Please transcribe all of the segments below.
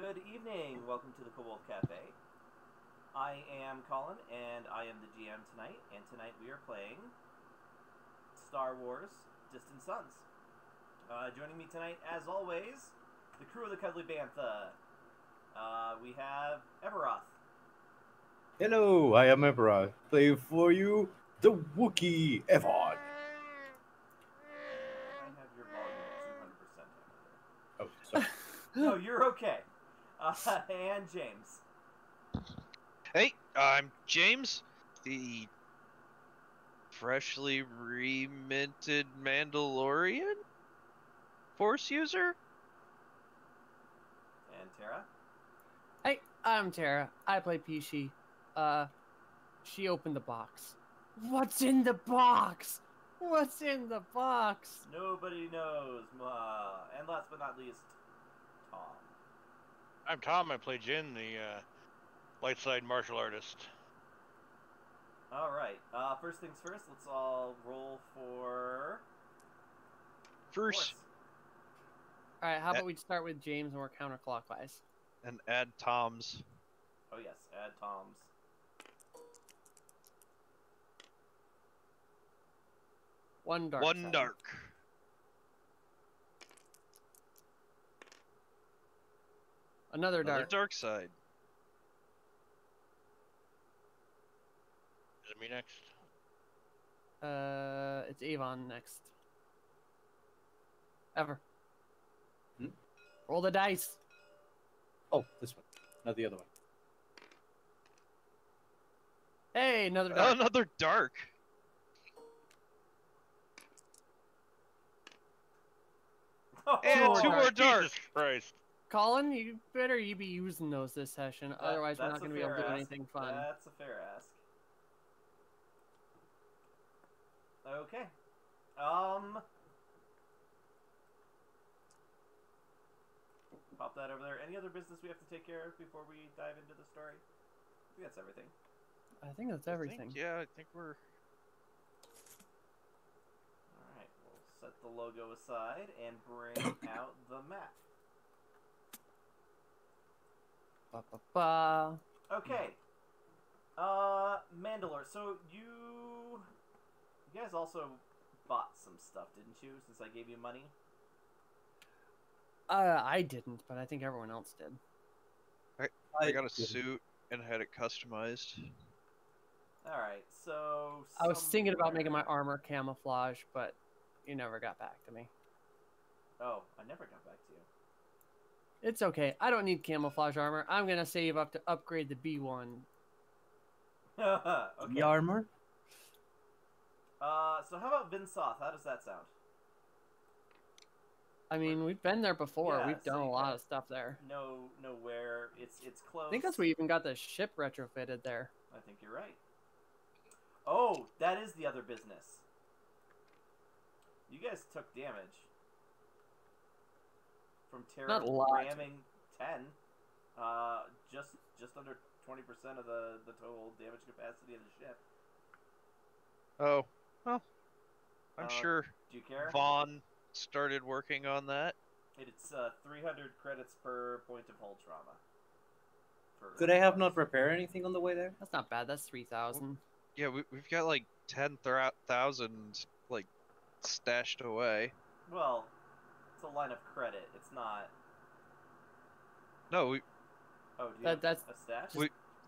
Good evening. Welcome to the Kobold Cafe. I am Colin, and I am the GM tonight. And tonight we are playing Star Wars: Distant Suns. Joining me tonight, as always, the crew of the Cuddly Bantha. We have Everoth. Hello, I am Emperor. Playing for you the Wookiee Evod. I have your volume at 200%. Oh, sorry. No, you're okay. And James. Hey, I'm James, the freshly reminted Mandalorian Force user. And Tara. Hey, I'm Tara. I play Pishi. She opened the box. What's in the box? What's in the box? Nobody knows. And last but not least, Tom. I'm Tom. I play Jin, the light side martial artist. All right. First things first. Let's all roll for First, force. All right, how about we start with James and we're counterclockwise? and add Tom's. Oh yes, add Tom's. One dark. One side. dark. Another Another dark. dark side. Is it me next? It's Avon next. Ever. Hmm? Roll the dice. Oh, this one, not the other one. Hey, another dark. Another dark. And Oh, two more dark. Jesus Christ. Colin, you better be using those this session. Otherwise, we're That's not a going to be able to fair do ask. anything fun. That's a fair ask. Okay. Pop that over there. Any other business we have to take care of before we dive into the story? I think that's everything. I think that's everything. I think we're. Alright, we'll set the logo aside and bring out the map. Ba-ba-ba. Okay. Mandalore, so you guys also bought some stuff, didn't you, since I gave you money? I didn't, but I think everyone else did. I got a didn't. suit and had it customized. Alright, so I was thinking about making my somewhere- armor camouflage, but you never got back to me. Oh, I never got back to you. It's okay. I don't need camouflage armor. I'm gonna save up to upgrade the B1. Okay. The armor? So how about Vinsoth? How does that sound? I mean, we've been there before. Yeah, We've done so a you lot got- of stuff there. Know where it's close. I think that's where we even got the ship retrofitted there. I think you're right. Oh, that is the other business. You guys took damage from Terra Not a lot. ramming 10. Just under 20% of the total damage capacity of the ship. Oh, well, I'm Uh, sure Do you care? Vaughn started working on that. It's 300 credits per point of hull trauma. Could I have not repair anything on the way there? That's not bad. That's 3,000. Yeah, we've got like 10,000 like stashed away. Well, it's a line of credit. It's not. No, we Oh, do you That- have that's- a stash?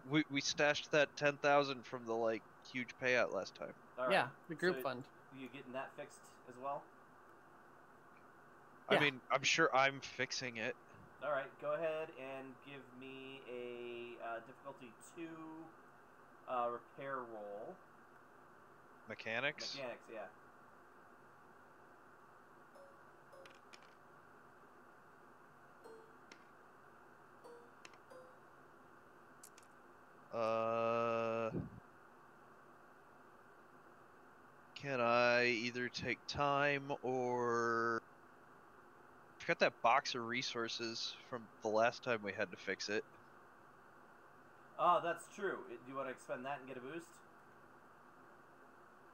we stashed that 10,000 from the like huge payout last time. All right. Yeah, the group So fund. You getting that fixed as well? I Yeah. mean, I'm sure I'm fixing it. All right, go ahead and give me a difficulty 2 repair roll. Mechanics. Mechanics, yeah. Can I either take time or I got that box of resources from the last time we had to fix it. Oh, that's true. Do you want to expend that and get a boost?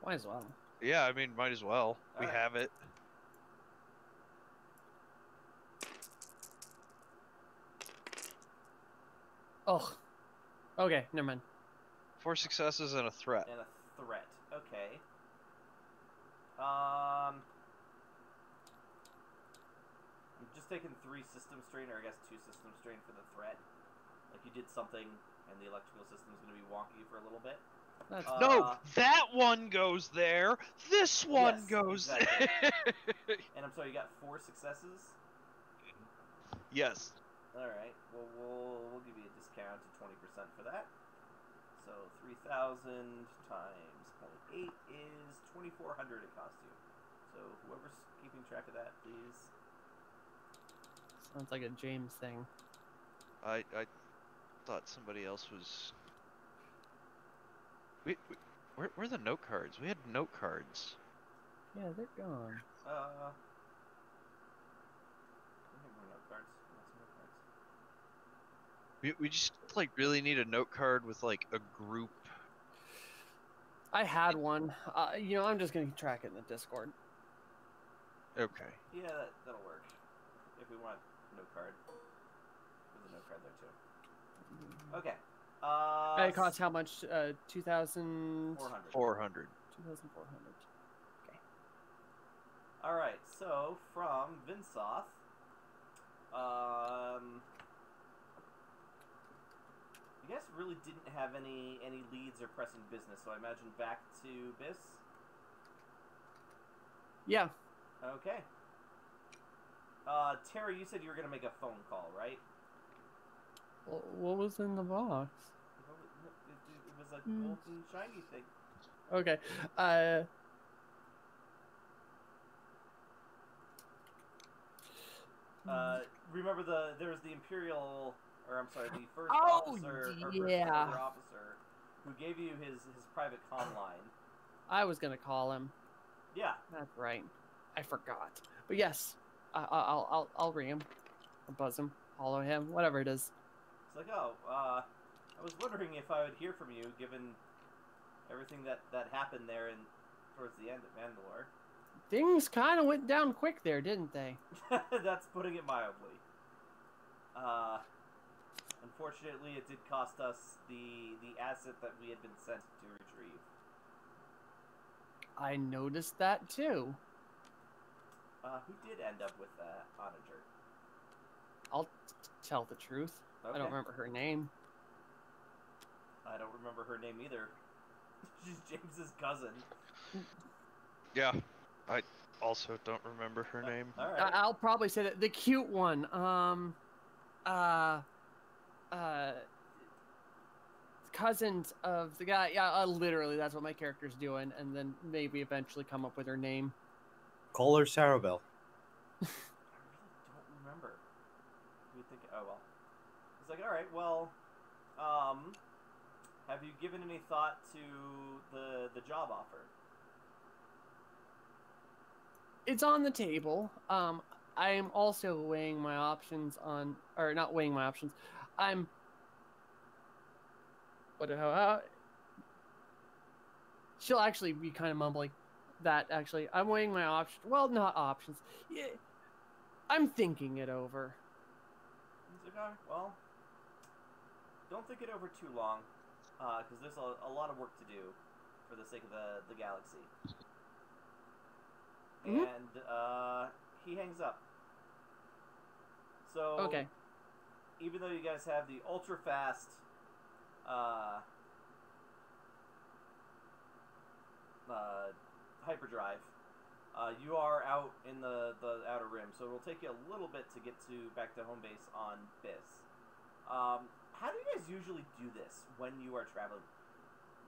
Might as well. Yeah, I mean, might as well. We Alright. have it. Oh. Okay, never mind. 4 successes and a threat. And a threat. Okay. I'm just taking 3 system strain, or I guess 2 system strain for the threat. Like you did something, and the electrical system's going to be wonky for a little bit. That's No, that one goes there. This one Yes, goes exactly. there. And I'm sorry, you got 4 successes. Yes. All right. Well, we'll give you a discount to 20% for that. So 3,000 times 0.8 is 2,400 it costs you. So whoever's keeping track of that, please. sounds like a James thing. I thought somebody else was. Where are the note cards? We had note cards. Yeah, they're gone. I think we're note cards. Lots of note cards. We just like really need a note card with like a group. I had one. I'm just gonna track it in the Discord. Okay. Yeah, that'll work. If we want note card, there's a note card there too. Okay. It costs how much? 2,000. 400. 400. 2,400. Okay. All right. So from Vinsoth, you guys really didn't have any leads or pressing business, so I imagine back to Biss. Yeah. Okay. Tara, you said you were gonna make a phone call, right? What was in the box? It was a golden shiny thing. Okay. Remember there was the Imperial, or I'm sorry, the first Oh, officer, or yeah. first order officer, who gave you his private comm line. I was gonna call him. Yeah. That's right. I forgot. But yes, I'll ring him, or buzz him, follow him, whatever it is. It's like, oh, I was wondering if I would hear from you, given everything that happened there and towards the end of Mandalore. Things kind of went down quick there, didn't they? That's putting it mildly. Unfortunately, it did cost us the asset that we had been sent to retrieve. I noticed that too. Who did end up with that onager? I'll tell the truth. Okay. I don't remember her name. I don't remember her name either. She's James's cousin. Yeah. I also don't remember her name. All right. I'll probably say that the cute one. Cousins of the guy. Yeah, literally, that's what my character's doing, and then maybe eventually come up with her name. Call her Sarabelle. I really don't remember. We think. Oh well. It's like, all right. Well, have you given any thought to the job offer? It's on the table. I am also weighing my options on, or not weighing my options. I'm. She'll actually be kind of mumbling. That actually, I'm weighing my options. Well, not options. Yeah, I'm thinking it over. He's like, all right, well, don't think it over too long, because there's a lot of work to do for the sake of the galaxy. Mhm. And he hangs up. So Okay. even though you guys have the ultra fast hyperdrive, you are out in the outer rim, so it'll take you a little bit to get back to home base on Biss. How do you guys usually do this when you are traveling?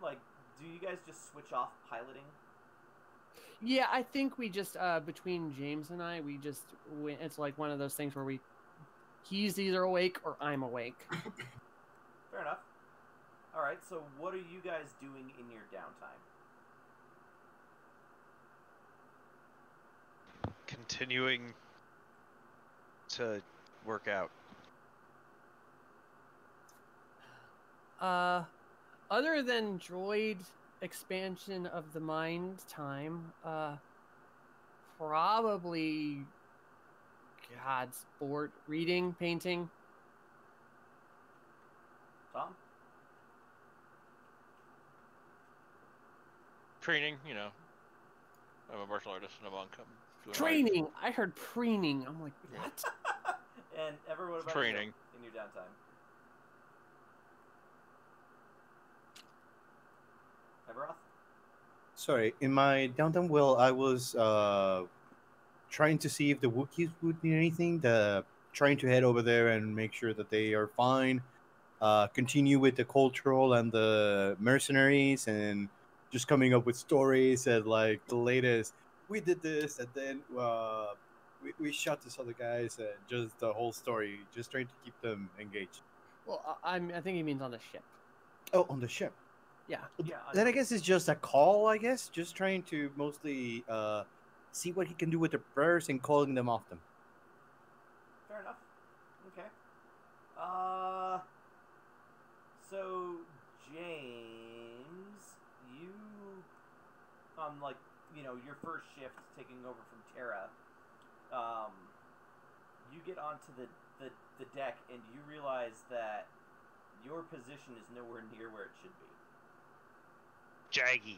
Like, do you guys just switch off piloting? Yeah, I think we just between James and I, we just it's like one of those things where he's either awake or I'm awake. Fair enough. All right, so what are you guys doing in your downtime? Continuing to work out. Other than droid expansion of the mind time, probably sport, reading, painting. Tom? Training, you know. I'm a martial artist and a monk. I'm doing Training. I heard preening. I'm like, what? And Ever, what about Training. you in your downtime? Everoth? Sorry, in my downtime, well, I was trying to see if the Wookiees would need anything. Trying to head over there and make sure that they are fine. Continue with the cultural and the mercenaries, and just coming up with stories and like the latest. We did this, and then we shot this other guys, and just the whole story. Just trying to keep them engaged. Well, I think he means on the ship. Oh, on the ship. Yeah. Yeah. Then I guess it's just a call. I guess just trying to mostly see what he can do with the prayers and calling them off them. Fair enough. Okay. So James, you like, you know, your first shift taking over from Terra, you get onto the deck and you realize that your position is nowhere near where it should be. Jaggy.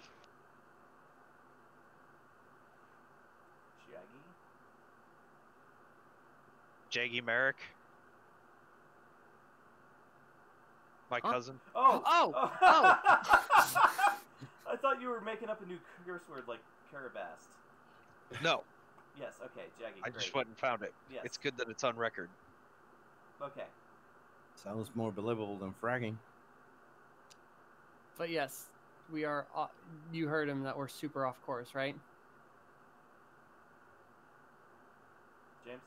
Shaggy? Jaggy Merrick. My Huh? cousin. Oh! Oh! I thought you were making up a new curse word like Carabast. No, Yes, okay, Jaggy. I great. just went and found it. Yes. It's good that it's on record. Okay. Sounds more believable than fragging. But yes, we are. You heard him that we're super off course, right? James?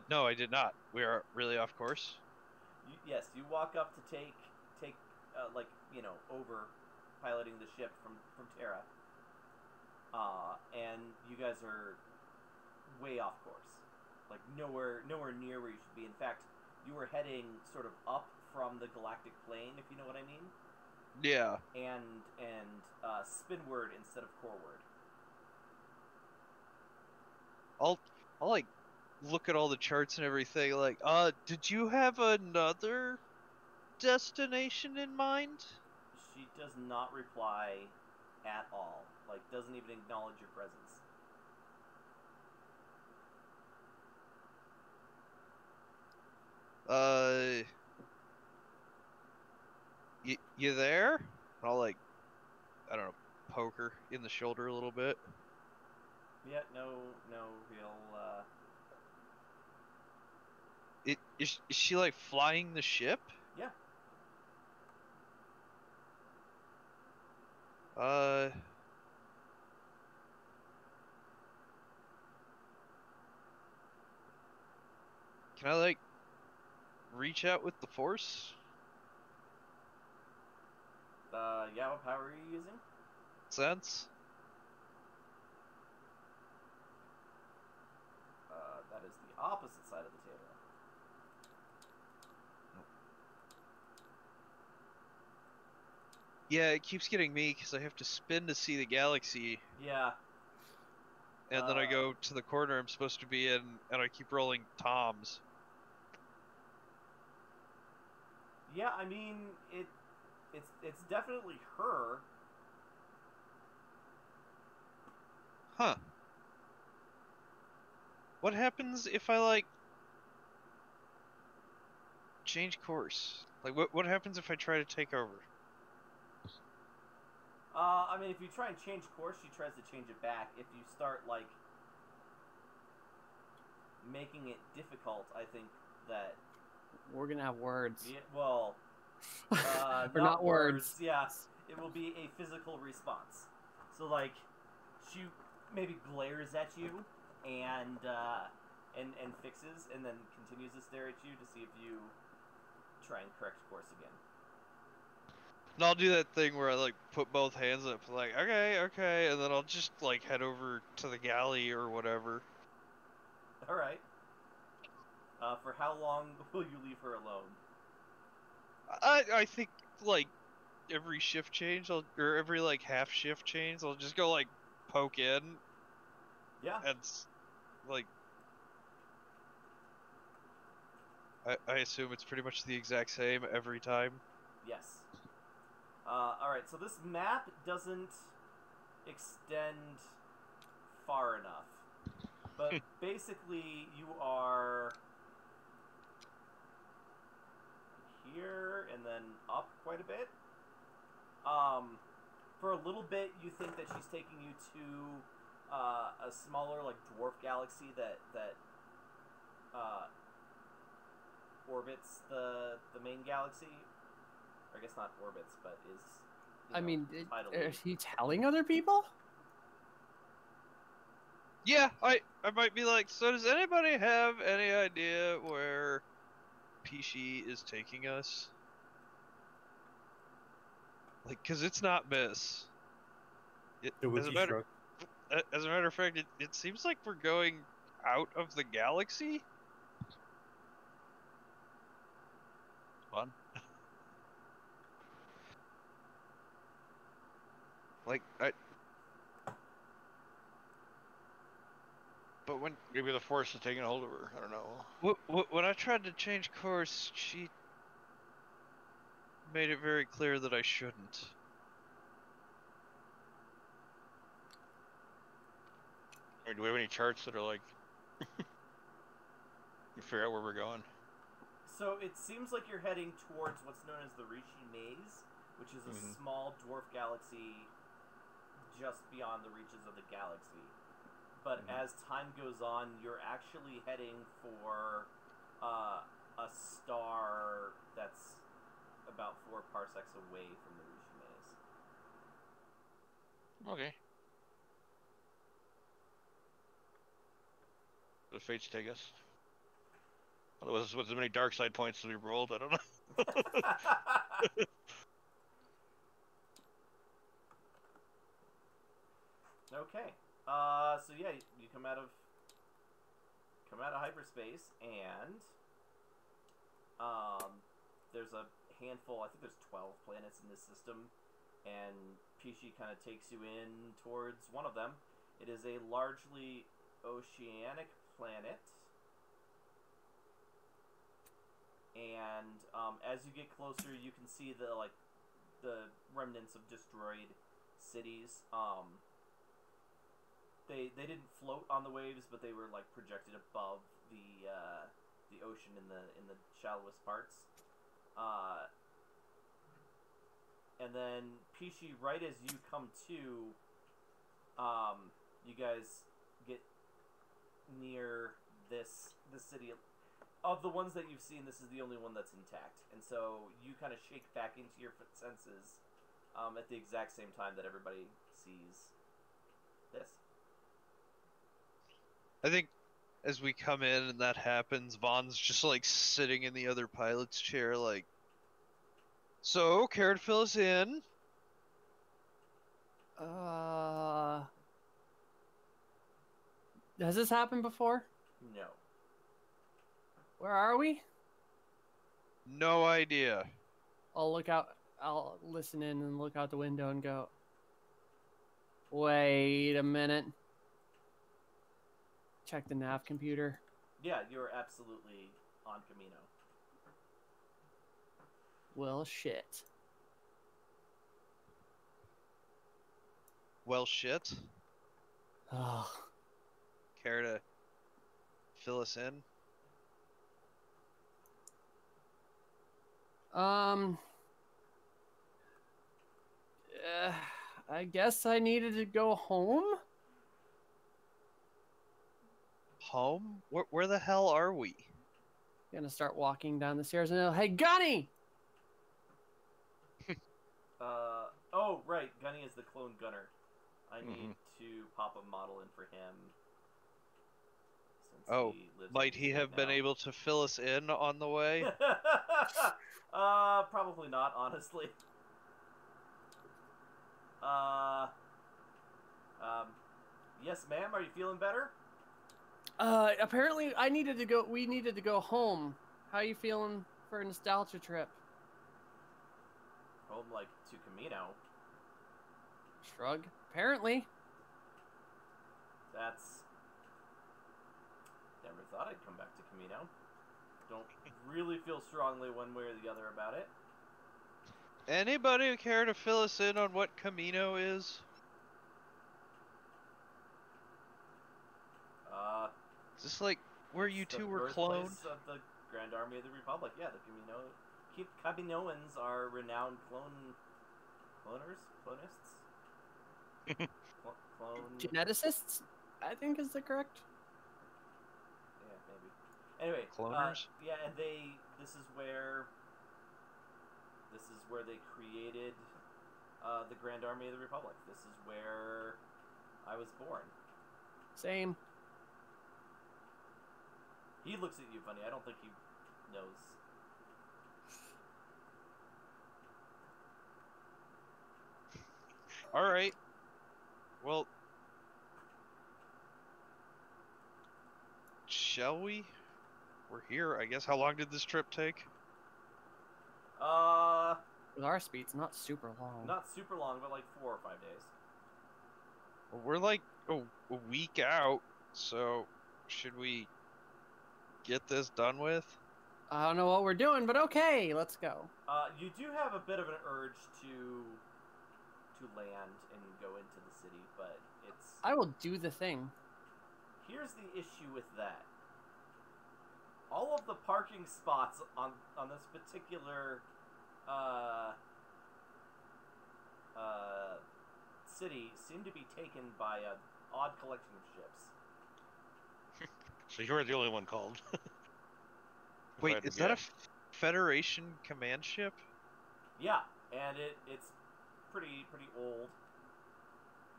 No, I did not. We are really off course. Yes, you walk up to take like, you know, over piloting the ship from Terra. And you guys are way off course. Like nowhere near where you should be. In fact, you were heading sort of up from the galactic plane, if you know what I mean. Yeah. And spinward instead of coreward. I'll like look at all the charts and everything. Like, did you have another destination in mind? She does not reply at all. Like, doesn't even acknowledge your presence. You there? And I'll like, I don't know, poke her in the shoulder a little bit. Yeah, no real. Is she like flying the ship? Yeah. Can I like reach out with the force? Yeah, what power are you using? Sense? That is the opposite side of the table. Yeah, it keeps getting me because I have to spin to see the galaxy, Yeah. and then I go to the corner I'm supposed to be in, and I keep rolling toms. Yeah, I mean, it's definitely her. Huh. What happens if I like change course? Like, what happens if I try to take over? I mean, if you try and change course, she tries to change it back. If you start, like, making it difficult, I think that... We're gonna have words. Yeah, well... Or not words. Yeah, it will be a physical response. So, like, she maybe glares at you and fixes, and then continues to stare at you to see if you try and correct course again. And I'll do that thing where I like put both hands up, like, okay, and then I'll just like head over to the galley or whatever. Alright. For how long will you leave her alone? I think like every shift change, or every like half shift change, I'll just go like poke in Yeah. and like I assume it's pretty much the exact same every time. Yes. Alright, so this map doesn't extend far enough. But basically, you are here and then up quite a bit. For a little bit, you think that she's taking you to a smaller, like, dwarf galaxy that orbits the main galaxy. Or I guess not orbits, but is. I mean, tidally. is he telling other people? Yeah, I might be like, so does anybody have any idea where Pishi is taking us? Like, cause it's not Miss. The As a Wookiee shrug. matter of fact, it seems like we're going out of the galaxy. Fun. Like, but when Maybe the Force is taking a hold of her. I don't know. when I tried to change course, she made it very clear that I shouldn't. Or do we have any charts that are like, you figure out where we're going? So it seems like you're heading towards what's known as the Rishi Maze, which is a small dwarf galaxy just beyond the reaches of the galaxy. But as time goes on, you're actually heading for a star that's about 4 parsecs away from the Rishi Maze. Okay. The fates take us. Otherwise, with as many dark side points as we rolled, I don't know. Okay. So yeah, you come out of hyperspace, and there's a handful. I think there's 12 planets in this system, and Pishi kind of takes you in towards one of them. It is a largely oceanic planet, and as you get closer, you can see the remnants of destroyed cities. They didn't float on the waves, but they were like projected above the ocean in the shallowest parts. And then Pishi, right as you come to, you guys get near this city. Of the ones that you've seen, this is the only one that's intact, and so you kind of shake back into your senses at the exact same time that everybody sees this. I think as we come in and that happens, Vaughn's just like sitting in the other pilot's chair, like, so, care to fill us in? Has this happened before? No. Where are we? No idea. I'll look out. I'll listen in and look out the window and go, wait a minute. Check the nav computer. Yeah, you're absolutely on Camino. Well, shit. Well, shit. Oh. Care to fill us in? I guess I needed to go home? Home? Where the hell are we? Gonna start walking down the stairs and go, hey, Gunny! Oh, right. Gunny is the clone gunner. I need to pop a model in for him. Since Oh, he lives might in he have been now. able to fill us in on the way? Probably not, honestly. Yes, ma'am. Are you feeling better? Apparently we needed to go home. How you feeling for a nostalgia trip? Home, like, to Camino. Shrug. Apparently. That's... Never thought I'd come back to Camino. don't really feel strongly one way or the other about it. Anybody care to fill us in on what Camino is? Is this like where you It's the two were birthplace cloned? of the Grand Army of the Republic. Yeah, the Caminoans are renowned clonists? Clone... Geneticists, I think is the correct. Yeah, maybe. Anyway, Cloners? yeah, and this is where they created the Grand Army of the Republic. This is where I was born. Same. He looks at you funny. I don't think he knows. All right. Well, shall we? We're here, I guess. How long did this trip take? With our speeds, not super long. Not super long, but like 4 or 5 days. Well, we're like a week out, so should we get this done with? I don't know what we're doing, but okay, let's go. You do have a bit of an urge to land and go into the city, but it's... I will do the thing. Here's the issue with that. All of the parking spots on this particular city seem to be taken by an odd collection of ships. So you're the only one called. Wait, is that a Federation command ship? Yeah, and it's pretty old.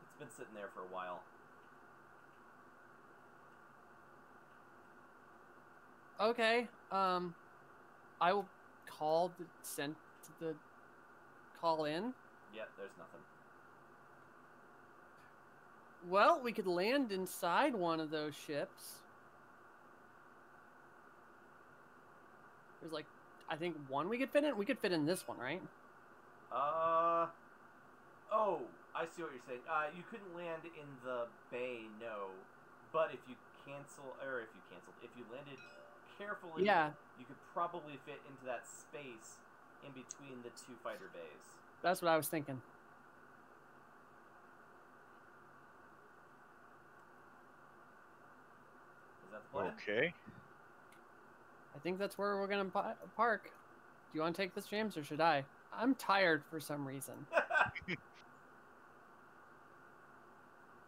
It's been sitting there for a while. Okay. I will call the call in. Yeah, there's nothing. Well, we could land inside one of those ships. There's like, I think one we could fit in. We could fit in this one, right? Oh, I see what you're saying. You couldn't land in the bay, no. But if you landed carefully, Yeah. you could probably fit into that space in between the two fighter bays. That's what I was thinking. Is that the plan? Okay. I think that's where we're gonna park. Do you want to take this, James, or should I? I'm tired for some reason.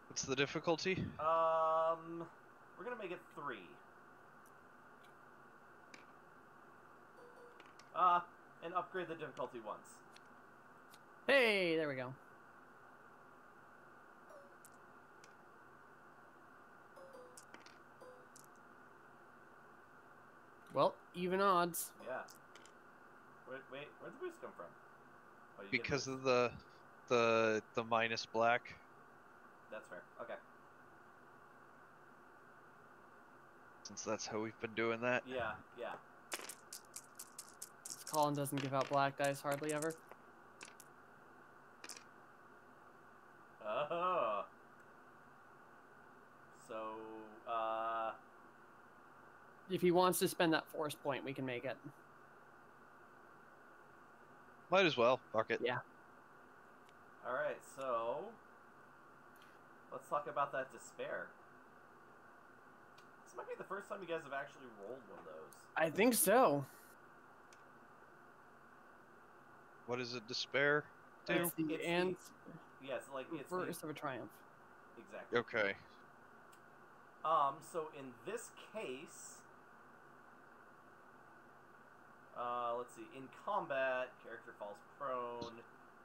What's the difficulty? We're gonna make it 3. And upgrade the difficulty once. Hey, there we go. Well, even odds. Yeah. Wait, where'd the boost come from? Oh, you get Because boost. of the minus black. That's fair. Okay. Since that's how we've been doing that. Yeah. Colin doesn't give out black dice hardly ever. Oh. So, If he wants to spend that force point, we can make it. Might as well. Fuck it. Yeah. alright, so... Let's talk about that despair. This might be the first time you guys have actually rolled one of those. I think so. What is it? Despair? Do? It's the and Yeah, it's like... It's the, reverse of a triumph. exactly. Okay. So in this case... let's see. In combat, character falls prone,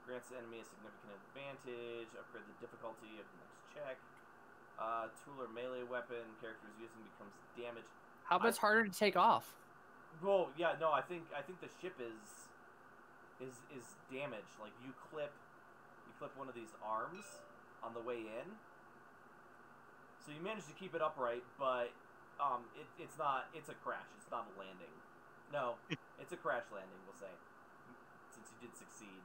grants the enemy a significant advantage, upgrade the difficulty of the next check. Tool or melee weapon character is using becomes damaged. How about it's harder to take off? Well, yeah, no, I think the ship is damaged. Like you clip one of these arms on the way in. So you manage to keep it upright, but it's a crash. It's not a landing. No, it's a crash landing, we'll say, since you did succeed.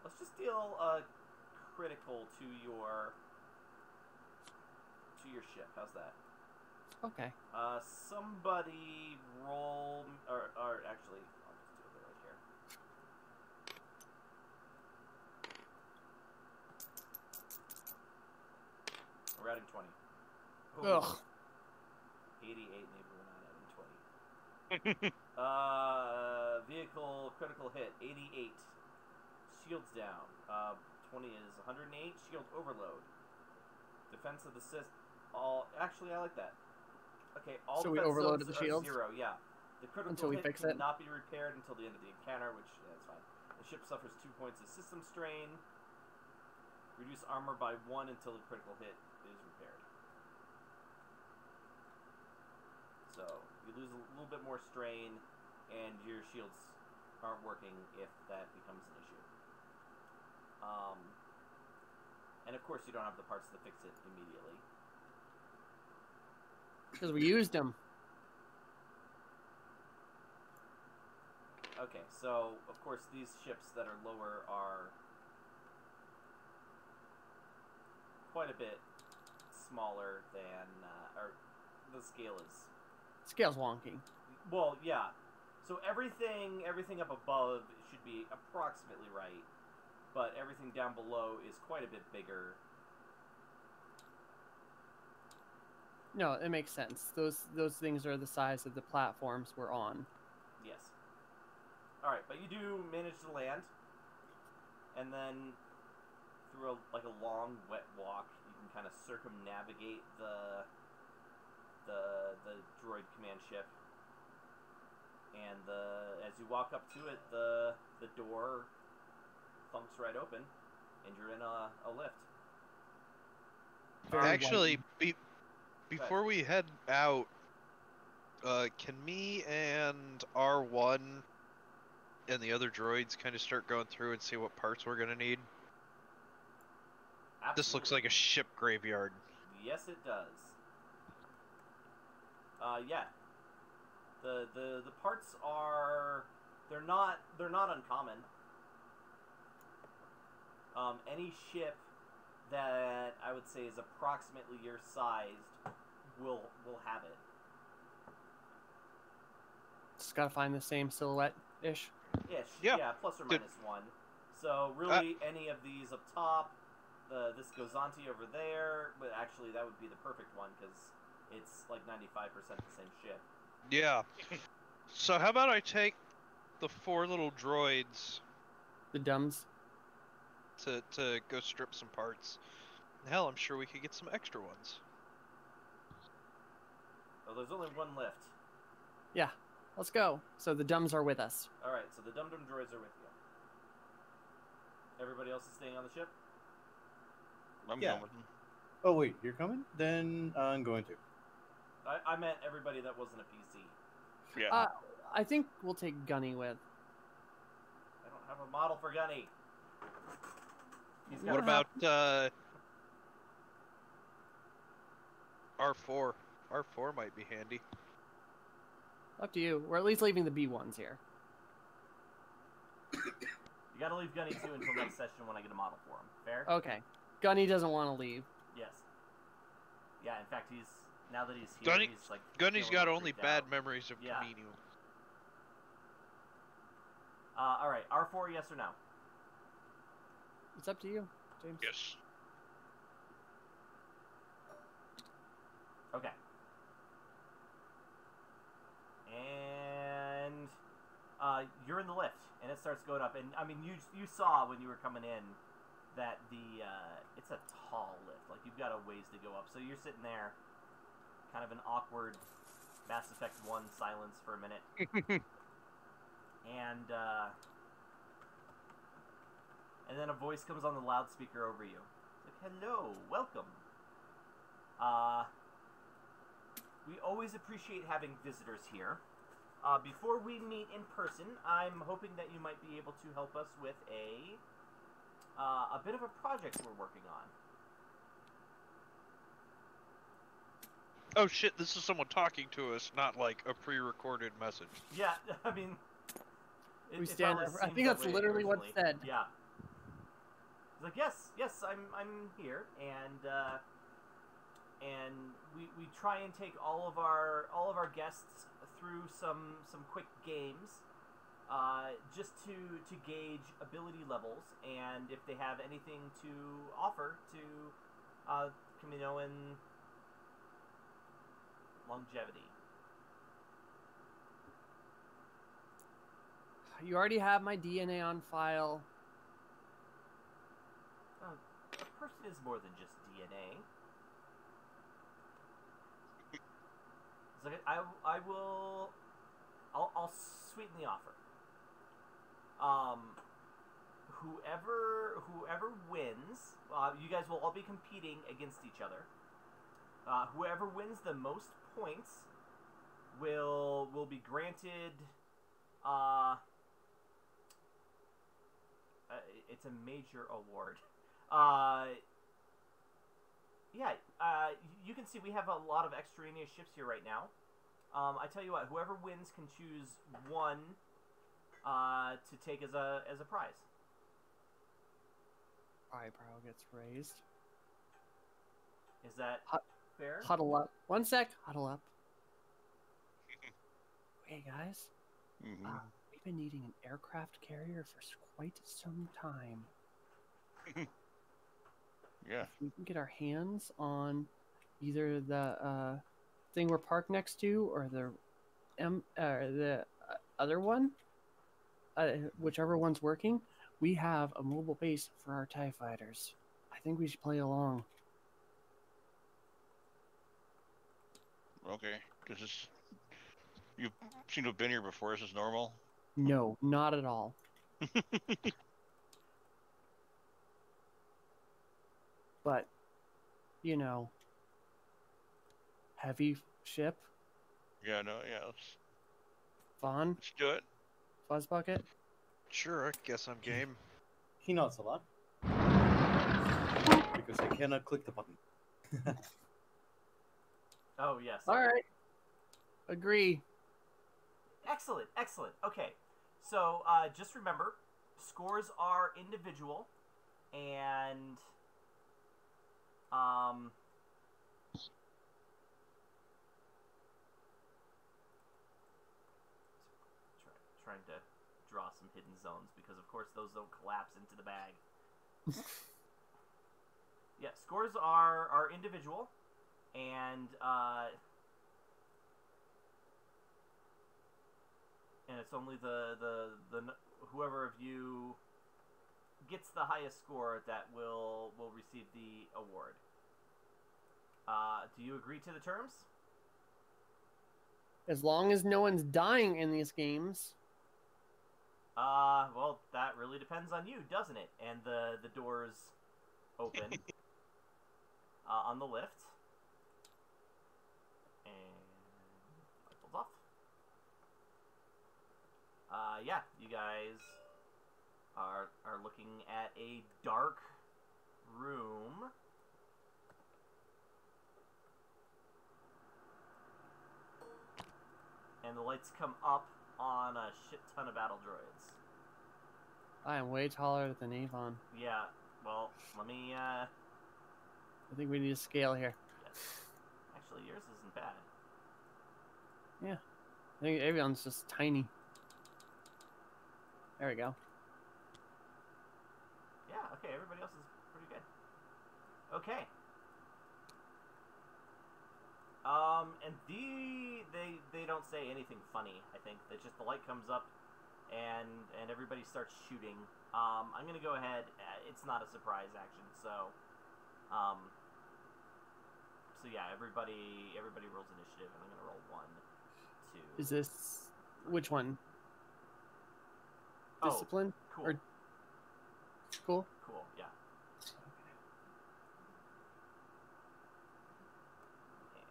Let's just deal a critical to your ship. How's that? Okay. Somebody roll, or actually, I'll just do it right here. We're adding 20. Oh, Ugh. 88, maybe we're not adding 20. Vehicle critical hit, 88. Shields down. 20 is 108. Shield overload. Defensive assist. Actually, I like that. Okay, all So we defense overloaded subs the are shields? 0, yeah. The critical Until we hit fix it? cannot be repaired until the end of the encounter, which, yeah, that's fine. The ship suffers 2 points of system strain. Reduce armor by 1 until the critical hit is repaired. So, you lose a little bit more strain, and your shields aren't working if that becomes an issue. And of course you don't have the parts to fix it immediately. Because we used them. Okay, so of course these ships that are lower are quite a bit smaller than, or the scale is. Scale's wonky. Well, yeah. So everything up above should be approximately right, but everything down below is quite a bit bigger. No, it makes sense. Those things are the size of the platforms we're on. Yes. All right, but you do manage to land, and then through a long wet walk, you can kind of circumnavigate the droid command ship, and as you walk up to it, the door thumps right open, and you're in a lift. Very Actually, white. before we head out, can me and R1 and the other droids kind of start going through and see what parts we're gonna need? Absolutely. This looks like a ship graveyard. Yes, it does. Yeah. The parts are they're not uncommon. Any ship that I would say is approximately your sized will have it. Just gotta find the same silhouette-ish. Ish. Yeah. Yeah, plus or Good. minus 1. So really, any of these up top, this Gozanti over there, but actually that would be the perfect one because it's like 95% the same ship. Yeah. So how about I take the 4 little droids The dumbs. to go strip some parts? Hell, I'm sure we could get some extra ones. Oh, there's only one lift. Yeah, let's go. So the dumbs are with us. All right, so the Dum Dum droids are with you. Everybody else is staying on the ship? I'm Yeah. going with him. Oh wait, you're coming? Then I'm going to. I meant everybody that wasn't a PC. Yeah. I think we'll take Gunny with. I don't have a model for Gunny. He's got What a- about R4? R4 might be handy. Up to you. We're at least leaving the B1s here. You gotta leave Gunny too until next session when I get a model for him. Fair? Okay. Gunny doesn't want to leave. Yes. Yeah, in fact, now that he's here, Gunny- he's like... Gunny's feeling got all only freaked bad out. memories of Yeah. Kamino. Alright, R4, yes or no? It's up to you, James. Yes. Okay. And you're in the lift, and it starts going up. And I mean, you saw when you were coming in that it's a tall lift. Like you've got a ways to go up. So you're sitting there, kind of an awkward Mass Effect 1 silence for a minute, and then a voice comes on the loudspeaker over you. It's like, hello, welcome. We always appreciate having visitors here. Before we meet in person, I'm hoping that you might be able to help us with a bit of a project we're working on. Oh shit, this is someone talking to us, not like a pre-recorded message. Yeah, I mean, We it stand probably there- I seems think that that's way literally what's originally. said. Yeah. He's like, yes, I'm here, and we try and take all of our guests through some quick games, just to gauge ability levels and if they have anything to offer to Camino and longevity. You already have my DNA on file. A person is more than just DNA. It's like I'll sweeten the offer. Whoever wins, you guys will all be competing against each other. Whoever wins the most points will be granted. It's a major award. You can see we have a lot of extraneous ships here right now. I tell you what, whoever wins can choose one to take as a prize. Eyebrow gets raised. Is that fair? Huddle up. One sec. Huddle up. Hey guys, we've been needing an aircraft carrier for quite some time. Yeah. If we can get our hands on either the thing we're parked next to or the other one, whichever one's working, we have a mobile base for our TIE fighters. I think we should play along. Okay. Does this? You seem to have been here before. Is this normal? No, not at all. But, you know, heavy ship, Yeah. No. Yeah. Let's Vaughn, do it. Fuzz Bucket. Sure, I guess I'm game. He nods a lot. Because I cannot click the button. Oh yes. All right. Agree. Excellent, excellent. Okay, so just remember, scores are individual, and trying to draw some hidden zones because, of course, those don't collapse into the bag. Yeah, scores are individual, and it's only the whoever of you gets the highest score that will receive the award. Do you agree to the terms? As long as no one's dying in these games. Well, that really depends on you, doesn't it? And the doors open on the lift. And light bulbs off. Yeah, you guys are looking at a dark room. And the lights come up on a shit ton of battle droids. I am way taller than Avon. Yeah, well, let me, I think we need a scale here. yes. Actually, yours isn't bad. Yeah. I think Avon's just tiny. There we go. Yeah, okay, everybody else is pretty good. Okay. And they don't say anything funny, I think. It's just the light comes up and everybody starts shooting. I'm gonna go ahead, it's not a surprise action, so yeah, everybody rolls initiative, and I'm gonna roll 1, 2. Is this which one? Oh, Discipline? cool. Or cool? Cool, yeah.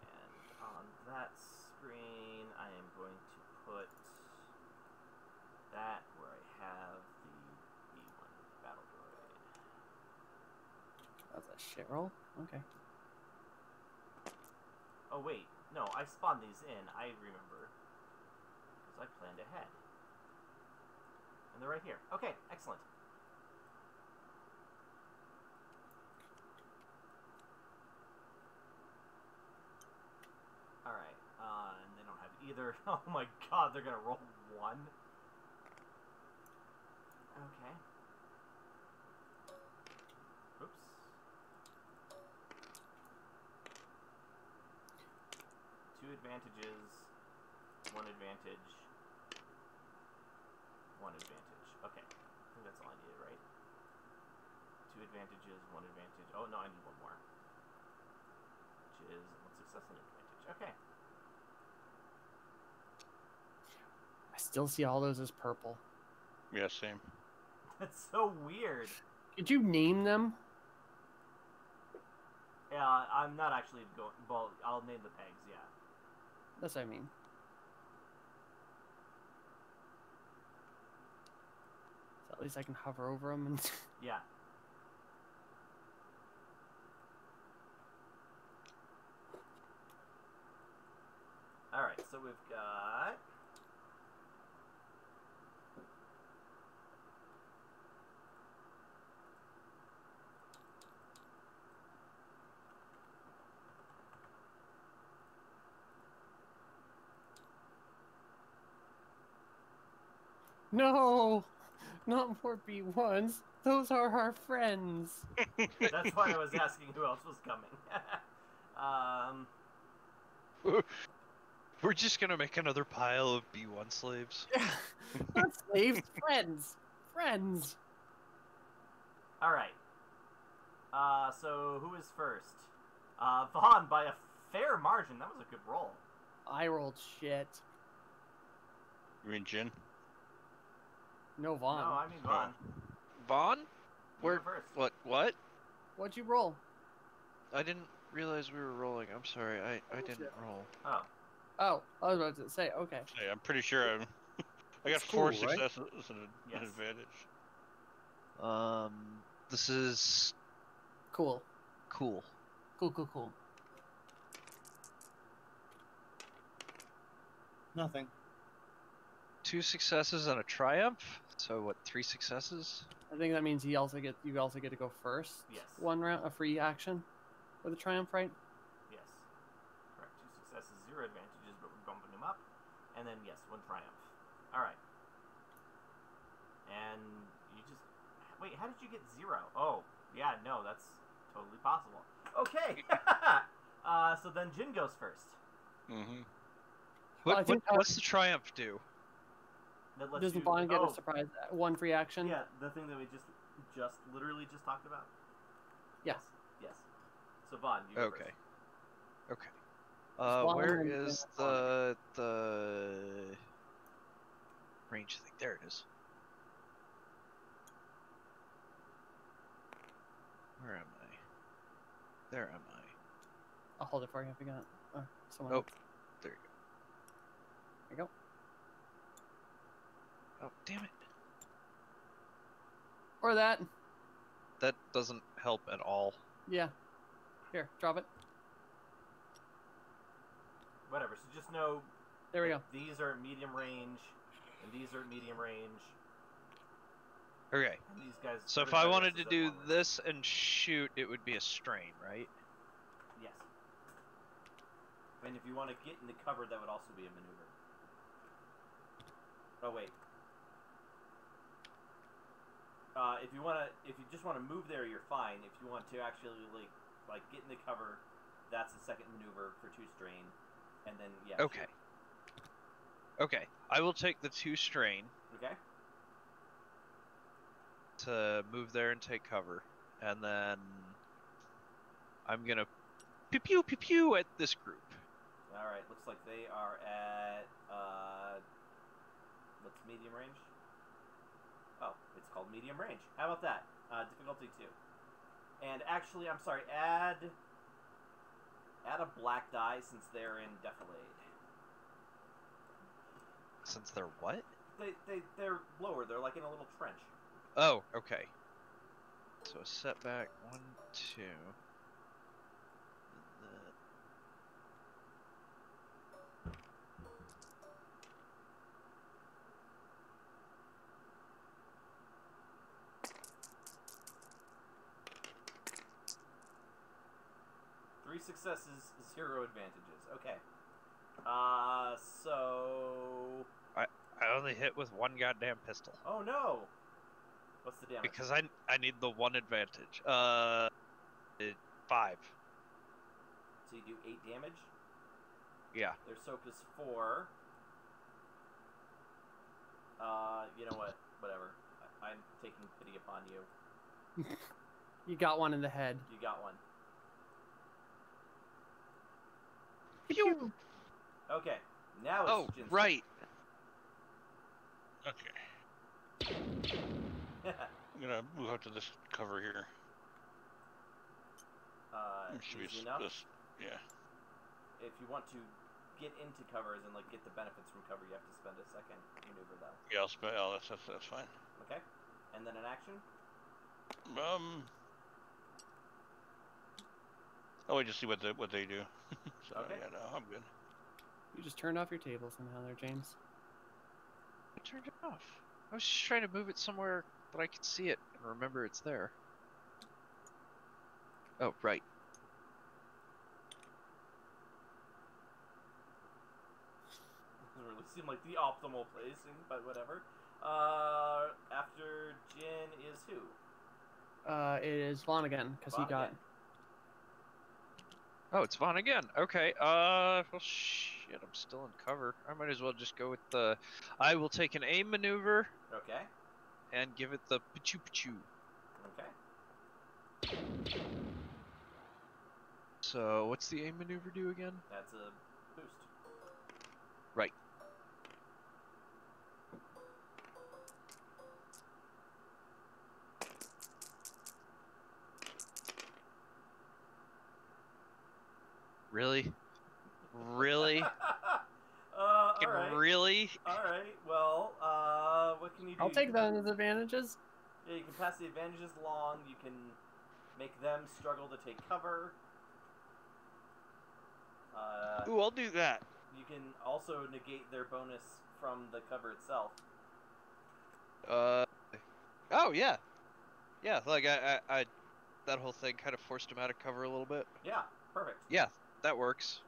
And on that screen, I am going to put that where I have the B1 battle droid. That's a shit roll? Okay. Oh wait, no, I spawned these in. I remember because I planned ahead, and they're right here. Okay, excellent. either. Oh my god, they're gonna roll 1. Okay. Oops. 2 advantages, 1 advantage, 1 advantage. Okay. I think that's all I needed, right? 2 advantages, 1 advantage. Oh no, I need 1 more. Which is 1 success and advantage. Okay. I still see all those as purple. Yeah, same. That's so weird. Could you name them? Yeah, I'm not actually going. Well, I'll name the pegs. Yeah. That's what I mean. So at least I can hover over them and. Yeah. All right. So we've got. No, not more B1s. Those are our friends. That's why I was asking who else was coming. We're just gonna make another pile of B1 slaves. Not slaves, friends. Friends. All right. So who is first? Vaughn by a fair margin. That was a good roll. I rolled shit. You mean Jin? No, Vaughn. No, I mean Vaughn. Vaughn? You Where? go first. What? What'd you roll? I didn't realize we were rolling. I'm sorry. I didn't roll. Oh. Oh, I was about to say, okay. Hey, I'm pretty sure I got It's 4 cool, right? successes and Yes. an advantage. This is Cool. cool. Cool. Nothing. 2 successes and a triumph. So what? 3 successes? I think that means you also get to go first. Yes. 1 round, a free action with a triumph, right? Yes. Correct. 2 successes, 0 advantages, but we're bumping him up. And then, yes, 1 triumph. Alright. And you just... Wait, how did you get 0? Oh, yeah, no, that's totally possible. Okay! So then Jin goes first. Mm-hmm. Well, I think, What's the triumph do? That lets Doesn't you... Vaughn get oh, a surprise 1 free action? Yeah, the thing that we literally just talked about. Yes. Yes. So Vaughn, you go Okay. first. Okay. Vaughn Where and is Vaughn. the range thing? There it is. Where am I? There am I. I'll hold it for you if you got someone Oh, else. there you There you go. go. Oh, damn it. Or that. That doesn't help at all. Yeah. Here, drop it. Whatever, so just know There we go. these are at medium range, and these are at medium range, Okay. and these guys... So if everybody I else wanted is to at do long range. this and shoot, it would be a strain, right? Yes. And if you want to get into cover, that would also be a maneuver. Oh, wait. If you just want to move there, you're fine. If you want to actually, like get into cover, that's the second maneuver for 2 strain. And then, yeah. Okay. Okay. I will take the 2 strain Shoot. Okay? to move there and take cover. And then I'm gonna pew pew pew at this group. Alright, looks like they are at, what's medium range? Oh, it's called medium range. How about that? Difficulty 2. And actually, I'm sorry, add a black die since they're in Defilade. Since they're what? They're lower, they're like in a little trench. Oh, okay. So a setback 1, 2. And then... Three successes, 0 advantages. Okay. So only hit with one goddamn pistol. Oh no! What's the damage? Because I need the one advantage. 5. So you do 8 damage? Yeah. Their soak is 4. You know what? Whatever. I'm taking pity upon you. You got one in the head. You got one. Pew! Okay. Now it's Oh, Jin's turn. right. Okay. I'm gonna move out to this cover here. It should be Easy enough. this. Yeah. If you want to get into covers and like get the benefits from cover, you have to spend a second maneuver though. Yeah, I'll spell. Oh, that's fine. Okay. And then an action. Oh, wait, just see what they do. So Okay. yeah, no, I'm good. You just turned off your table somehow there, James. I turned it off. I was just trying to move it somewhere that I could see it and remember it's there. Oh, right. Doesn't really seem like the optimal placing, but whatever. After Jin is who? It is Vaughn again, because he Vaughn got... again. Oh, it's Vaughn again. Okay. Well, shit. I'm still in cover. I might as well just go with the. I will take an aim maneuver Okay. and give it the pachu pachu. Okay. So, what's the aim maneuver do again? That's a boost. Right. Really? Really? Alright. Really? Alright, well, what can you do? I'll take that as advantages. Yeah, you can pass the advantages along, you can make them struggle to take cover. Ooh, I'll do that. You can also negate their bonus from the cover itself. Oh yeah, yeah. Like I that whole thing kind of forced him out of cover a little bit. Yeah, perfect. Yeah, that works.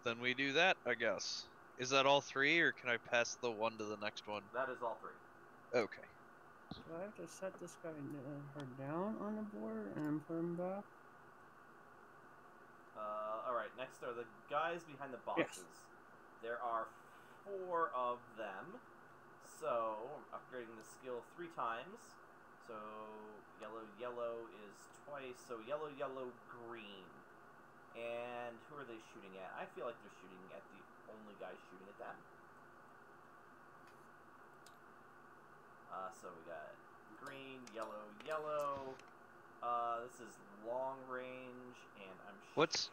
Then we do that, I guess. Is that all 3, or can I pass the one to the next one? That is all 3. Okay. So I have to set this guy her down on the board and then put him back. Alright, next are the guys behind the boxes. There are 4 of them. So, I'm upgrading the skill 3 times. So, yellow is twice. So, yellow, green. And who are they shooting at? I feel like they're shooting at the only guy shooting at them. So we got green, yellow. This is long range, and I'm. What's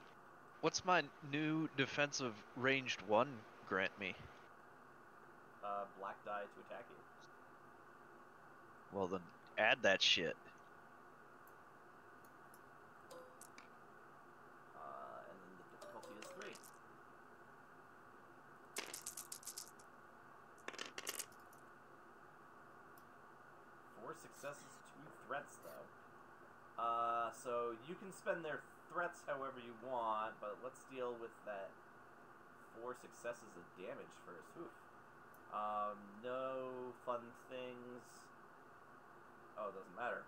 my new defensive ranged 1 grant me? Black die to attack you. Well then, add that shit. And then the difficulty is 3. Four successes, 2 threats, though. So you can spend their threats however you want, but let's deal with that 4 successes of damage first. Oof. No fun things. Oh, it doesn't matter.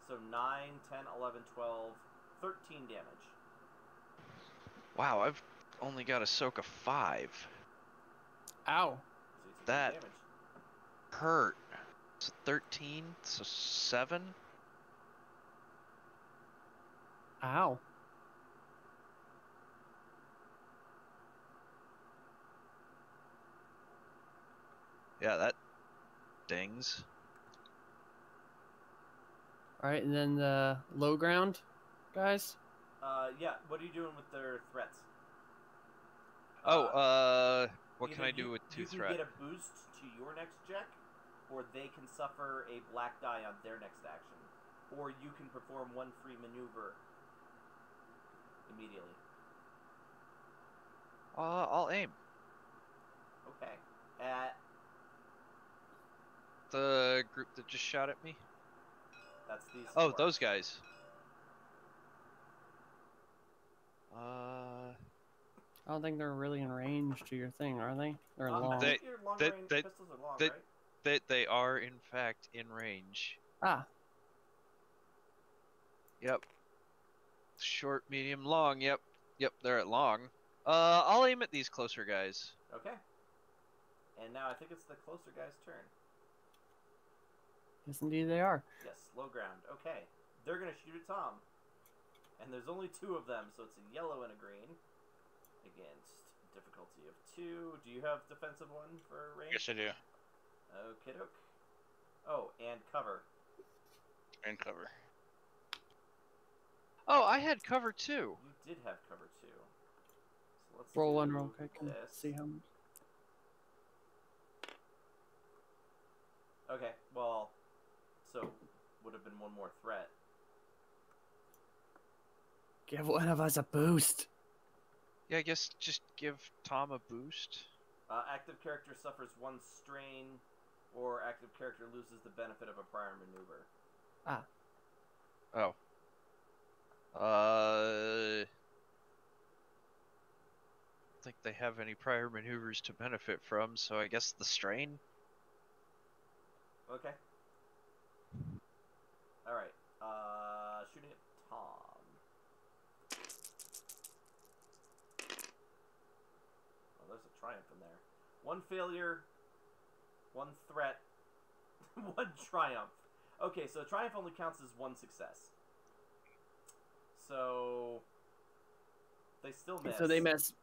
So 9, 10, 11, 12, 13 damage. Wow, I've only got a soak of 5. Ow. So you take That- damage. Hurt. So 13, so 7. Ow. Yeah, that dings. Alright, and then the low ground guys. Yeah, what are you doing with their threats? What can I do with 2 You can threat? get a boost to your next check, or they can suffer a black die on their next action. Or you can perform 1 free maneuver immediately. I'll aim. Okay. At The group that just shot at me. That's these. Oh, four. those guys. I don't think they're really in range to your thing, are they? They're I long. think your long range pistols are long, right? They are in fact in range. Ah, Yep. Short, medium, long. Yep. Yep, they're at long. I'll aim at these closer guys. Okay. And now I think it's the closer guy's turn. yes, indeed they are. Yes, low ground. Okay. They're going to shoot at Tom. And there's only 2 of them, so it's a yellow and a green. Against difficulty of 2. Do you have defensive 1 for range? Yes, I do. Okay, doke. Oh, and cover. And cover. Oh, I had cover too. You did have cover 2. So let's Roll one do real quick and this. see how much. Okay, well, so would have been 1 more threat. Give one of us a boost. Yeah, I guess just give Tom a boost. Active character suffers 1 strain, or active character loses the benefit of a prior maneuver. Oh. I don't think they have any prior maneuvers to benefit from, so I guess the strain? Okay. Alright, shooting at Tom. Oh, there's a triumph in there. 1 failure, 1 threat, 1 triumph. Okay, so a triumph only counts as 1 success. So they still miss. So they miss.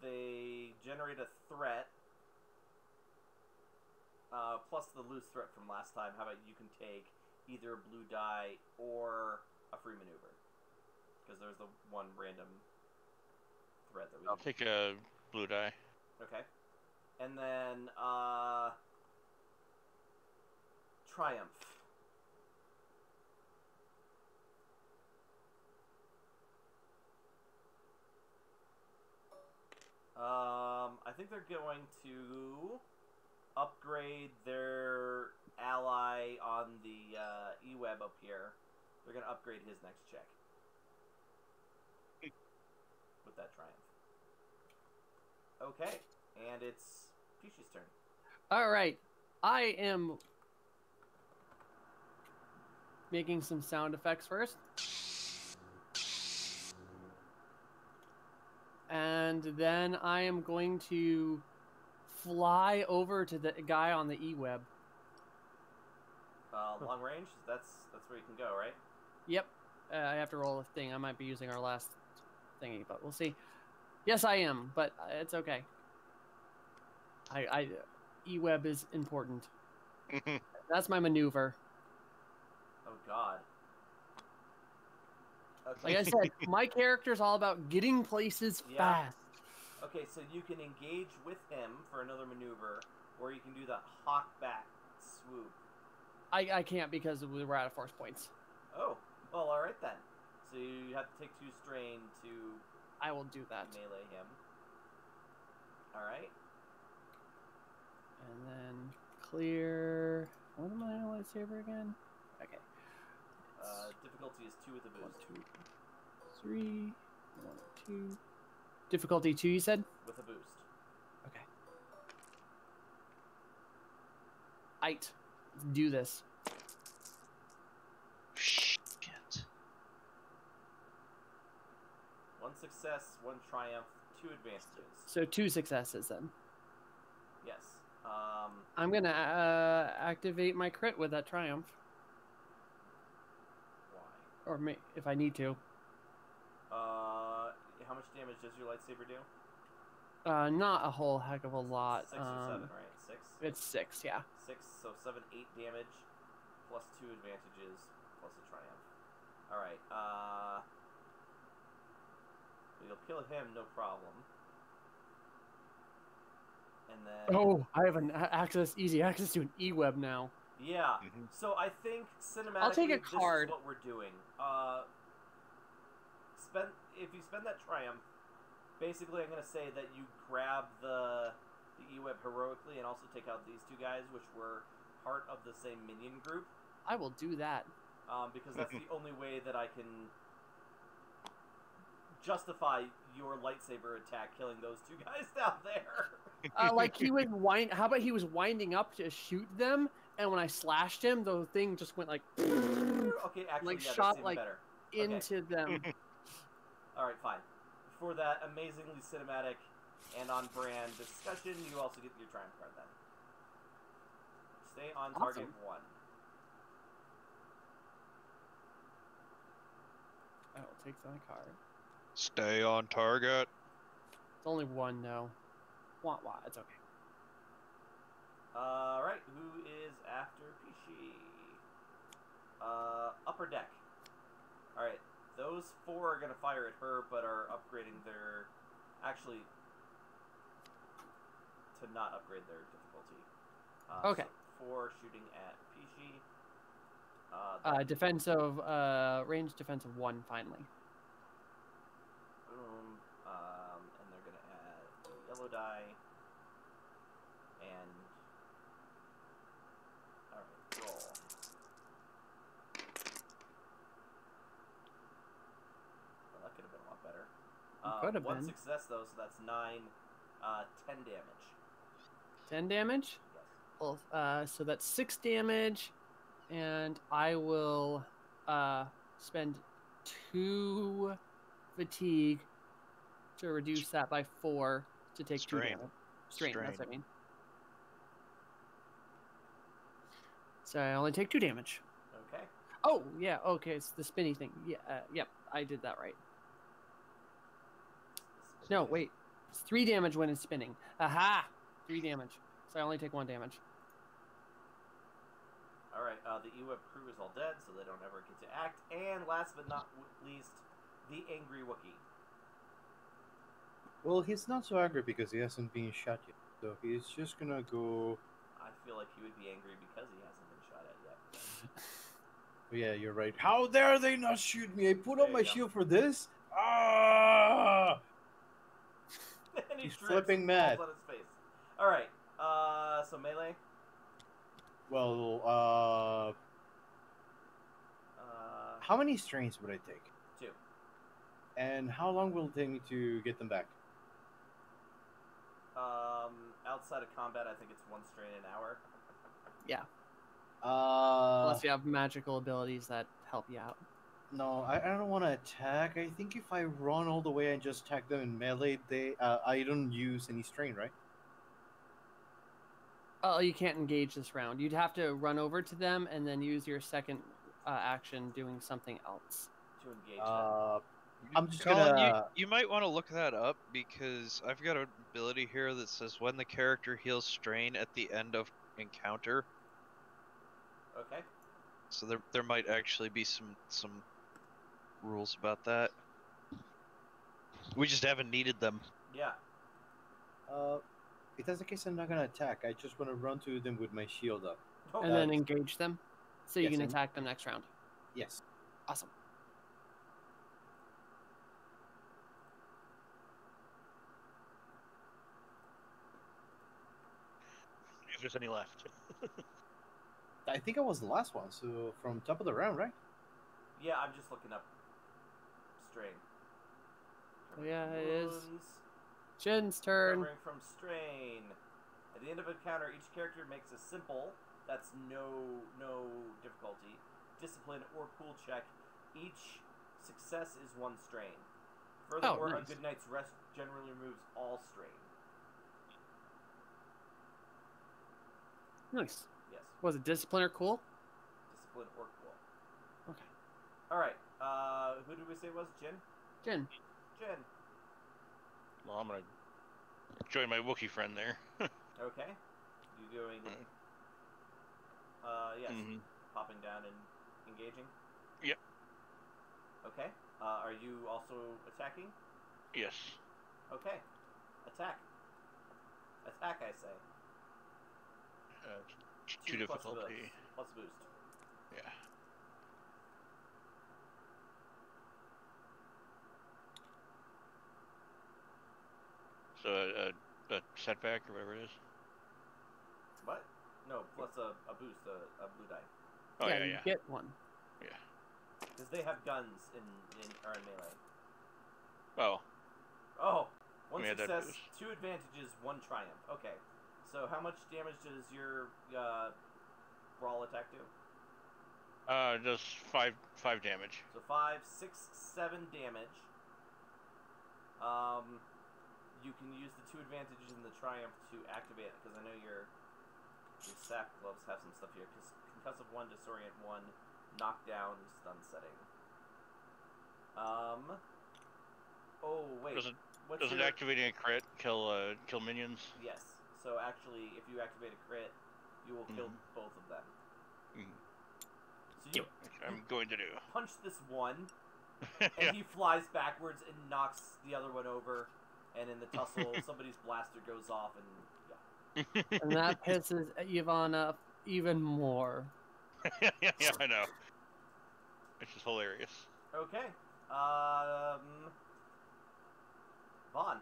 They generate a threat. Plus the loose threat from last time. How about you can take either a blue die or a free maneuver? Because there's the 1 random threat that we I'll take a blue die. Okay. And then, Triumph. I think they're going to upgrade their ally on the E-Web up here. They're going to upgrade his next check. With that triumph. Okay, and it's Peachy's turn. All right, I am making some sound effects first. And then I am going to fly over to the guy on the E-Web. Long range, that's where you can go, right? Yep. I have to roll a thing. I might be using our last thingy, but we'll see. Yes, I am, but it's okay. E-Web is important. That's my maneuver. Oh, God. Okay. Like I said, my character's all about getting places Yeah. fast. Okay, so you can engage with him for another maneuver, or you can do the hawk back swoop. I can't because we're out of force points. Oh, well, alright then. So you have to take 2 strain to I will do that. melee him. Alright. And then clear. What am I on lightsaber again? Okay. Difficulty is 2 with a 1, boost. 2, 3, 1, 2. Difficulty 2, you said? With a boost. Okay. Let's do this. Shit. 1 success, 1 triumph, 2 advantages. So 2 successes then. Yes. I'm gonna activate my crit with that triumph, Why? or if I need to. How much damage does your lightsaber do? Not a whole heck of a lot. 6 or 7, right? 6? It's 6, yeah. 6, so 7, 8 damage, plus 2 advantages, plus a triumph. Alright, you'll kill him, no problem. And then... Oh, I have an easy access to an E-Web now. Yeah, Mhm. so I think cinematically I'll take a this card. is what we're doing. If you spend that triumph, basically I'm going to say that you grab the E-Web heroically and also take out these 2 guys, which were part of the same minion group, I will do that. because that's the only way that I can justify your lightsaber attack killing those two guys down there. Like he was How about he was winding up to shoot them, and when I slashed him, the thing just went like Okay, actually, like yeah, shot that's even like better. into them. All right, fine. For that amazingly cinematic and on-brand discussion, you also get your triumph card then. Stay on target Awesome. 1. I will take that card. Stay on target. It's only one though. Wah wah. It's okay. Alright, who is after Pishi? Upper deck. Alright, those 4 are going to fire at her, but are upgrading their... Actually, to not upgrade their difficulty. Okay. So 4 shooting at Pishi. Defensive, range defensive 1 finally. Boom. And they're going to add a yellow die. And... Alright, roll. Well, that could have been a lot better. Could have one been. success, though, so that's 9, 10 damage. 10 damage. Yes. Well, so that's 6 damage, and I will spend 2 fatigue to reduce that by 4 to take 2 Strain. damage. Strain, that's Strain. what I mean. So I only take 2 damage. Okay. Oh, yeah, okay, it's the spinny thing. Yeah, yep, I did that right. No, wait. It's 3 damage when it's spinning. Aha! 3 damage. So I only take 1 damage. Alright, the EWEB crew is all dead, so they don't ever get to act. And last but not least, the angry Wookiee. Well, he's not so angry because he hasn't been shot yet. So he's just gonna go. I feel like he would be angry because he hasn't been shot at yet. Oh, yeah, you're right. How dare they not shoot me? I put There on my you go. shield for this. Ah! And he He's drips flipping and mad. falls on his face. Alright, so melee. Well, how many strains would I take? 2. And how long will it take me to get them back? Outside of combat, I think it's 1 strain an hour. Unless you have magical abilities that help you out. No, I don't want to attack. I think if I run all the way and just attack them in melee, I don't use any strain, right? Oh, you can't engage this round. You'd have to run over to them and then use your second action doing something else. To engage them. I'm just Colin, gonna. you might want to look that up because I've got an ability here that says when the character heals strain at the end of encounter. Okay. So there might actually be some rules about that. We just haven't needed them. Yeah. If that's the case, I'm not gonna attack. I just want to run to them with my shield up. Okay. And then engage them. So you Yes, can and- attack them next round. Yes. Awesome. If there's any left. I think I was the last one. So from top of the round, right? Yeah, I'm just looking up strain. Oh, yeah, it is. Wounds. Jin's turn. Recovering from strain. At the end of an encounter, each character makes a simple, that's no difficulty, discipline or cool check. Each success is 1 strain. Furthermore, nice. a good night's rest generally removes all strain. Nice. Yes, Was it discipline or cool? discipline or cool. Okay. Alright, who did we say was? Jin? Jin. Jin. Well, I'm gonna join my Wookiee friend there. Okay. You going, yes, Mhm. popping down and engaging? Yep. Okay. Are you also attacking? Yes. Okay. Attack. Attack, I say. 2 plus difficulty. boost. Plus boost. Yeah. So a setback or whatever it is. What? No, plus it's a boost, a blue die. Oh yeah, you yeah. get one. Because they have guns in melee. Oh, Oh, one We had that success, boost. 2 advantages, 1 triumph. Okay. So how much damage does your brawl attack do? just five damage. So 5, 6, 7 damage. You can use the 2 advantages in the triumph to activate it, because I know your sack gloves have some stuff here. Because concussive 1, disorient 1, knockdown, stun setting. Oh wait. What's Doesn't your... activating a crit kill minions? Yes. So actually, if you activate a crit, you will kill both of them. Mhm. So you Which I'm going to do. punch this one, Yeah. and he flies backwards and knocks the other one over. And in the tussle, somebody's blaster goes off, and yeah. And that pisses Yvonne off even more. Yeah, I know. It's just hilarious. Okay. Vaughn.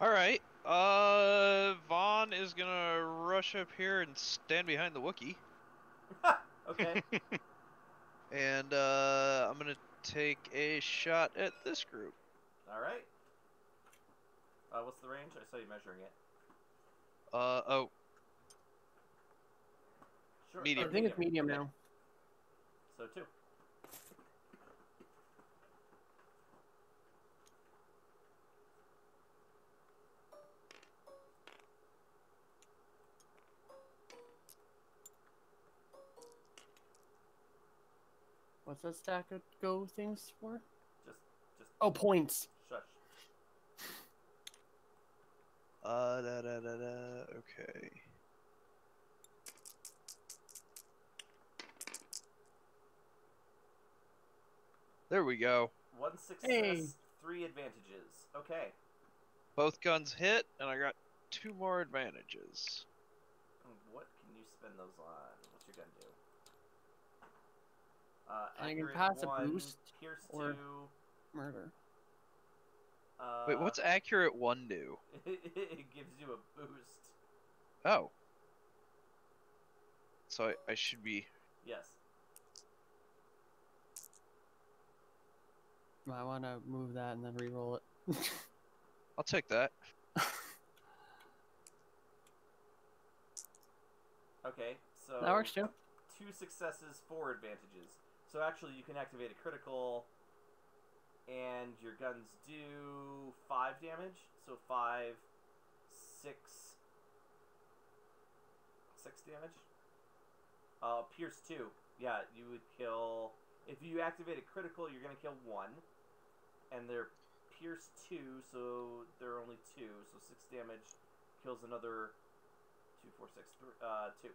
All right. Vaughn is gonna rush up here and stand behind the Wookiee, Okay. and I'm gonna take a shot at this group. All right. What's the range? I saw you measuring it. Oh, Sure. Medium. I think it's medium Okay. now. So 2. What's that stack of go things for? Just Oh, points. shush. Okay. There we go. 1 success, Hey. 3 advantages. Okay. Both guns hit, and I got 2 more advantages. What can you spend those on? What's your gun do? I can Accurate pass a 1, boost Pierce or- 2. Murder. Wait, what's accurate 1 do? It gives you a boost. Oh. So I should be... Yes. I want to move that and then re-roll it. I'll take that. Okay, so That works too. 2 successes, 4 advantages. So actually, you can activate a critical, and your guns do 5 damage. So 5, 6 damage. Pierce 2. Yeah, you would kill. If you activate a critical, you're gonna kill 1, and they're Pierce 2, so they're only 2. So 6 damage kills another 2, 4, 6, 2.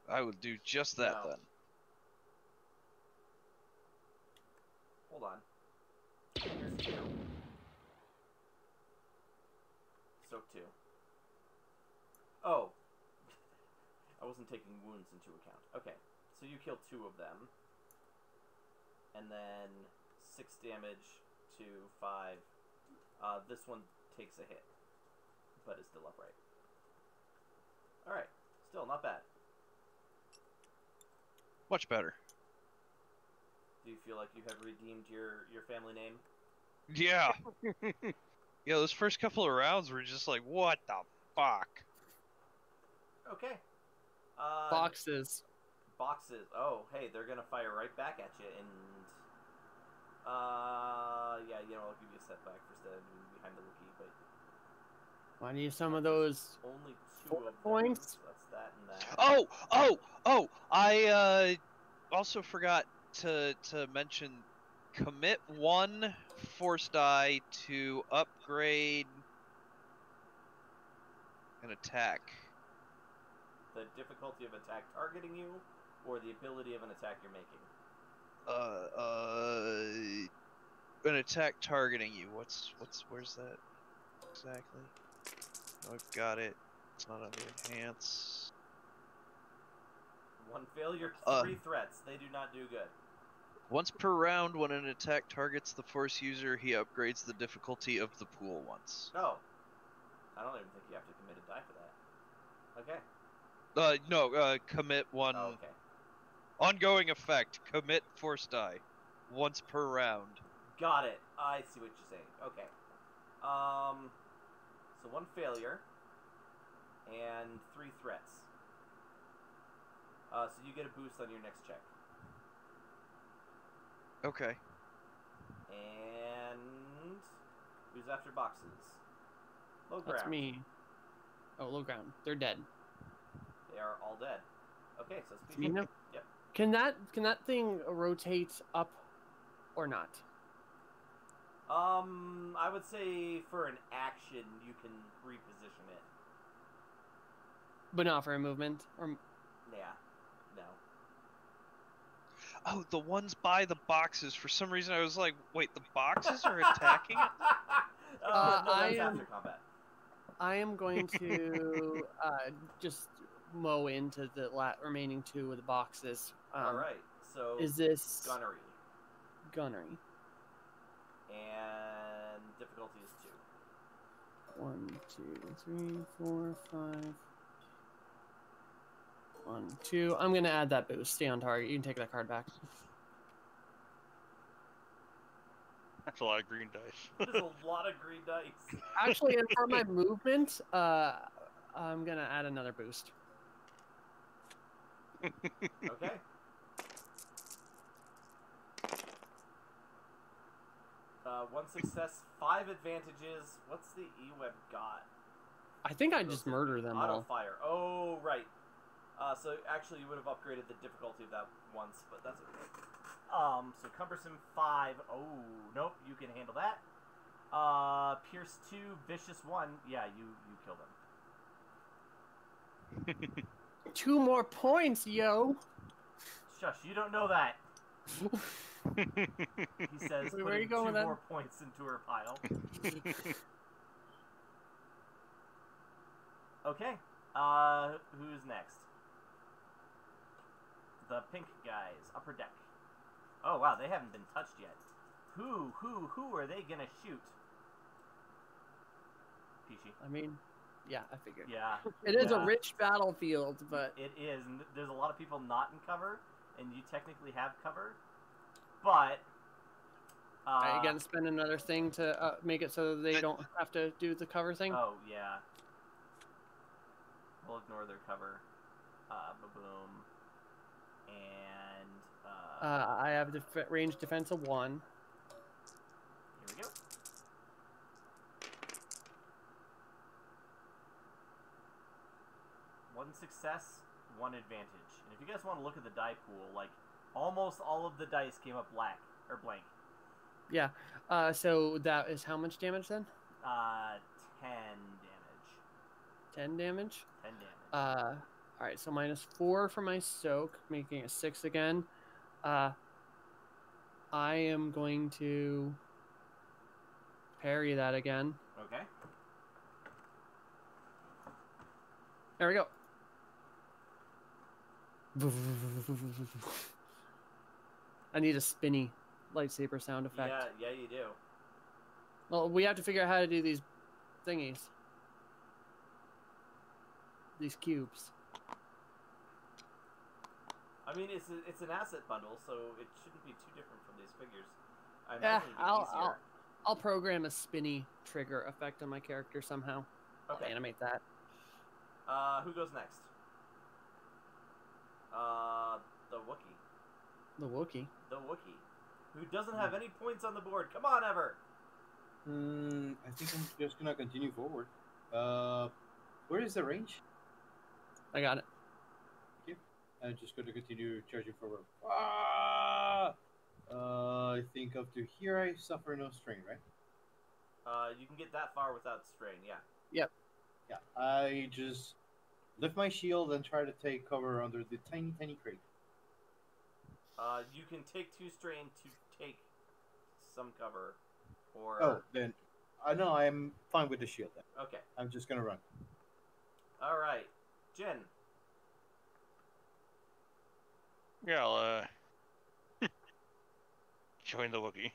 I would do just that No. then. Hold on. Here's 2. Soak 2. Oh. I wasn't taking wounds into account. Okay. So you killed 2 of them. And then 6 damage to 5. This one takes a hit. But is still upright. Alright. Still not bad. Much better. Do you feel like you have redeemed your family name? Yeah. Yeah, those first couple of rounds were just like, what the fuck? Okay. Boxes. Boxes. Oh, hey, they're gonna fire right back at you, and yeah, you know, I'll give you a setback for standing behind the Wookiee, but I need some of those. only 2 4 of them. points? So that's that and that. Oh! I also forgot to mention, commit 1 force die to upgrade an attack. The difficulty of attack targeting you, or the ability of an attack you're making. An attack targeting you. Where's that exactly? Oh, I've got it. It's not under enhance. 1 failure, 3 threats. They do not do good. Once per round, when an attack targets the force user, he upgrades the difficulty of the pool once. Oh. I don't even think you have to commit a die for that. Okay. No, commit one. Oh, okay. Ongoing effect. Commit force die. Once per round. Got it. I see what you're saying. Okay. So 1 failure and 3 threats. So you get a boost on your next check. Okay. And who's after boxes? Low ground. That's me. Oh, low ground. They're dead. They are all dead. Okay, so It's me now? Yep. Can that thing rotate up or not? I would say for an action you can reposition it. But not for a movement? Or Yeah. No. Oh, the ones by the boxes. For some reason, I was like, wait, the boxes are attacking it? No, that's I am- after combat. I am going to just mow into the remaining 2 of the boxes. All right. So Is this gunnery gunnery? and difficulty is 2. 1, 2, 3, 4, 5. 1, 2. I'm gonna add that boost. Stay on target. You can take that card back. That's a lot of green dice. There's a lot of green dice. Actually, and for my movement, I'm gonna add another boost. Okay. One success, 5 advantages. What's the E-Web got? I think I just murder them Auto all. fire. Oh, right. So actually, you would have upgraded the difficulty of that once, but that's okay. So cumbersome 5. Oh, nope. You can handle that. Pierce 2, vicious 1. Yeah, you killed him. 2 more points, yo. Shush, you don't know that. He says, Where are putting you going 2 with that? more points into her pile. Okay. Who's next? The pink guys, upper deck. Oh wow, they haven't been touched yet. Who are they gonna shoot? Peachy. I mean, yeah, I figured. Yeah. It is yeah. a rich battlefield, but It is, and there's a lot of people not in cover, and you technically have cover, but. are you gonna spend another thing to make it so that they don't have to do the cover thing? Oh yeah. We'll ignore their cover. Boom. And I have range defense of 1. here we go. One success, 1 advantage. And if you guys want to look at the die pool, like almost all of the dice came up black or blank. Yeah. So that is how much damage then? 10 damage. 10 damage. 10 damage. All right. So -4 for my soak, making it 6 again. I am going to parry that again. Okay. There we go. I need a spinny lightsaber sound effect. Yeah, you do. Well, we have to figure out how to do these thingies. These cubes. I mean, it's an asset bundle, so it shouldn't be too different from these figures. I Yeah, imagine it'd be easier. I'll program a spinny trigger effect on my character somehow. Okay. I'll animate that. Who goes next? The Wookiee. The Wookiee. The Wookiee. Who doesn't have any points on the board. Come on, Ever. I think I'm just gonna continue forward. Where is the range? I got it. I'm just gonna continue charging forward. Ah! I think up to here I suffer no strain, right? You can get that far without strain, yeah. Yeah. I just lift my shield and try to take cover under the tiny crate. You can take 2 strain to take some cover, or... Oh, then I know I'm fine with the shield then. Okay. I'm just gonna run. Alright. Jin. Yeah, I'll join the Wookiee.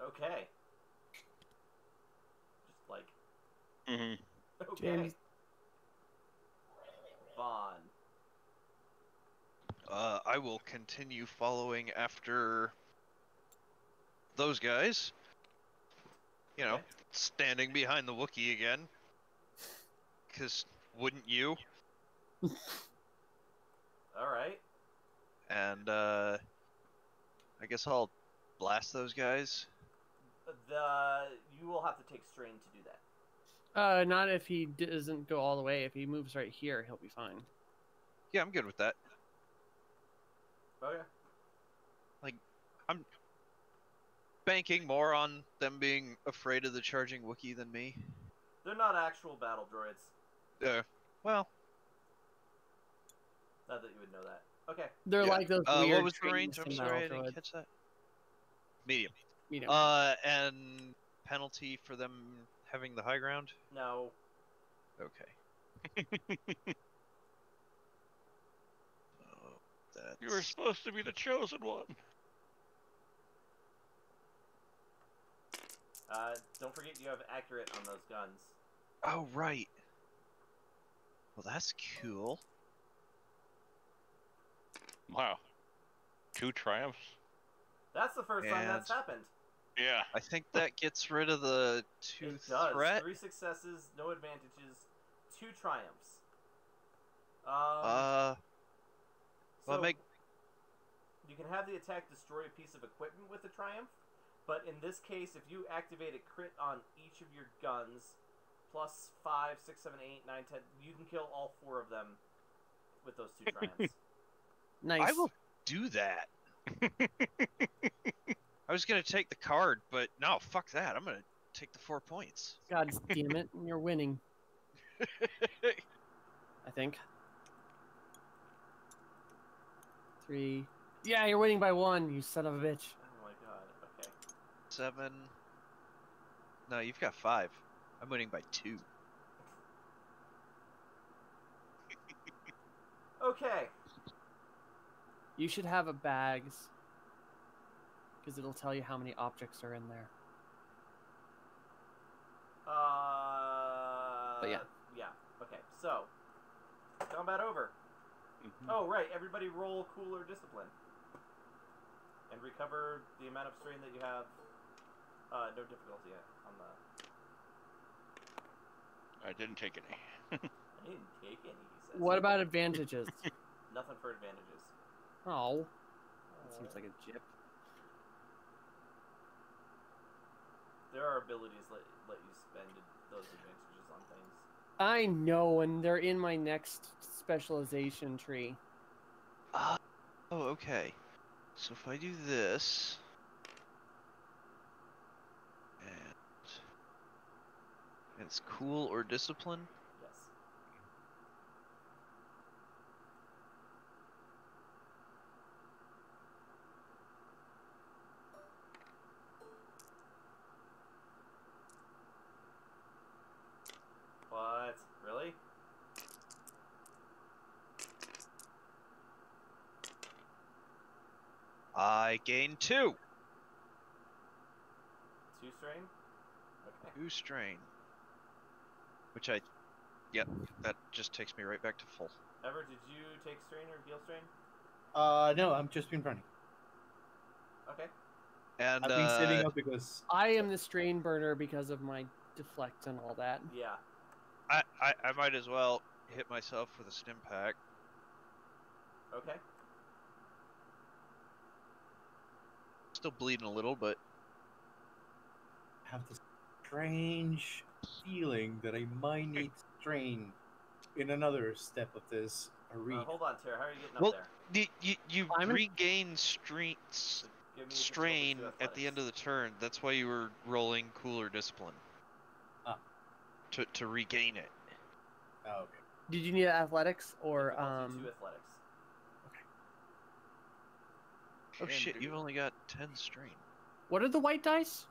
Okay. Just like... hmm Okay. James. I will continue following after those guys. You know, Okay. standing behind the Wookiee again. Because wouldn't you? Alright. And I guess I'll blast those guys. You will have to take strain to do that. Not if he doesn't go all the way. If he moves right here, he'll be fine. Yeah, I'm good with that. Okay. I'm banking more on them being afraid of the charging Wookiee than me. They're not actual battle droids. Well, Not that you would know that. Okay. They're yeah. like those weird. What was the range? I'm training sorry, I battle didn't droids. catch that. Medium. You know. And penalty for them having the high ground? No. Okay. Oh, that's... You were supposed to be the chosen one. Don't forget you have accurate on those guns. Oh, right. Well, that's cool. Wow. 2 triumphs? That's the first time that's And- happened. Yeah. I think that gets rid of the 2 It does. threat. 3 successes, no advantages, 2 triumphs. Well, So make... you can have the attack destroy a piece of equipment with a triumph, but in this case, if you activate a crit on each of your guns, plus 5, 6, 7, 8, 9, 10, you can kill all 4 of them with those 2 triumphs. Nice. I will do that. I was gonna take the card, but no, fuck that. I'm gonna take the 4 points. God damn it, you're winning. I think. 3. Yeah, you're winning by 1, you son of a bitch. Oh my god, okay. 7. No, you've got 5. I'm winning by 2. Okay. You should have a bags. Because it'll tell you how many objects are in there. But yeah. Yeah, okay. So, combat over. Oh, right. Everybody roll cooler discipline. And recover the amount of strain that you have. No difficulty on the... I didn't take any. I didn't take any, he says. What about advantages? Nothing for advantages. Oh. That seems like a jip. There are abilities let you spend those advantages on things. I know, and they're in my next specialization tree. Oh, okay. So if I do this... And it's cool or discipline? Yes. What? Really? I gain 2. 2 strain? Okay. 2 strain. Which Yep, that just takes me right back to full. Ever, did you take strain or heal strain? No, I'm just been running. Okay. And I've been sitting up because I am the strain burner because of my deflect and all that. Yeah. I might as well hit myself with a stim pack. Okay. Still bleeding a little, but I have this strange feeling that I might need strain in another step of this arena. Hold on, Tara. How are you getting Well, up there? you I'm in- regain Give me a strain difficulty to at the end of the athletics. turn. That's why you were rolling cooler discipline. Ah. To regain it. Oh, okay. Did you need athletics or Difficulty 2 athletics. Oh Can shit, do. you've only got 10 strain. what are the white dice?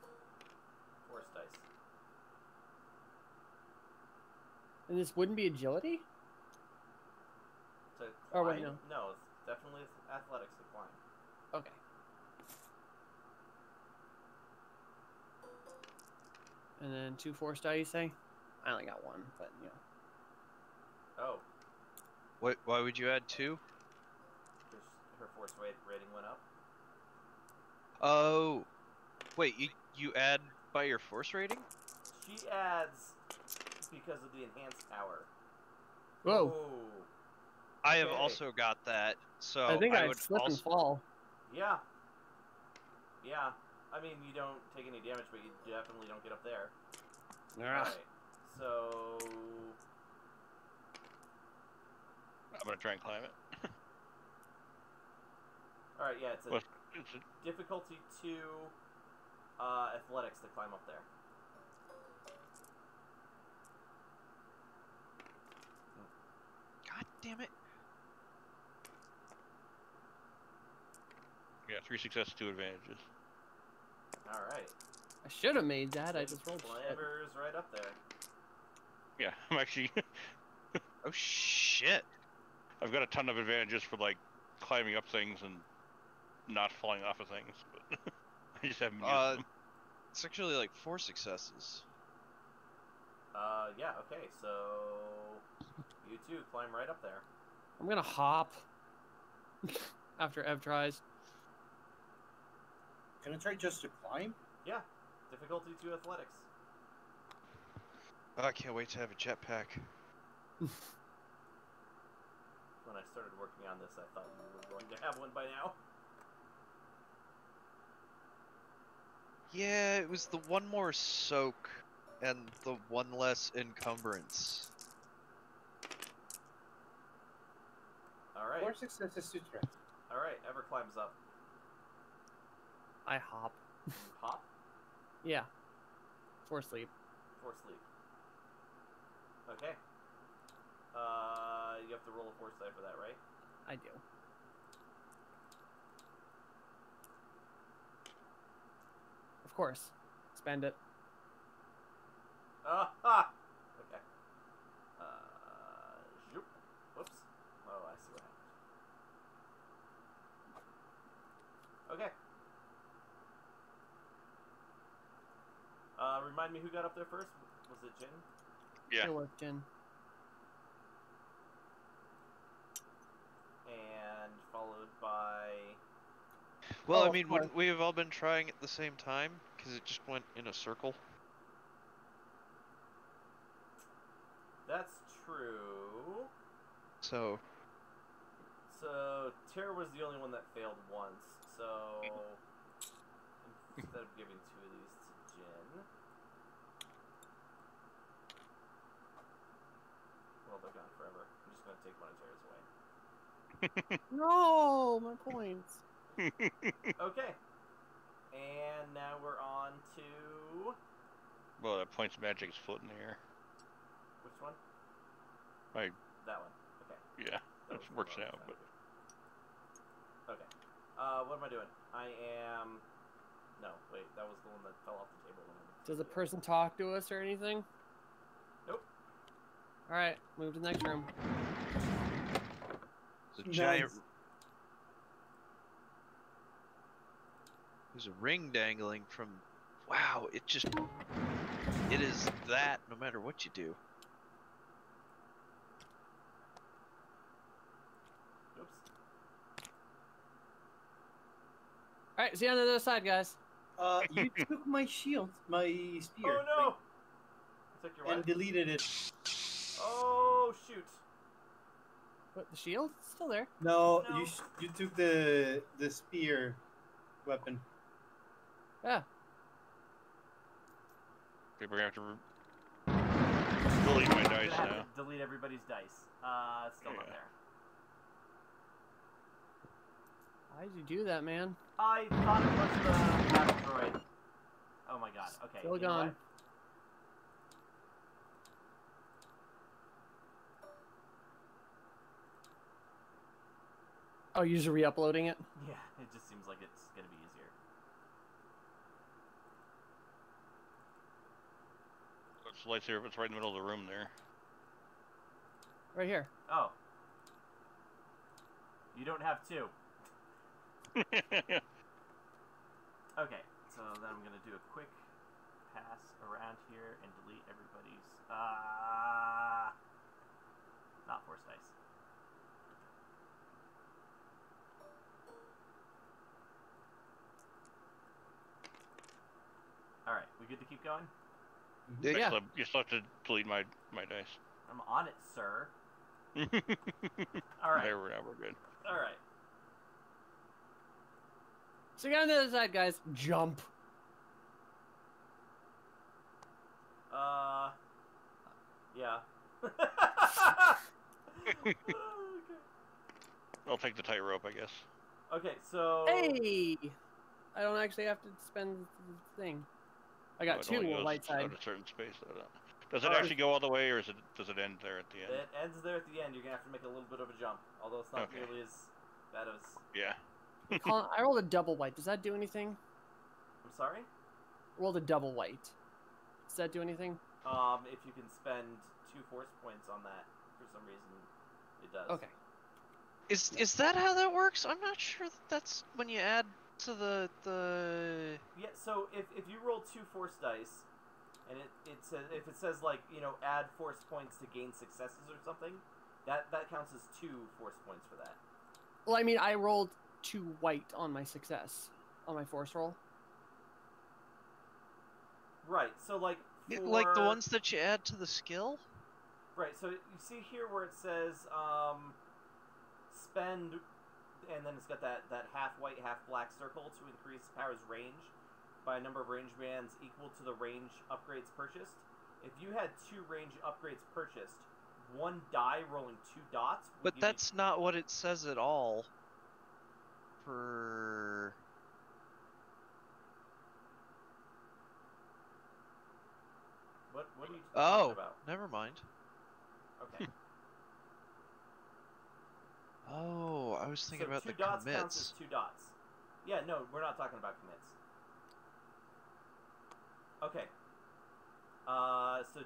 Force dice. And this wouldn't be agility? To Oh, wait, climb? No, it's definitely athletics to climb. Okay. And then 2 force die, you say? I only got 1, but you know. Oh, Why would you add 2? because her force rating went up. Oh, wait, you add by your force rating? She adds because of the enhanced power. Whoa! Oh, I have Okay. also got that, so I think I would slip also. and fall. yeah. Yeah. I mean, you don't take any damage, but you definitely don't get up there. Ah. Alright. So. I'm gonna try and climb it. Alright, yeah, it's a Well, it's a, difficulty 2 athletics to climb up there. God damn it! yeah, 3 successes, 2 advantages. Alright. I should have made that. I just rolled shit. Clever's right up there. Yeah, I'm actually. Oh shit! I've got a ton of advantages for like climbing up things and not falling off of things, but I just haven't used them. It's actually like 4 successes. Yeah, okay, so. You two climb right up there. I'm gonna hop after Ev tries. Can I try just to climb? Yeah. Difficulty 2 athletics. Oh, I can't wait to have a jetpack. When I started working on this, I thought we were going to have one by now. Yeah, it was the one more soak and the one less encumbrance. Alright. 4 successes, 2 threats. Alright, Ever climbs up. I hop. You hop Yeah. For sleep. for sleep. Okay. You have to roll a force die for that, right? I do. Of course. Spend it. Ha! Okay. Zoop. Whoops. Oh, I see what happened. Okay. Remind me who got up there first? Was it Jin? Yeah. Good work, Jen. And followed by... Well, Oh, I of mean, course. wouldn't we have all been trying at the same time? Because it just went in a circle. That's true. So, So, Terra was the only one that failed once, so... Instead of giving 2 of these to Jin... Well, they're gone forever. I'm just gonna take one of Terra's away. No, my points. Okay. And now we're on to... Well, that points magic is floating in the air. Which one? Right. That one. Okay. Yeah, That it was the works one I was out, trying but to do. Okay. What am I doing? I am... No, wait, that was the one that fell off the table. Does the person talk to us or anything? Nope. Alright, move to the next room. there's a giant. Nice. There's a ring dangling from. Wow, it just. It is that no matter what you do. Oops. Alright, see you on the other side, guys. You took my shield, my spear. Oh no! I took your And what? deleted it. Oh shoot! What, the shield? It's still there. No, No. you took the spear weapon. Yeah. okay, we're gonna have to delete my I'm dice gonna have now. to delete everybody's dice. It's still not Yeah. there. Why did you do that, man? I thought it was the battle droid. Oh my god. Okay. Still you know gone. what? Oh, you're just re-uploading it? Yeah, it just seems like it's gonna be easier. It's lightsaber, it's right in the middle of the room there. Right here. Oh. You don't have 2. Okay, so then I'm gonna do a quick pass around here and delete everybody's not force dice. Alright, we good to keep going? Yeah. You still have to delete my dice. I'm on it, sir. Alright. There we're good. Alright. So get on the other side, guys. Jump. Yeah. Okay. I'll take the tightrope, I guess. Okay, so... Hey! I don't actually have to spend the thing. I got Oh, it two only on goes light side. out a certain space. Does it Alright. actually go all the way, or does it end there at the end? It ends there at the end. You're gonna have to make a little bit of a jump, although it's not Okay. nearly as bad as... Yeah. Colin, I rolled a double white. Does that do anything? I'm sorry? Rolled a double white. Does that do anything? If you can spend 2 force points on that, for some reason, it does. Okay. Is that how that works? I'm not sure that's when you add to the Yeah, so if you roll 2 force dice, and it says, if it says, like, you know, add force points to gain successes or something, that counts as 2 force points for that. Well, I mean, I rolled 2 white on my success, on my force roll. Right, so, like, like the ones that you add to the skill? Right, so you see here where it says, spend, and then it's got that half white, half black circle to increase power's range by a number of range bands equal to the range upgrades purchased. If you had 2 range upgrades purchased, 1 die rolling 2 dots would But give that's not what it says at all. For what are you oh, talking about? never mind. Okay. Oh, I was thinking So about 2 the dots commits. counts as 2 dots. Yeah, no, we're not talking about commits. Okay. So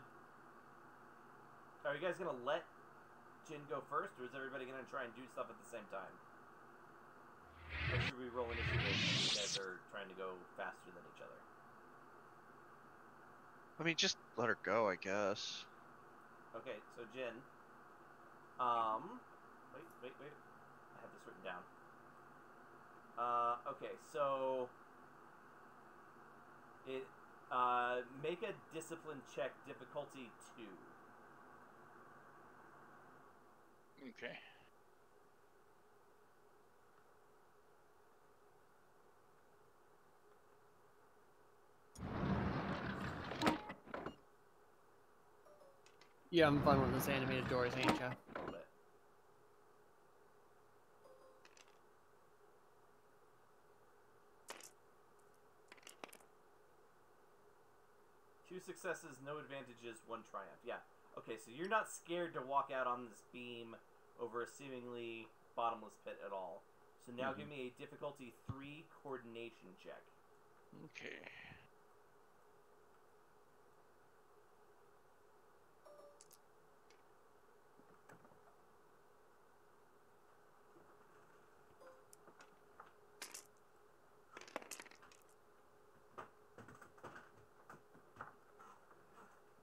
are you guys gonna let Jin go first, or is everybody gonna try and do stuff at the same time? Or should we roll initiative if you guys are trying to go faster than each other? I mean, just let her go, I guess. Okay, so Jin. Wait. I have this written down. Okay, so it make a discipline check, difficulty 2. Okay. Yeah, I'm fun with this animated doors, ain't ya? A little bit. Two successes, no advantages, 1 triumph. Yeah. Okay, so you're not scared to walk out on this beam over a seemingly bottomless pit at all. So now give me a difficulty 3 coordination check. Okay.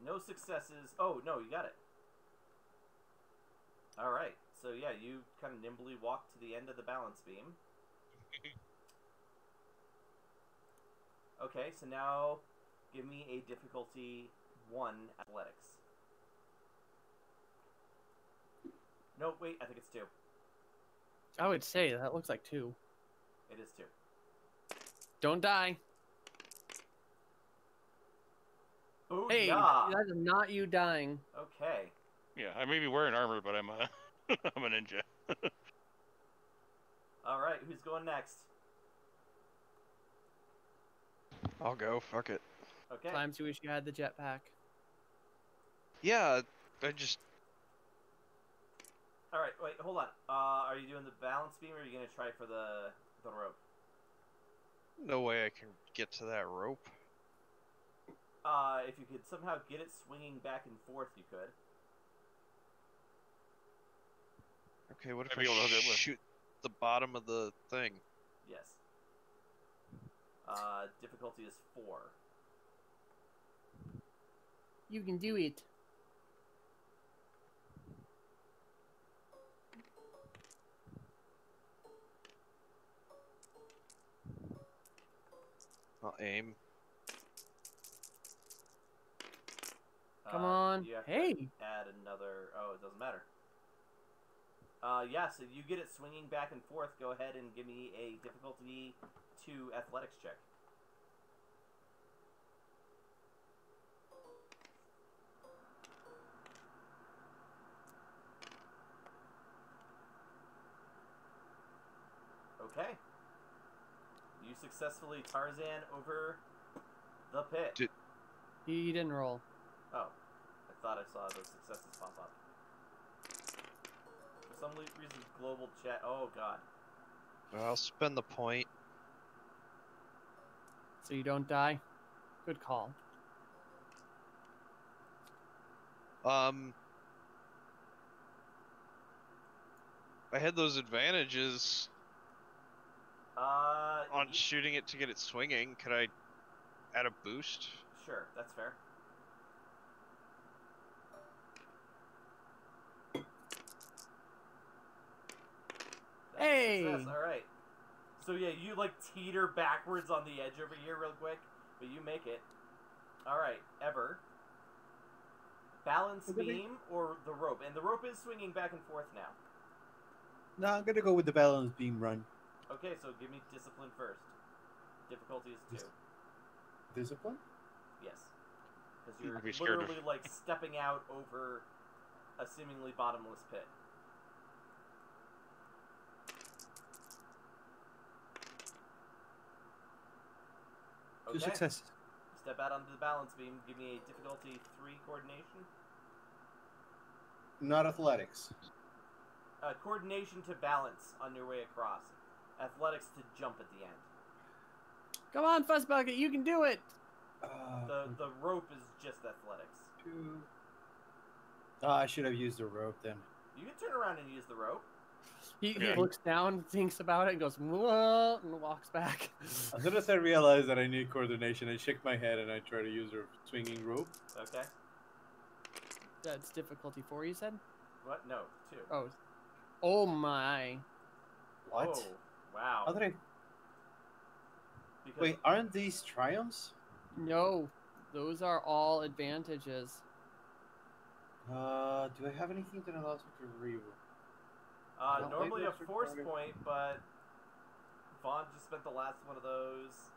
No successes. Oh, no, you got it. Alright, so yeah, you kind of nimbly walk to the end of the balance beam. Okay, so now give me a difficulty 1 athletics. No, wait, I think it's 2. I would say that looks like 2. It is 2. Don't die. Booyah! Hey, that is not you dying. Okay. Yeah, I may be wearing armor, but I'm a I'm a ninja. Alright, who's going next? I'll go. Fuck it. Okay. Times you wish you had the jetpack. Yeah, I just. Alright, wait, hold on. Are you doing the balance beam, or are you going to try for the rope? No way I can get to that rope. If you could somehow get it swinging back and forth, you could. Okay, what if Maybe I you'll hook it with- shoot the bottom of the thing? Yes. Difficulty is 4. You can do it. I'll aim. Come on. You have Hey. to add another. Oh, it doesn't matter. Yeah, so you get it swinging back and forth. Go ahead and give me a difficulty 2 athletics check. Okay. You successfully Tarzan over the pit. He didn't roll. Oh, I thought I saw those successes pop up. For some reason, global chat. Oh god. I'll spend the point. So you don't die? Good call. I had those advantages on shooting it to get it swinging. Could I add a boost? Sure, that's fair. Hey! Success. All right. So yeah, you like teeter backwards on the edge over here real quick, but you make it. All right, Ever. Balance beam or the rope, and the rope is swinging back and forth now. No, I'm gonna go with the balance beam run. Okay, so give me discipline first. Difficulty is 2. Discipline? Yes, because you're I'd be scared of- literally like stepping out over a seemingly bottomless pit. Two successes. Step out onto the balance beam. Give me a difficulty 3 coordination. Not athletics. Coordination to balance on your way across. Athletics to jump at the end. Come on, Fuzzbucket, you can do it! The rope is just athletics. Two. I should have used the rope then. You can turn around and use the rope. He Okay. looks down, thinks about it, and goes, "Whoa," and walks back. As soon as I realized that I need coordination, I shake my head and I try to use a swinging rope. Okay. That's difficulty 4, you said? What? No, 2. Oh my. What? Oh, wow. How did I... Because Wait, aren't these triumphs? No, those are all advantages. Do I have anything that allows me to reroll? I don't normally a think that's force required. point, but Vaughn just spent the last one of those.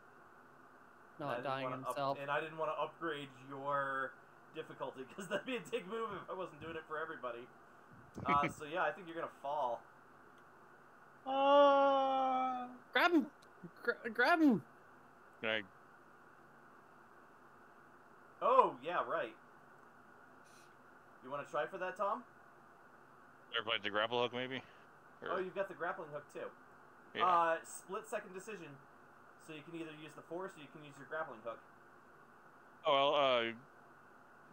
and I Not didn't dying wanna himself. and I didn't want to upgrade your difficulty because that'd be a big move if I wasn't doing it for everybody. So yeah, I think you're gonna fall. Grab him! Grab him! Can I? Oh yeah, right. You want to try for that, Tom? Everybody the grapple hook maybe? Oh, you've got the grappling hook too. Yeah. Split second decision. So you can either use the force or you can use your grappling hook. Oh well,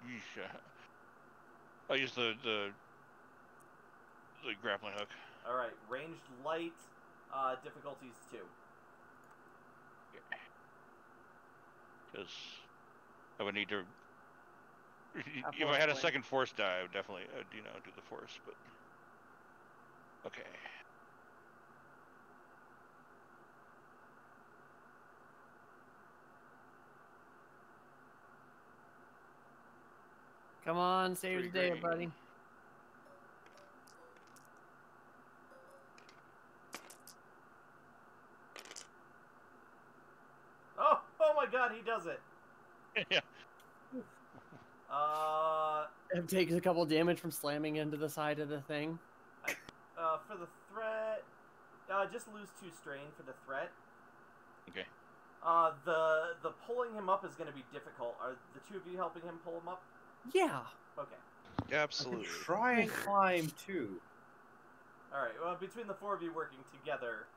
yeesh, I'll use the grappling hook. All right, ranged light, difficulties 2. Because I would need to. If force I had a point. second force die, I would definitely, do the force. But okay. Come on, save the Pretty day, great. buddy. Oh my God, he does it. Yeah. It takes a couple damage from slamming into the side of the thing. For the threat, just lose 2 strain for the threat. Okay. The pulling him up is going to be difficult. Are the 2 of you helping him pull him up? Yeah. Okay. Absolutely. Try and climb too. All right. Well, between the 4 of you working together,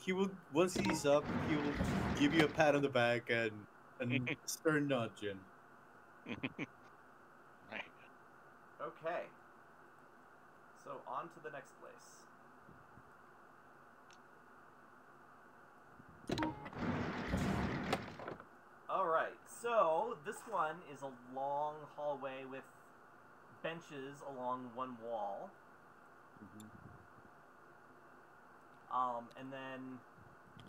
He will, once he's up, he will give you a pat on the back and stern nudging. Right. okay. So on to the next place. Alright, so this one is a long hallway with benches along one wall. And then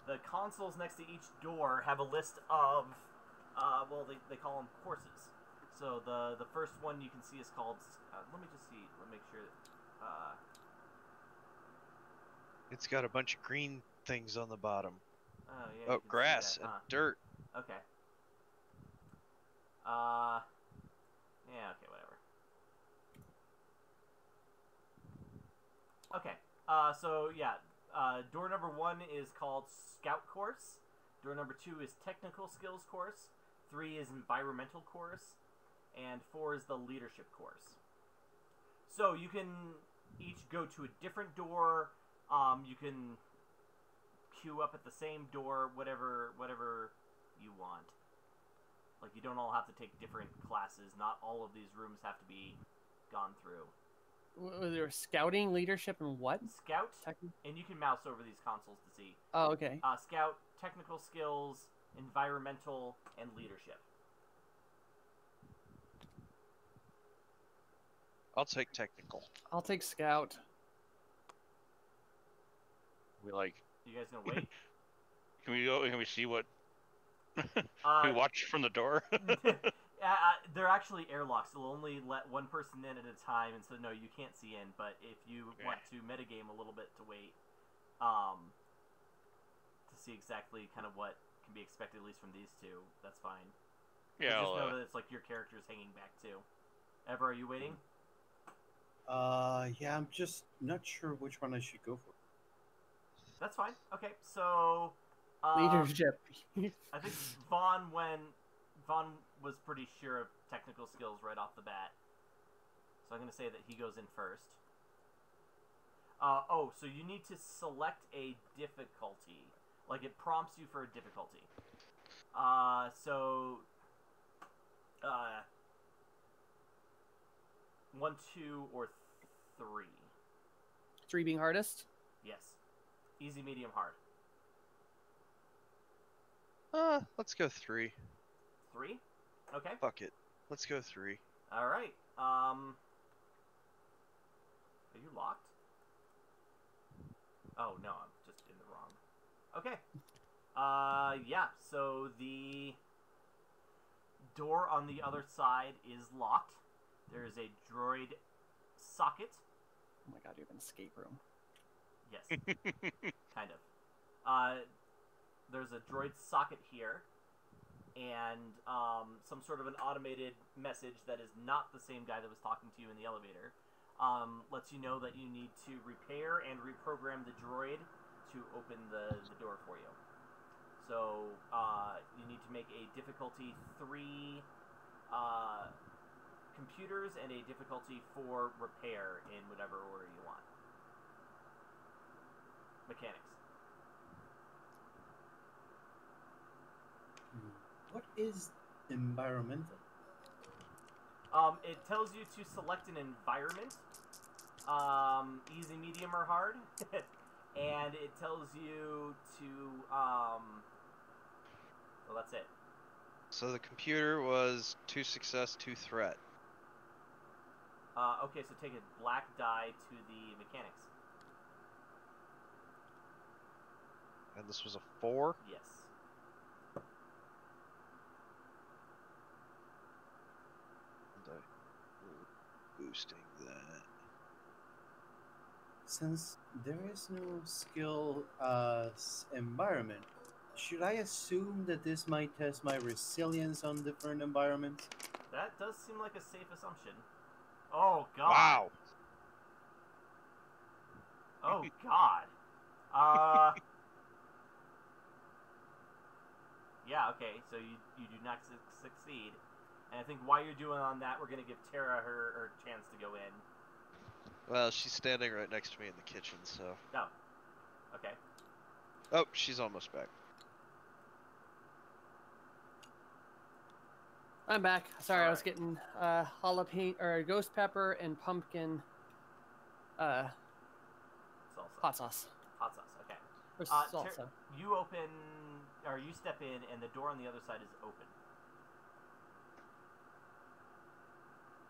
the consoles next to each door have a list of, well, they call them courses. So the first one you can see is called. Let me just see. Let me make sure. It's got a bunch of green things on the bottom. Oh yeah. you Oh, can see grass that, and huh? dirt. Okay. Yeah. Okay. Whatever. Okay. So yeah. Door number 1 is called Scout Course. Door number 2 is Technical Skills Course. 3 is Environmental Course. And 4 is the Leadership Course. So you can each go to a different door. You can queue up at the same door, whatever you want. Like, you don't all have to take different classes. Not all of these rooms have to be gone through. There was scouting, leadership, and what? Scout, Techn- and you can mouse over these consoles to see. Oh, okay. Scout, technical skills, environmental, and leadership. I'll take technical. I'll take scout. We like. You guys gonna wait? Can we go? Can we see what? Can we Uh, watch from the door? they're actually airlocks. They'll only let one person in at a time, and so no, you can't see in. But if you Okay. want to metagame a little bit to wait, to see exactly kind of what can be expected, at least from these two, that's fine. Yeah. But just I'll, know that it's like your character's hanging back too. Ever, are you waiting? Yeah, I'm just not sure which one I should go for. That's fine. Okay, so Leadership. I think Vaughn was pretty sure of technical skills right off the bat, so I'm going to say that he goes in first. So you need to select a difficulty. Like, it prompts you for a difficulty. 1, 2, or 3. 3 being hardest. Yes. Easy, medium, hard. Let's go 3. 3? Okay. Fuck it. Let's go 3. All right. Are you locked? Oh no, I'm just in the wrong. Okay. Yeah. So the door on the other side is locked. There is a droid socket. Oh my god, you have an escape room. Yes. Kind of. There's a droid socket here, and some sort of an automated message that is not the same guy that was talking to you in the elevator. Lets you know that you need to repair and reprogram the droid to open the door for you. So you need to make a difficulty 3 computers and a difficulty 4 repair in whatever order you want. Mechanics. What is environmental? It tells you to select an environment, easy, medium, or hard, and it tells you to, well, that's it. So the computer was 2 success, 2 threat. Okay, so take a black die to the mechanics. And this was a 4. Yes. And boosting that. Since there is no skill environment, should I assume that this might test my resilience on different environments? That does seem like a safe assumption. Oh, God. Wow. Oh, God. Yeah, okay, so you do not succeed. And I think while you're doing on that, we're going to give Tara her chance to go in. Well, she's standing right next to me in the kitchen, so. Oh. Okay. Oh, she's almost back. I'm back. Sorry, I was Alright. getting jalapeno or ghost pepper and pumpkin Salsa. hot sauce Hot sauce, okay. or Ter- salsa. You open, or you step in, and the door on the other side is open.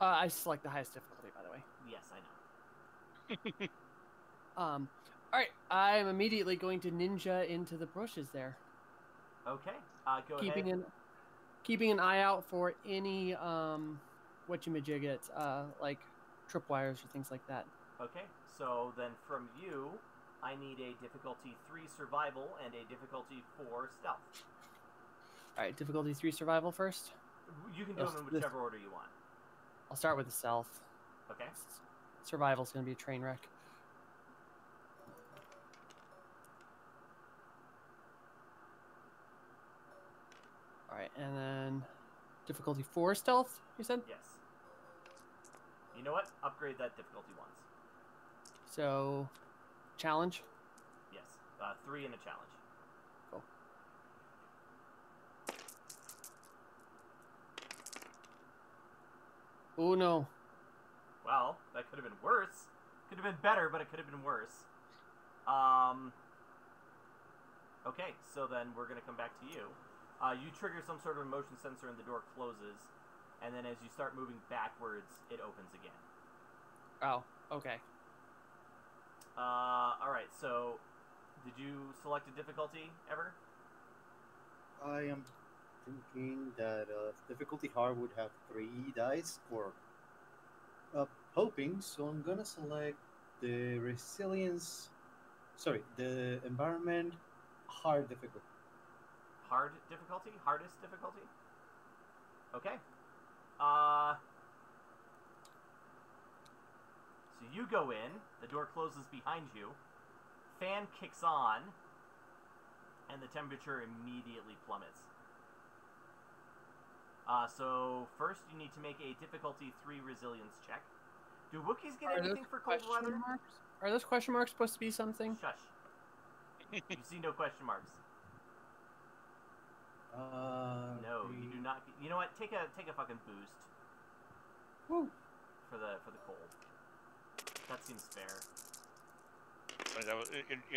I select the highest difficulty, by the way. Yes, I know. All right, I'm immediately going to ninja into the bushes there, Okay. Go keeping ahead. an eye out for any whatchamajiggets, like tripwires or things like that. Okay. So then from you, I need a difficulty 3 survival and a difficulty 4 stealth. All right, difficulty 3 survival first. You can do them in whichever order you want. I'll start with the stealth. Okay. Survival's going to be a train wreck. All right, and then difficulty 4 stealth, you said? Yes. You know what? Upgrade that difficulty once. So, challenge? Yes. 3 and a challenge. Cool. Oh, no. Well, that could have been worse. Could have been better, but it could have been worse. Okay, so then we're going to come back to you. You trigger some sort of motion sensor and the door closes, and then as you start moving backwards, it opens again. Oh, okay. Alright, so did you select a difficulty ever? I am thinking that difficulty hard would have 3 dice, or hoping, so I'm gonna select the resilience. Sorry, the environment hard difficulty. Hard difficulty? Hardest difficulty? Okay. So you go in, the door closes behind you, fan kicks on, and the temperature immediately plummets. So first you need to make a difficulty 3 resilience check. Do Wookiees get anything for cold weather? Marks? Are those question marks supposed to be something? Shush. You see no question marks. No, you do not. You know what? Take a fucking boost. Woo. For the cold. That seems fair. Like that was,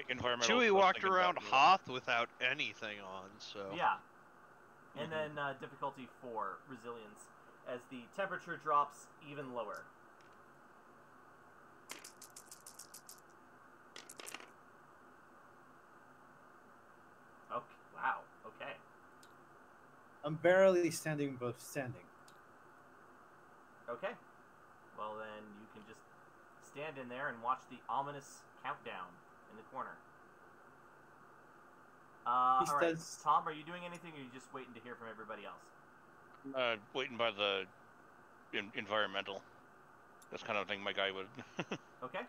environmental. Chewie walked thinking around about Hoth without anything on, so... Yeah. And then difficulty 4, resilience, as the temperature drops even lower. Okay. Wow. Okay. I'm barely standing, but standing. Okay. Well, then you can just stand in there and watch the ominous countdown in the corner. All right, Tom, are you doing anything, or are you just waiting to hear from everybody else? waiting by the environmental. That's kind of thing my guy would. Okay.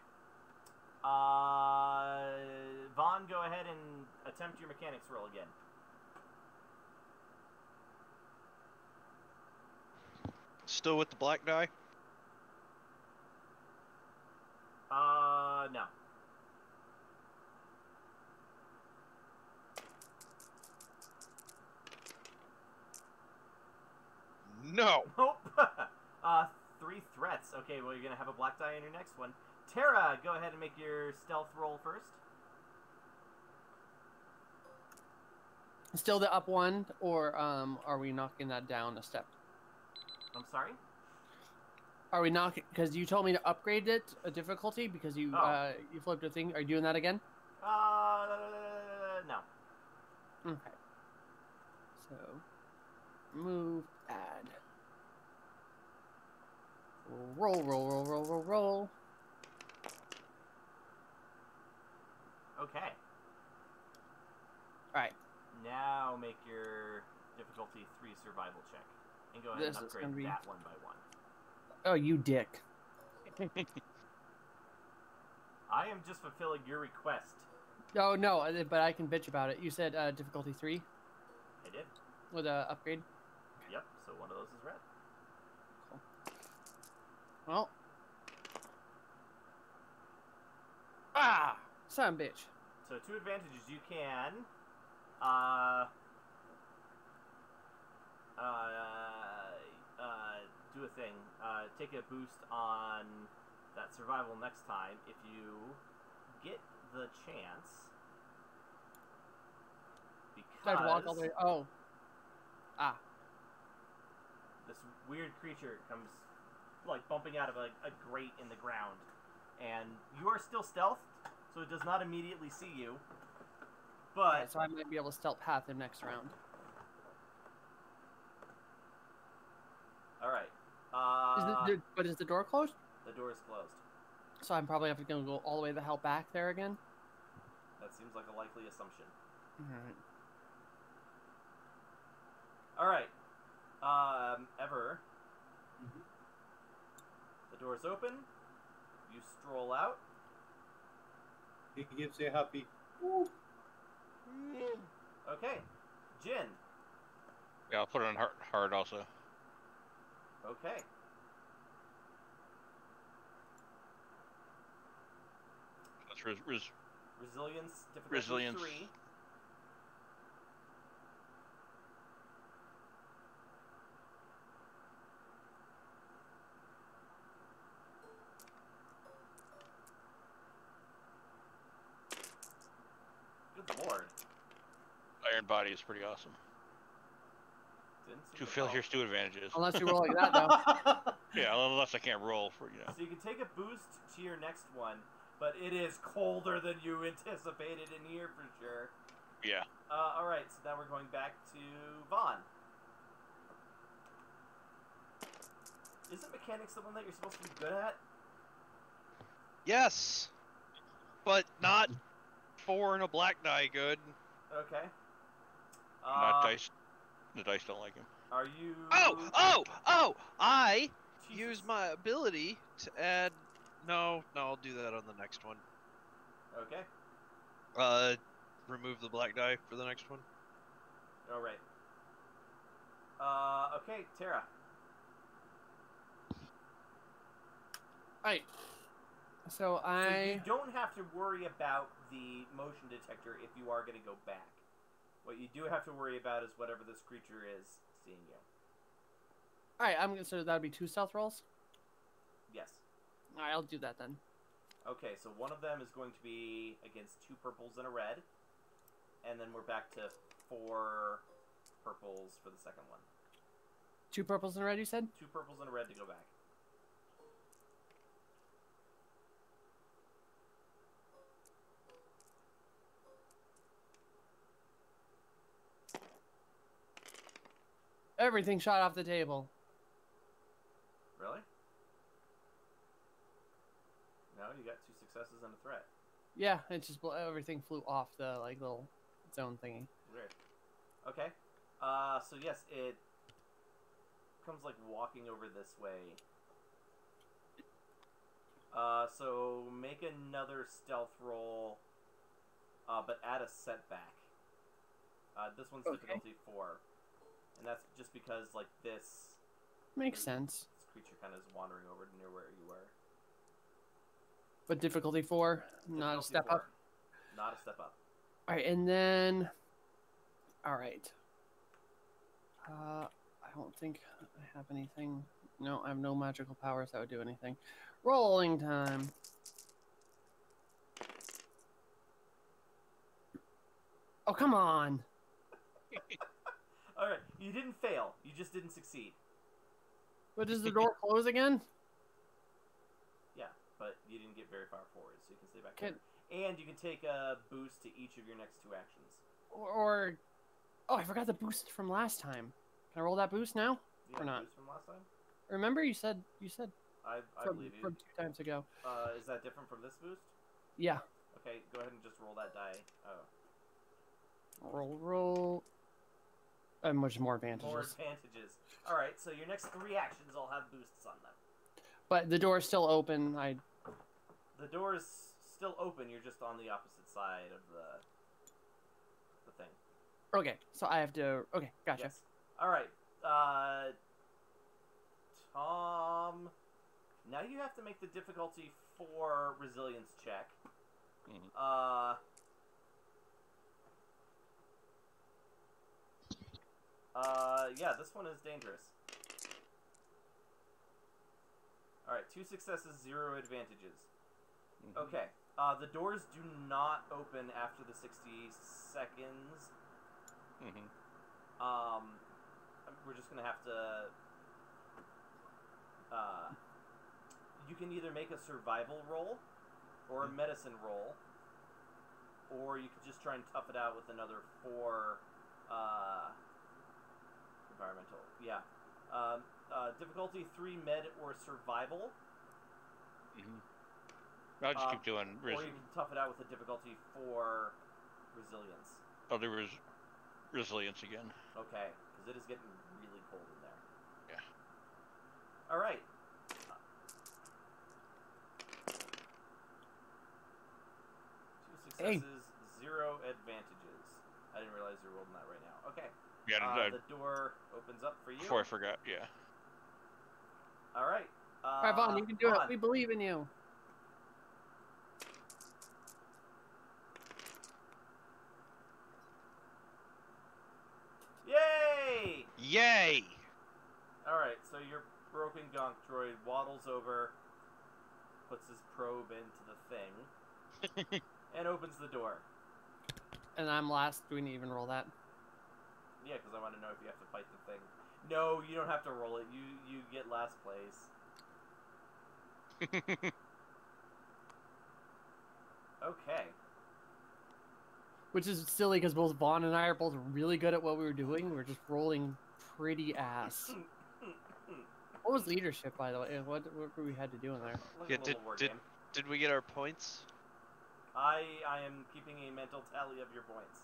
Vaughn, go ahead and attempt your mechanics roll again. Still with the black die? No. No! Nope. 3 threats. Okay, well, you're going to have a black die in your next one. Tara, go ahead and make your stealth roll first. Still the up one, or are we knocking that down a step? I'm sorry? Are we knocking? Because you told me to upgrade it a difficulty because you you flipped a thing. Are you doing that again? No. Okay. So, move, add. Roll, roll, roll, roll, roll, roll. Okay. Alright. Now make your difficulty 3 survival check. And go ahead and upgrade that one by one. Oh, you dick. I am just fulfilling your request. Oh, no, but I can bitch about it. You said difficulty 3 I did. with a upgrade? Yep, so one of those is red. Cool. Well. Ah! Son of a bitch. So 2 advantages. You can do a thing. Take a boost on that survival next time if you get the chance. I'd walk all the way. Because Oh. Ah. this weird creature comes like bumping out of a grate in the ground, and you are still stealthed, so it does not immediately see you. Alright, But so I might be able to stealth path him next round. all right. But is the door closed? The door is closed. So I'm probably going to go all the way the hell back there again. That seems like a likely assumption. All right. All right. Ever. Mhm. The door is open. You stroll out. He gives you a happy. Okay. Jin. Yeah, I'll put it on hard also. Okay. That's Resilience. Difficulty Resilience. 3. Good lord. Iron Body is pretty awesome. Didn't seem Two to failures, help. 2 advantages. Unless you roll like that, though. Yeah, unless I can't roll for, you know. So you can take a boost to your next one, but it is colder than you anticipated in here for sure. Yeah. Alright, so now we're going back to Vaughn. Isn't mechanics the one that you're supposed to be good at? Yes, but not 4 and a black die good. Okay. Not dice. The dice don't like him. Are you... Oh! I Jesus. use my ability to add. No, I'll do that on the next one. Okay. Remove the black die for the next one. Alright. Okay, Tara. Alright. So So you I... don't have to worry about the motion detector if you are going to go back. What you do have to worry about is whatever this creature is seeing you. Alright, so that would be 2 stealth rolls? Yes. Alright, I'll do that then. Okay, so one of them is going to be against 2 purples and a red. And then we're back to 4 purples for the second one. 2 purples and a red, you said? 2 purples and a red to go back. Everything shot off the table. Really? No, you got 2 successes and a threat. Yeah, it just everything flew off the little zone thingy. Weird. Okay. So yes, it comes like walking over this way. So make another stealth roll, but add a setback. This one's Okay. difficulty 4, and that's just because like this Makes sense. creature kind of is wandering over near where you were. But difficulty 4, not a Difficulty step 4. up. Not a step up. Alright, and then... Alright. I don't think I have anything... No, I have no magical powers that would do anything. Rolling time. Oh, come on! All right, you didn't fail. You just didn't succeed. But does the door close again? Yeah, but you didn't get very far forward, so you can stay back Can- there. And you can take a boost to each of your next 2 actions. Or... Oh, I forgot the boost from last time. Can I roll that boost now? You Or have a not? boost from last time? Remember you said I from, believe you. from 2 times ago. Is that different from this boost? Yeah. Okay, go ahead and just roll that die. Oh, Roll. And much more advantages. more advantages. All right, so your next 3 actions all have boosts on them. But the door's still open. The door is still open. You're just on the opposite side of the thing. Okay, so I have to... Okay, gotcha. Yes. All right. Tom. Now you have to make the difficulty 4 resilience check. Mhm. Yeah, this one is dangerous. Alright, 2 successes, 0 advantages. Mhm. Okay, the doors do not open after the 60 seconds. Mhm. We're just gonna have to... you can either make a survival roll or a medicine roll or you could just try and tough it out with another 4 environmental. Yeah. Difficulty 3 med or survival. I'll just keep doing. Or you can tough it out with a difficulty 4 resilience. Oh, there was resilience again. Okay, because it is getting really cold in there. Yeah. All right. 2 successes, 0 advantages. I didn't realize you were rolling that right now. Okay. Yeah. The door opens up for you. Before I forgot. Yeah. All right. All right, Vaughn, you can do Vaughn. it. We believe in you. Yay! Yay! Alright, so your broken gonk droid waddles over, puts his probe into the thing, and opens the door. And I'm last. Do we need to even roll that? Yeah, because I want to know if you have to fight the thing. No, you don't have to roll it. You get last place. Okay. Which is silly because both Vaughn and I are both really good at what we were doing. We were just rolling pretty ass. What was leadership, by the way? What we had to do in there? Like Yeah, a little war game. Did we get our points? I am keeping a mental tally of your points.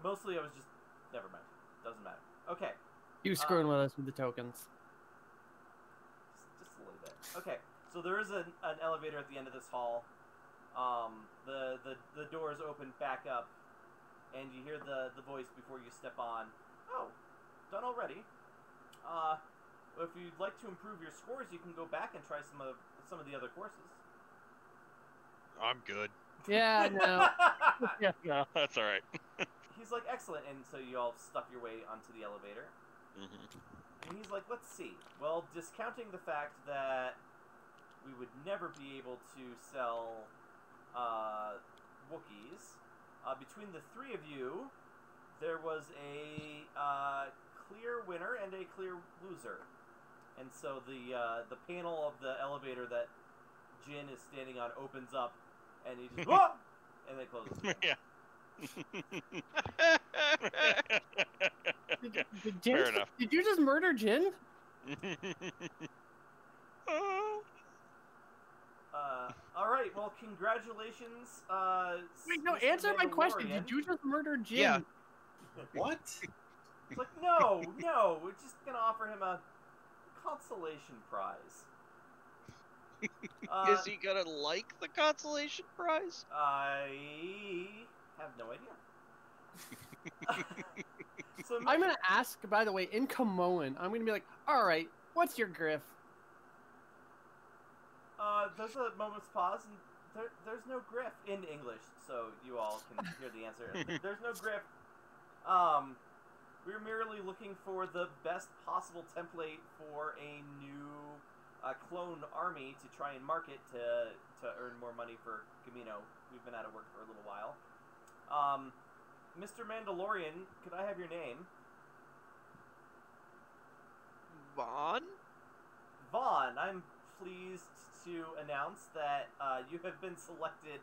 Mostly I was just... Never mind. Doesn't matter. Okay. You screwing with us with the tokens. Just a little bit. Okay. So there is an elevator at the end of this hall. The doors open back up, and you hear the voice before you step on. Oh, done already. If you'd like to improve your scores, you can go back and try some of the other courses. I'm good. Yeah, no. Yeah, no, that's all right. He's like, excellent, and so you all stuff your way onto the elevator. And he's like, let's see. Well, discounting the fact that we would never be able to sell Wookiees, between the 3 of you, there was a clear winner and a clear loser. And so the panel of the elevator that Jin is standing on opens up, and he just whoa! And then closes again. Yeah. Did Jin, Fair enough. Did you just murder Jin? All right. Well, congratulations. Wait, no. Mr. Answer my question. Mandalorian. Did you just murder Jin? Yeah. What? It's like, no, we're just gonna offer him a consolation prize. Is he gonna like the consolation prize? I have no idea. So I'm gonna ask. By the way, in Kamoan, I'm gonna be like, "All right, what's your griff?" there's a moment's pause, and there's no griff in English, so you all can hear the answer. There's no griff. We're merely looking for the best possible template for a new clone army to try and market to earn more money for Camino. We've been out of work for a little while. Mr. Mandalorian, could I have your name? Vaughn? Vaughn, I'm pleased to announce that you have been selected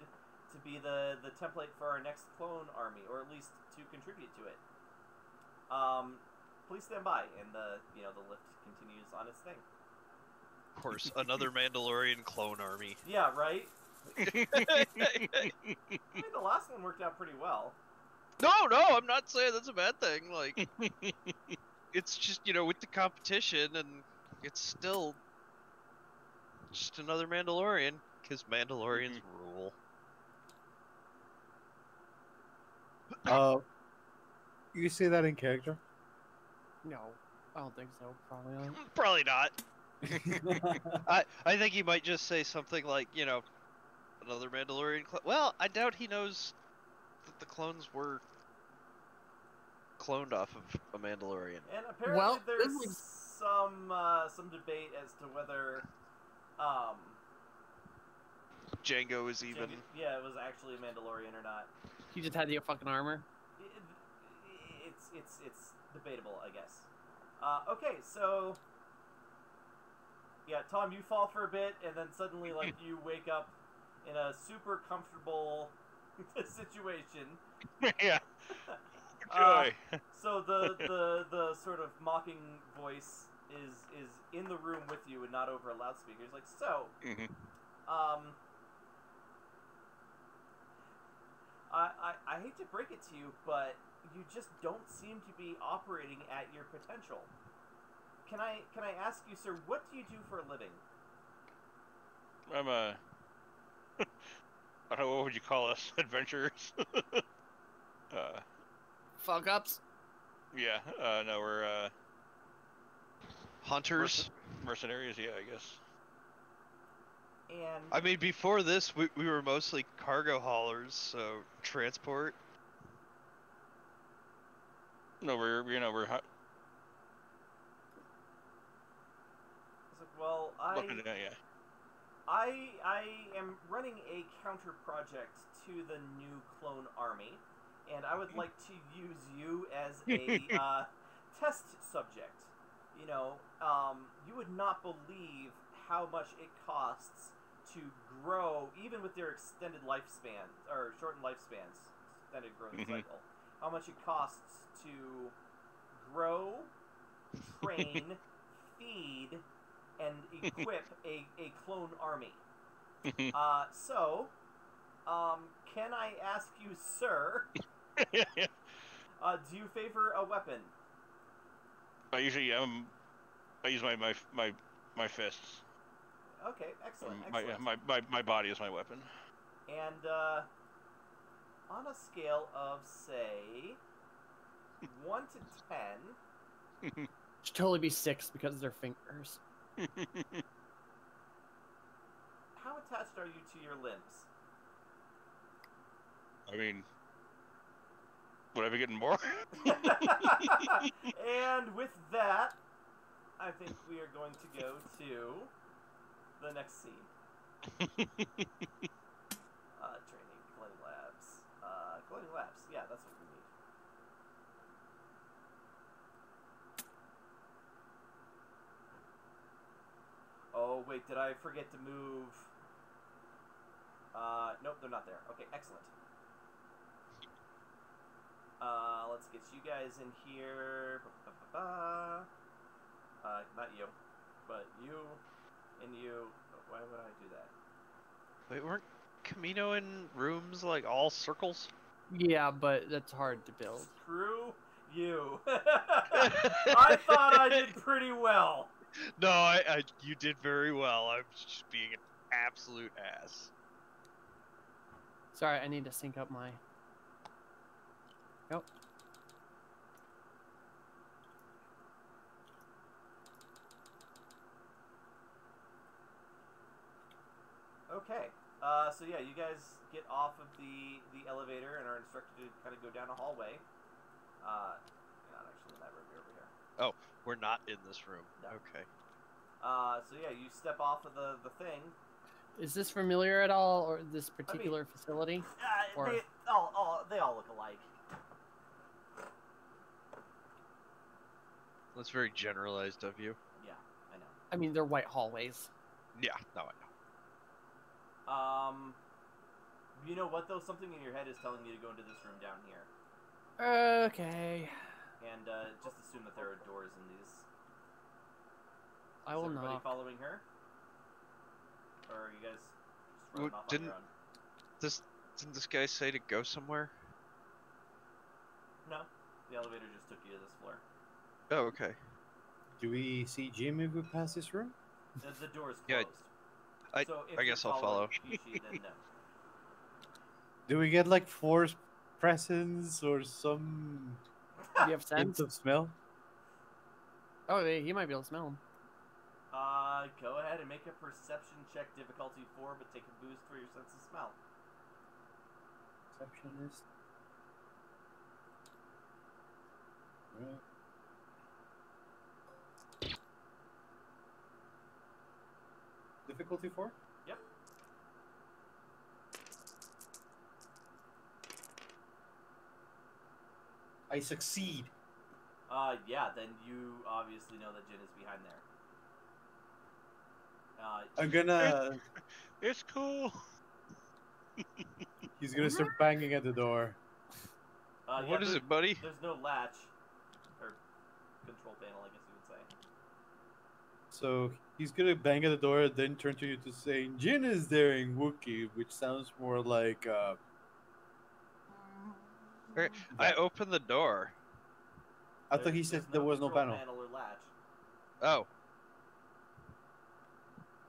to be the template for our next clone army, or at least to contribute to it. Please stand by, and the lift continues on its thing. Of course, another Mandalorian clone army. Yeah, right? I think the last one worked out pretty well. No, I'm not saying that's a bad thing. Like, it's just, with the competition, and it's still just another Mandalorian, because Mandalorians rule. You say that in character? No, I don't think so. Probably not. Probably not. I think he might just say something like, another Mandalorian clone. Well, I doubt he knows that the clones were cloned off of a Mandalorian. And apparently Well, there's this was- some debate as to whether Django is even. it was actually a Mandalorian or not. He just had the fucking armor. It's debatable, I guess. Okay, so yeah, Tom, you fall for a bit, and then suddenly, like, you wake up in a super comfortable situation. Yeah. Uh, Joy. So the sort of mocking voice is in the room with you and not over a loudspeaker. It's like, so, Mhm. I hate to break it to you, but you just don't seem to be operating at your potential. Can I ask you, sir, what do you do for a living? I'm a. I don't know, what would you call us? Adventurers? Fuck ups. Yeah. No, we're Hunters. mercenaries. Yeah, I guess. And I mean, before this, we were mostly cargo haulers, so transport. No, we're it's like, well, looking at yeah. I am running a counter project to the new clone army, and I would like to use you as a test subject. You know, you would not believe how much it costs to grow, even with their extended lifespan, or shortened lifespans, extended growth cycle. How much it costs to grow, train, feed, and equip a clone army. So, can I ask you, sir, do you favor a weapon? I usually I use my fists. Okay, excellent, My, excellent. my body is my weapon. And on a scale of, say, 1 to 10, Should totally be 6 because of their fingers. how attached are you to your limbs? I mean, would I be getting more? And with that, I think we are going to go to the next scene. Training, cloning labs. Cloning labs, yeah, that's what we need. Oh, wait, did I forget to move? Nope, they're not there. Okay, excellent. Let's get you guys in here. Not you, but you and you. Why would I do that? Wait, weren't Camino in rooms like all circles? Yeah, but that's hard to build. Screw you. I thought I did pretty well. No, you did very well. I'm just being an absolute ass. Sorry, I need to sync up my. Yep. Okay. So yeah, you guys get off of the elevator and are instructed to kind of go down a hallway. Not actually in that room. You're over here. Oh, we're not in this room. No. Okay. So yeah, you step off of the thing. Is this familiar at all, or this particular facility? Or- They all look alike. That's very generalized of you. Yeah, I know. I mean, they're white hallways. Yeah, no, I know. You know what though? Something in your head is telling you to go into this room down here, Okay. and just assume that there are doors in these. I Is will everybody knock. following her? Or are you guys just running Well, off on your own? Didn't this guy say to go somewhere? No, the elevator just took you to this floor. Oh, okay. Do we see Jim if we pass this room? The door's Yeah, closed. So if I you're guess I'll following follow. Kishi, then no. Do we get like force presence or some Do you have hint sense? of smell? Oh, he might be able to smell them. Go ahead and make a perception check, difficulty 4, but take a boost for your sense of smell. Perceptionist. Right. Difficulty 4? Yep. I succeed. Yeah, then you obviously know that Jin is behind there. I'm gonna. It's cool. He's gonna start banging at the door. What is it, buddy? There's no latch or control panel, I guess you would say. So he's gonna bang at the door, then turn to you to say, "Jin is there in Wookiee," which sounds more like I opened the door. I thought he said there was no control panel. or latch. Oh,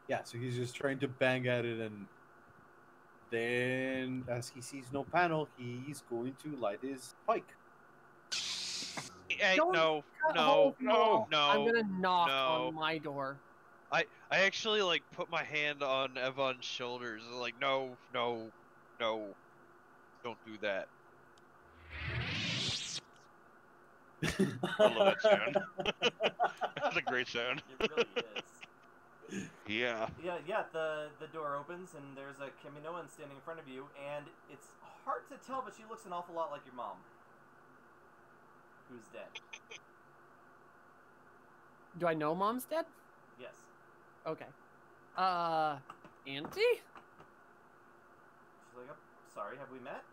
Yeah, so he's just trying to bang at it, and then as he sees no panel, he's going to light his pike. hey, Don't no, cut no, holes in the no, wall. no. I'm gonna knock no. on my door. I actually like put my hand on Evon's shoulders and like, no, no, no, don't do that. I love that sound. That's a great sound. It really is. Yeah. Yeah. The door opens and there's a Kaminoan standing in front of you, and it's hard to tell, but she looks an awful lot like your mom, who's dead. Do I know Mom's dead? Yes. Okay. Auntie? She's like, oh, sorry, have we met?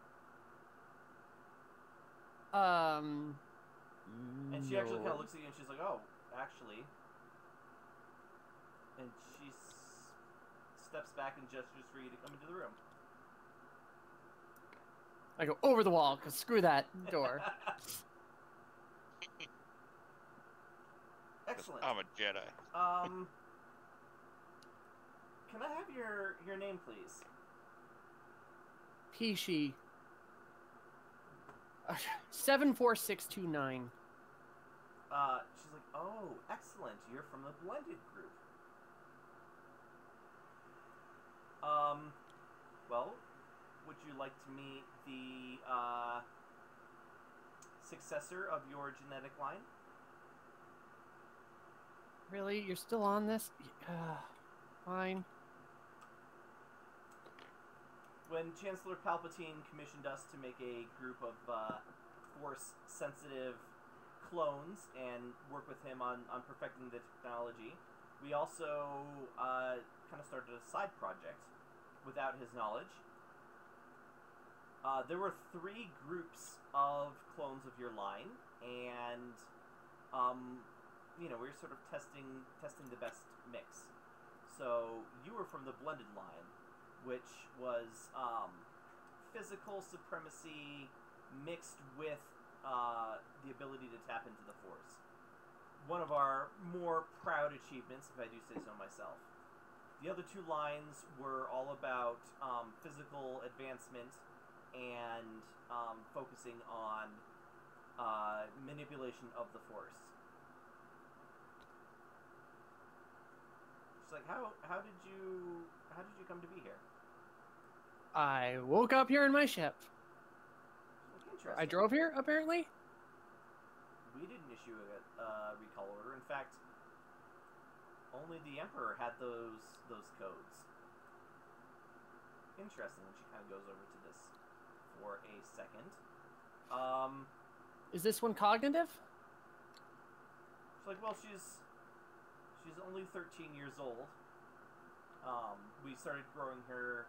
And she actually kind of looks at you and she's like, oh, actually. And she steps back and gestures for you to come into the room. I go over the wall, because screw that door. Excellent. I'm a Jedi. Can I have your name, please? Pishi. 74629. She's like, oh, excellent. You're from the blended group. Well, would you like to meet the successor of your genetic line? Really? You're still on this? Fine. When Chancellor Palpatine commissioned us to make a group of Force-sensitive clones and work with him on perfecting the technology, we also kind of started a side project without his knowledge. There were 3 groups of clones of your line, and we were sort of testing the best mix. So you were from the blended line, which was physical supremacy mixed with the ability to tap into the Force. One of our more proud achievements, if I do say so myself. The other 2 lines were all about physical advancement and focusing on manipulation of the Force. It's like, how did you come to be here? I woke up here in my ship. Interesting. I drove here, apparently. We didn't issue a recall order. In fact, only the Emperor had those codes. Interesting. When she kind of goes over to this for a second. Is this one cognitive? She's like, well, she's only 13 years old. We started growing her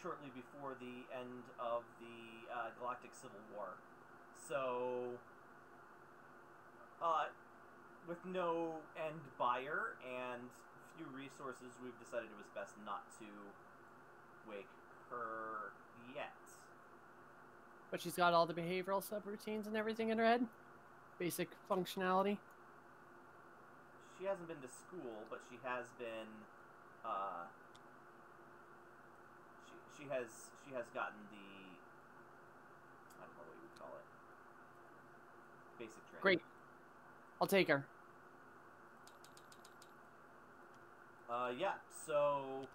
shortly before the end of the Galactic Civil War. So, with no end buyer and few resources, we've decided it was best not to wake her yet. But she's got all the behavioral subroutines and everything in her head? Basic functionality? She hasn't been to school, but she has been, she has gotten the, I don't know what you would call it, basic training. Great. I'll take her. Yeah, so...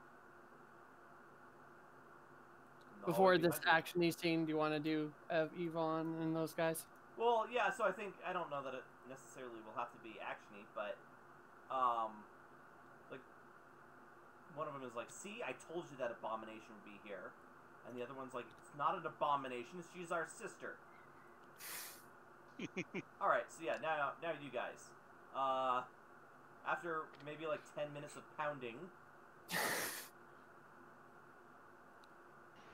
Before this action-y scene, do you want to do Yvonne and those guys? Well, yeah, so I don't know that it necessarily will have to be action-y, but, like, one of them is like, see, I told you that Abomination would be here. And the other one's like, it's not an abomination, she's our sister. Alright, so yeah, now you guys. After maybe like 10 minutes of pounding,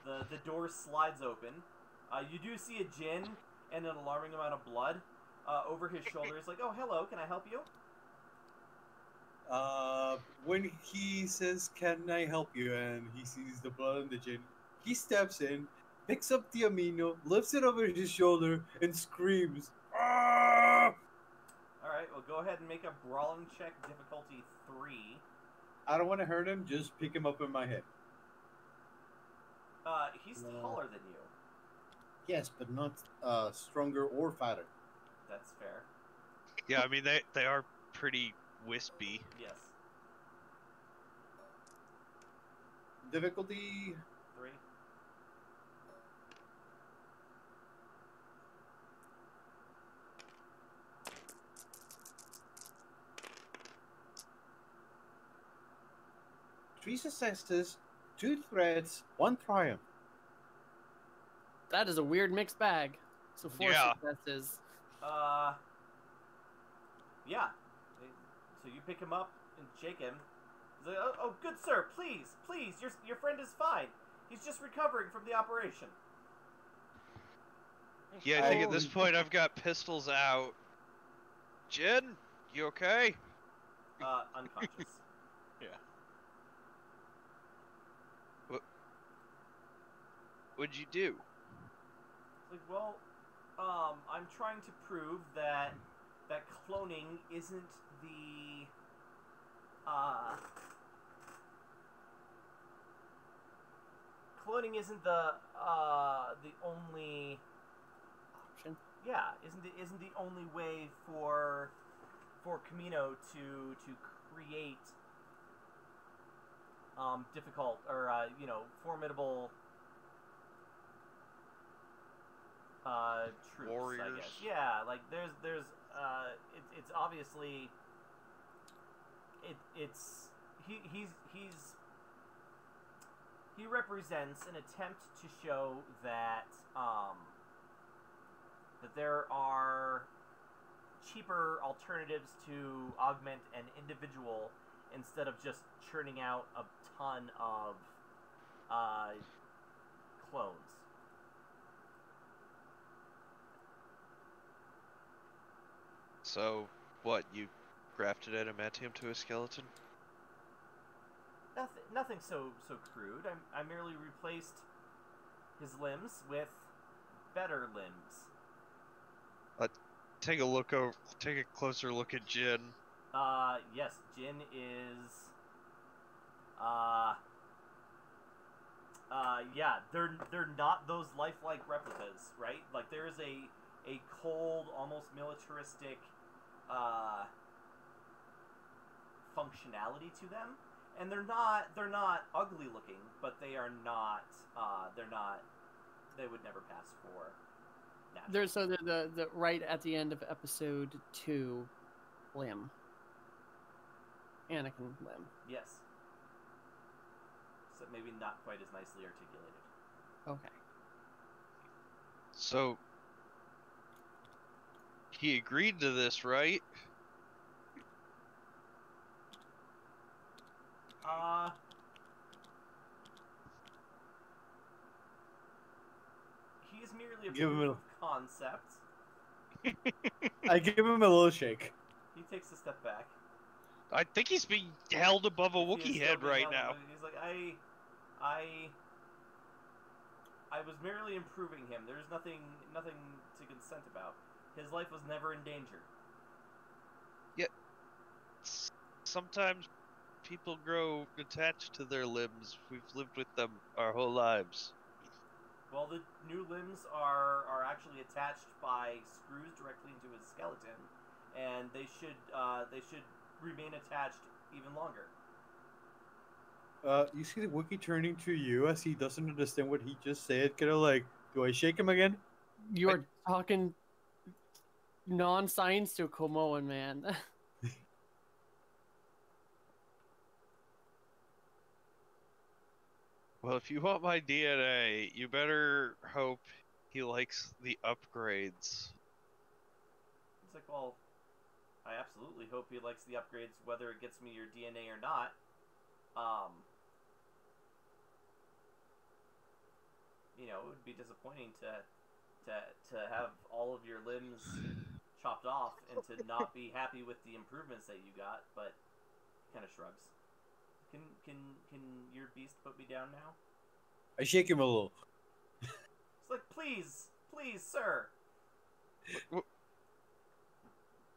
The door slides open. You do see a Jin and an alarming amount of blood over his shoulder. He's like, "Oh, hello. Can I help you?" When he says, "Can I help you?" and he sees the blood on the gin, he steps in, picks up the amino, lifts it over his shoulder, and screams, "Ah!" All right. Well, go ahead and make a brawling check, difficulty 3. I don't want to hurt him, just pick him up in my head. He's No. taller than you. Yes, but not stronger or fatter. That's fair. Yeah, I mean they are pretty wispy. Yes. Difficulty 3. three successes, 2 threats, 1 triumph. That is a weird mixed bag. So 4 Yeah. successes. Yeah. So you pick him up and shake him. He's like, "Oh, good sir, please, your friend is fine. He's just recovering from the operation." Yeah, I think at Oh. this point I've got pistols out. Jin, you okay? Unconscious. What'd you do? It's like, well, I'm trying to prove that cloning isn't the only Option. yeah isn't the only way for Camino to create difficult or formidable troops, I Warriors. guess. Yeah, like there's it's obviously he represents an attempt to show that that there are cheaper alternatives to augment an individual instead of just churning out a ton of clones. So, what, you grafted adamantium to a skeleton? Nothing so crude. I merely replaced his limbs with better limbs. Take a closer look at Jin. Yes, Jin is. Yeah, they're not those lifelike replicas, right? Like there is a cold, almost militaristic, functionality to them, and they're not ugly looking, but they are not. They would never pass for natural. There's so the right at the end of episode 2, Limb. Anakin Limb. Yes. So maybe not quite as nicely articulated. Okay. So, he agreed to this, right? He is merely a Give him proof a- of concept. I give him a little shake. He takes a step back. I think he's being held above a He is Wookiee still head being right held now. in- He's like, I was merely improving him. There's nothing to consent about. His life was never in danger. Sometimes people grow attached to their limbs. We've lived with them our whole lives. Well, the new limbs are actually attached by screws directly into his skeleton, and they should remain attached even longer. You see the Wookiee turning to you as he doesn't understand what he just said. Kind of like, do I shake him again? You are talking non-science to a Komoan, man. Well, if you want my DNA, you better hope he likes the upgrades. It's like, well, I absolutely hope he likes the upgrades, whether it gets me your DNA or not. you know, it would be disappointing to have all of your limbs chopped off and to not be happy with the improvements that you got. But kind of shrugs. Can your beast put me down now? I shake him a little. It's like, please, sir.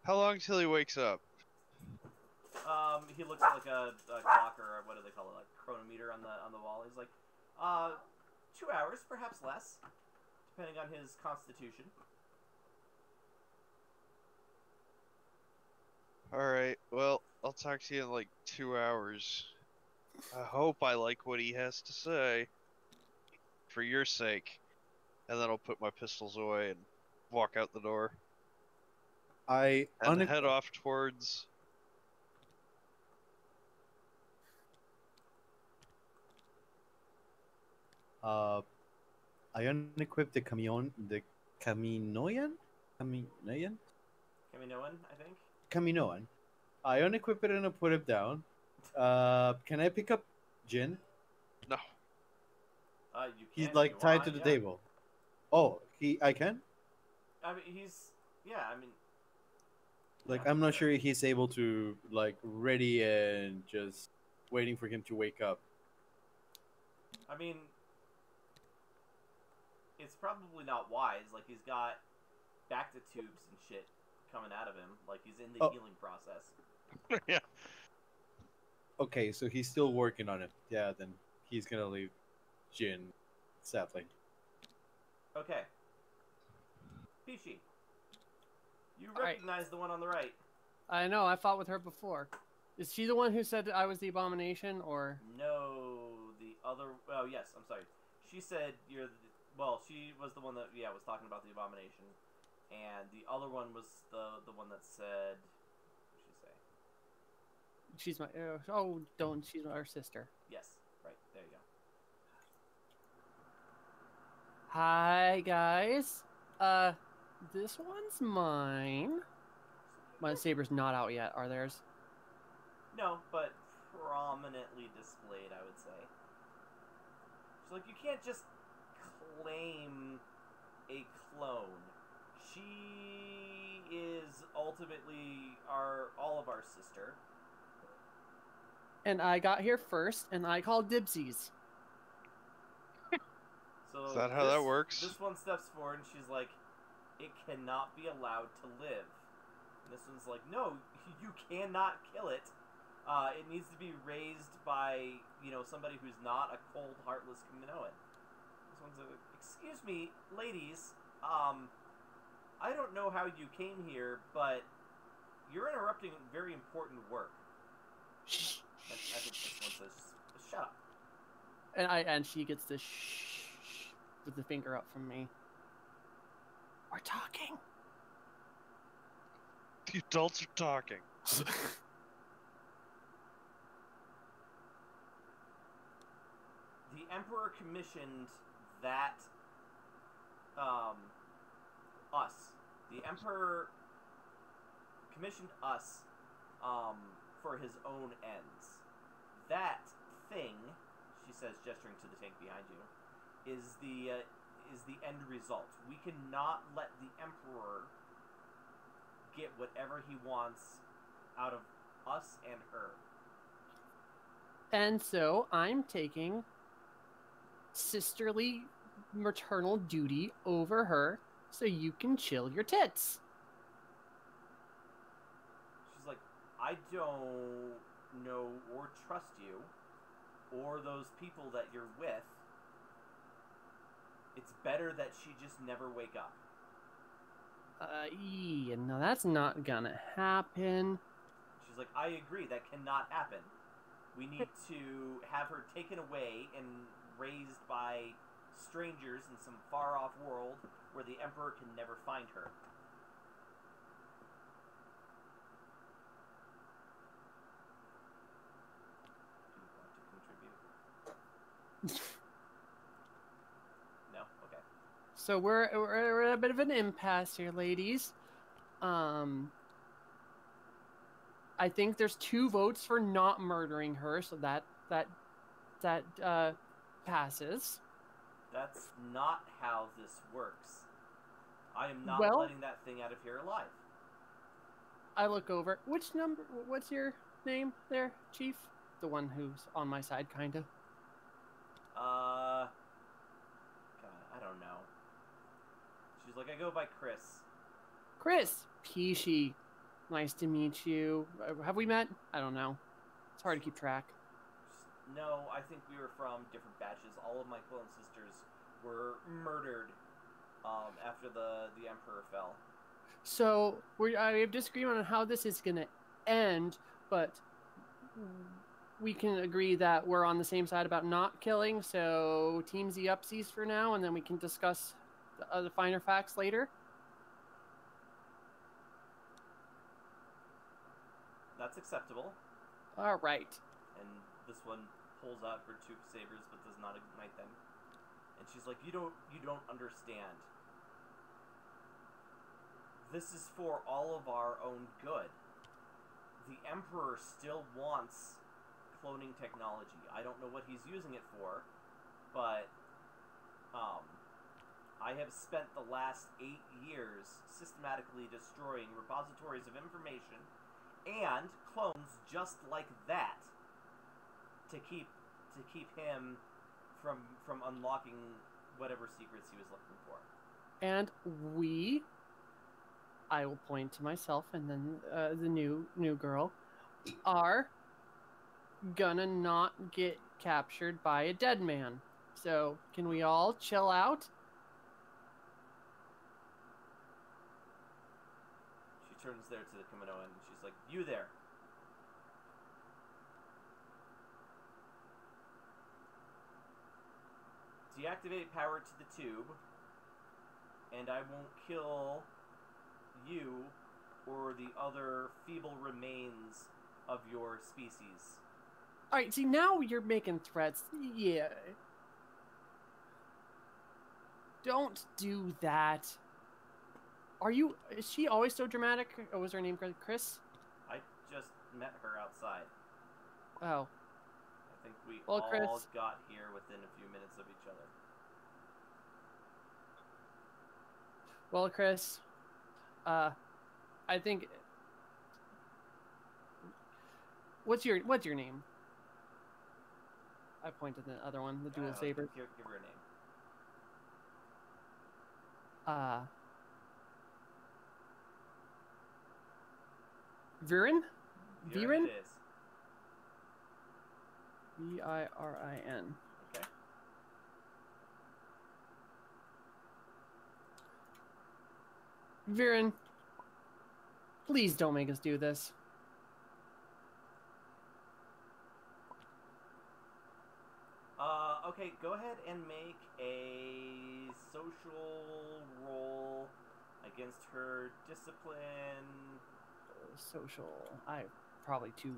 How long till he wakes up? He looks at like a clock or what do they call it, like chronometer on the wall. He's like, 2 hours, perhaps less, depending on his constitution. Alright, well, I'll talk to you in like 2 hours. I hope I like what he has to say. For your sake. And then I'll put my pistols away and walk out the door. I And head off towards... I unequip the Caminoan? Caminoan, I think. Caminoan. I unequip it and I put it down. Can I pick up Jin? No. You He's can like if you tied want, to the yeah. table. Oh, I can? I mean, I mean... Like, yeah, I'm not sure. sure he's able to, like, ready and just waiting for him to wake up. I mean, it's probably not wise. Like, he's got Bacta tubes and shit coming out of him. Like, he's in the Oh. healing process. Yeah. Okay, so he's still working on it. Yeah, then he's gonna leave Jin, sadly. Okay. Peachy. You All right. recognize the one on the right. I know. I fought with her before. Is she the one who said that I was the abomination, or? No, the other... Oh, yes, I'm sorry. She said you're the... Well, she was the one that, yeah, was talking about the abomination. And the other one was the one that said... What did she say? She's my. Oh, don't. She's our sister. Yes, right. There you go. Hi guys. This one's mine. My saber's not out yet. Are theirs? No, but prominently displayed, I would say. So, like, you can't just claim a clone. She is ultimately all of our sister. And I got here first, and I called dibsies. So Is that how that works? This one steps forward and she's like, it cannot be allowed to live. And this one's like, no, you cannot kill it. It needs to be raised by, you know, somebody who's not a cold, heartless Kaminoan. This one's like, excuse me, ladies, I don't know how you came here, but you're interrupting very important work. I think this one says, shut up. And she gets the shh with the finger up from me. We're talking. The adults are talking. The Emperor commissioned that, us. The Emperor commissioned us, for his own ends. That thing, she says, gesturing to the tank behind you, is the end result. We cannot let the Emperor get whatever he wants out of us and her. And so I'm taking sisterly maternal duty over her so you can chill your tits. She's like, I don't know or trust you or those people that you're with. It's better that she just never wake up. Yeah, no, that's not gonna happen. She's like, I agree, that cannot happen. We need to have her taken away and raised by strangers in some far-off world where the Emperor can never find her. Do you want to contribute? No? Okay. So we're at a bit of an impasse here, ladies. I think there's 2 votes for not murdering her, so that passes. That's not how this works. I am not Well- letting that thing out of here alive. I look over. Which number? What's your name there, Chief? The one who's on my side, kinda. God, I don't know. She's like, I go by Chris. Chris. Peachy. Nice to meet you. Have we met? I don't know. It's hard to keep track. No, I think we were from different batches. All of my clone sisters were murdered after the Emperor fell. So I have disagreement on how this is gonna end, but we can agree that we're on the same side about not killing. So teamsy upsies for now, and then we can discuss the other finer facts later. That's acceptable. All right. And this one pulls out her two sabers but does not ignite them. And she's like, you don't understand. This is for all of our own good. The Emperor still wants cloning technology. I don't know what he's using it for, but I have spent the last 8 years systematically destroying repositories of information and clones just like that to keep him from unlocking whatever secrets he was looking for. And I will point to myself and then the new girl, are gonna not get captured by a dead man. So can we all chill out? She turns there to the Kaminoan and she's like, you there. Deactivate power to the tube, and I won't kill you or the other feeble remains of your species. All right, see, now you're making threats. Yeah. Don't do that. Is she always so dramatic? Or was her name Chris? I just met her outside. Oh. I think we Well, all Chris- got here within a few minutes of each other. Well, Chris, I think. What's your name? I pointed to the other one, the dual saber. Give her a name. Viren? Viren? It is. Virin. Okay. Viren, please don't make us do this. Okay, go ahead and make a social roll against her discipline. Social. I probably 2.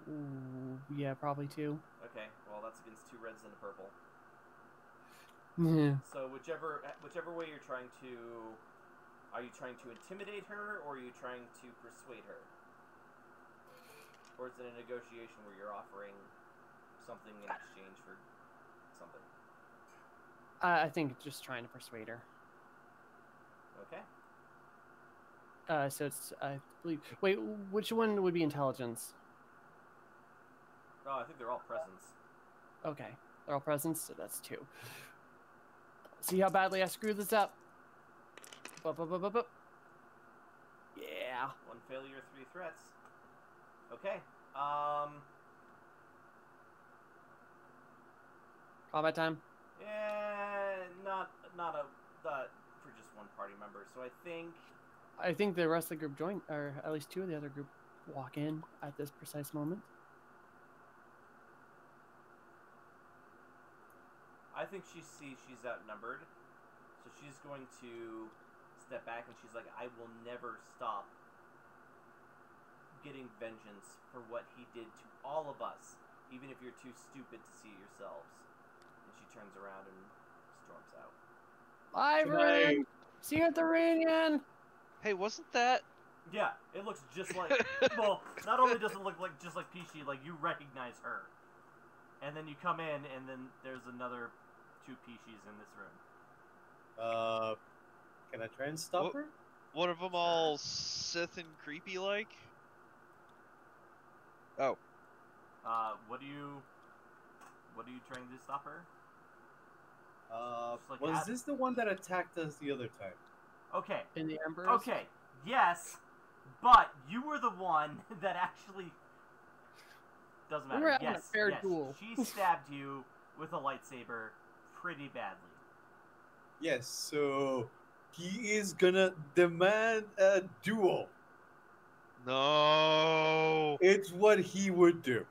Ooh, yeah, probably 2. Okay, well that's against 2 reds and a purple. Yeah. So whichever way you're trying to, are you trying to intimidate her or are you trying to persuade her? Or is it a negotiation where you're offering something in exchange for something? I think just trying to persuade her. Okay. So it's I believe. Wait, which one would be intelligence? Oh, I think they're all presents. Okay, they're all presents, so that's 2. See how badly I screwed this up. Bup, bup, bup, bup, bup. Yeah. 1 failure, 3 threats. Okay. Combat time. Yeah, not for just one party member. So I think the rest of the group join, or at least 2 of the other group walk in at this precise moment. I think she sees she's outnumbered, so she's going to step back and she's like, I will never stop getting vengeance for what he did to all of us, even if you're too stupid to see it yourselves. And she turns around and storms out. Bye, Vern! See you at the reunion! Hey, wasn't that Yeah, it looks just like. Well, not only does it look like just like Pishi, like you recognize her, and then you come in, and then there's another 2 Pishis in this room. Can I try and stop her? One of them all Sith and creepy like. Oh, What are you trying to stop her? Just like Was this the one that attacked us the other time? Okay. In the Embers? Okay. Yes, but you were the one that actually doesn't matter. We were having yes, a fair yes. duel. She stabbed you with a lightsaber pretty badly. Yes, so he is gonna demand a duel. no! It's what he would do.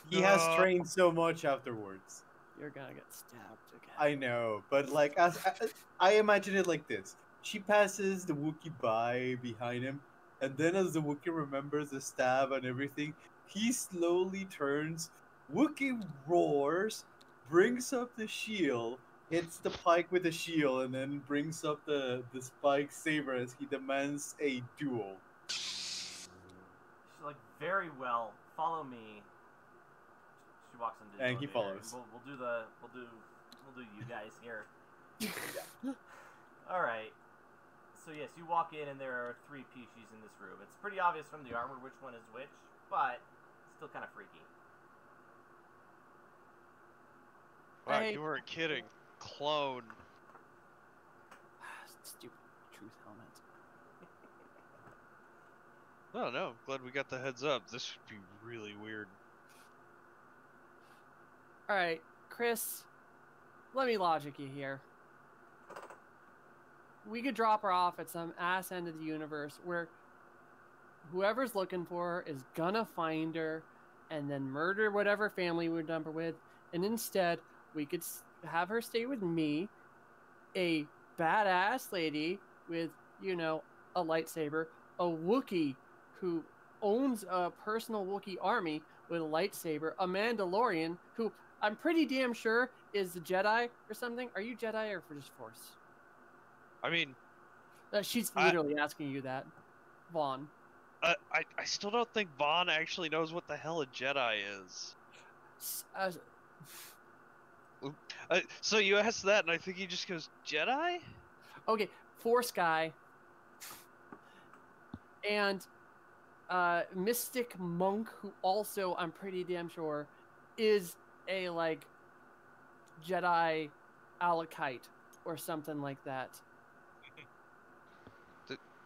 He has No. trained so much afterwards. You're gonna get stabbed again. I know, but like, as I imagine it like this: she passes the Wookiee by behind him, and then as the Wookiee remembers the stab and everything, he slowly turns. Wookiee roars, brings up the shield, hits the pike with the shield, and then brings up the spike saber as he demands a duel. She's like, very well. Follow me. She walks into the And he elevator, follows. We'll do you guys here. All right. So yes, you walk in and there are 3 Pishis in this room. It's pretty obvious from the armor which one is which, but still kind of freaky. Wow, Hey. you weren't kidding. Clone. Stupid truth helmet. Oh no, I'm glad we got the heads up. This would be really weird. Alright, Chris, let me logic you here. We could drop her off at some ass end of the universe where whoever's looking for her is gonna find her and then murder whatever family we dump her with. And instead, we could have her stay with me, a badass lady with, you know, a lightsaber, a Wookiee who owns a personal Wookiee army with a lightsaber, a Mandalorian who I'm pretty damn sure is a Jedi or something. Are you Jedi or for just Force? I mean, She's literally asking you that, Vaughn. I still don't think Vaughn actually knows what the hell a Jedi is. So you asked that, and I think he just goes, Jedi? Okay, Force guy. And Mystic Monk, who also, I'm pretty damn sure, is a, like, Jedi Alakite or something like that.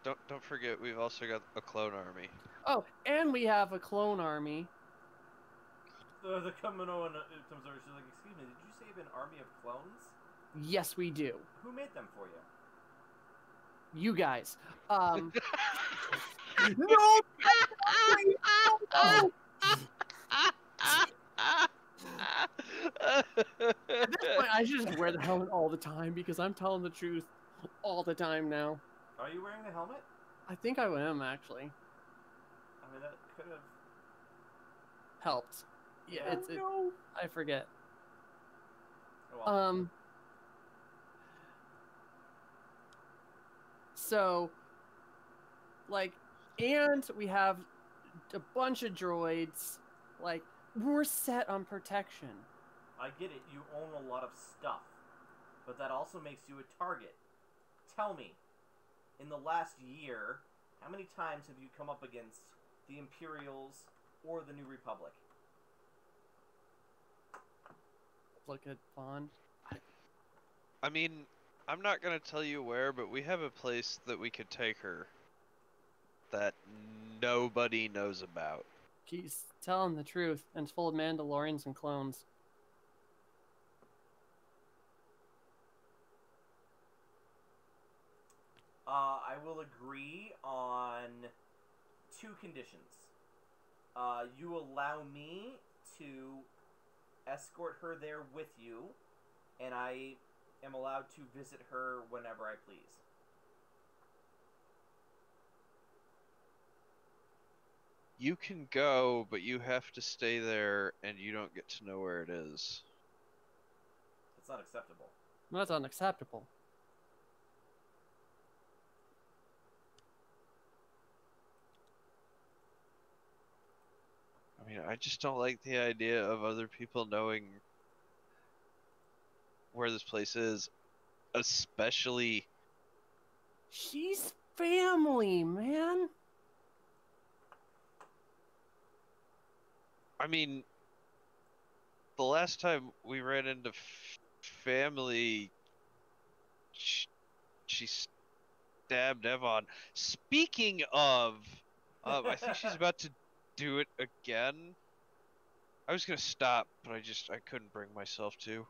Don't forget, we've also got a clone army. Oh, and we have a clone army. The Kamino comes over. She's like, "Excuse me, did you say you have an army of clones? Yes, we do. Who made them for you?" You guys. At this point, I should just wear the helmet all the time because I'm telling the truth all the time now. Are you wearing the helmet? I think I am, actually. I mean, that could have. Helped. Yeah, Yeah. I forget. Oh, well. So, like, and we have a bunch of droids. Like, we're set on protection. I get it. You own a lot of stuff, but that also makes you a target. Tell me, in the last year, how many times have you come up against the Imperials or the New Republic? Look at Vaughn. I mean, I'm not gonna tell you where, but we have a place that we could take her that nobody knows about. He's telling the truth, and it's full of Mandalorians and clones. I will agree on 2 conditions. You allow me to escort her there with you, and I am allowed to visit her whenever I please. You can go, but you have to stay there, and you don't get to know where it is. It's not acceptable. That's unacceptable. mean, I just don't like the idea of other people knowing where this place is, especially. She's family, man. I mean, the last time we ran into family, she stabbed Evon. Speaking of, I think she's about to do it again. I was gonna stop, but I couldn't bring myself to.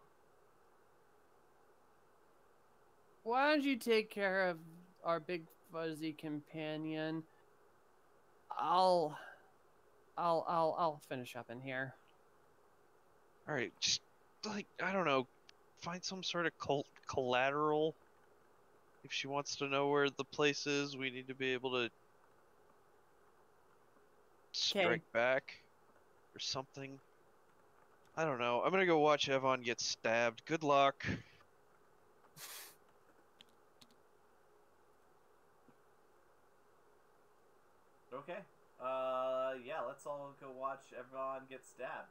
Why don't you take care of our big fuzzy companion? I'll finish up in here. All right, just like I don't know, find some sort of collateral. If she wants to know where the place is, we need to be able to strike back or something. I don't know. I'm gonna go watch Evon get stabbed. Good luck. Okay. Yeah, let's all go watch Evon get stabbed.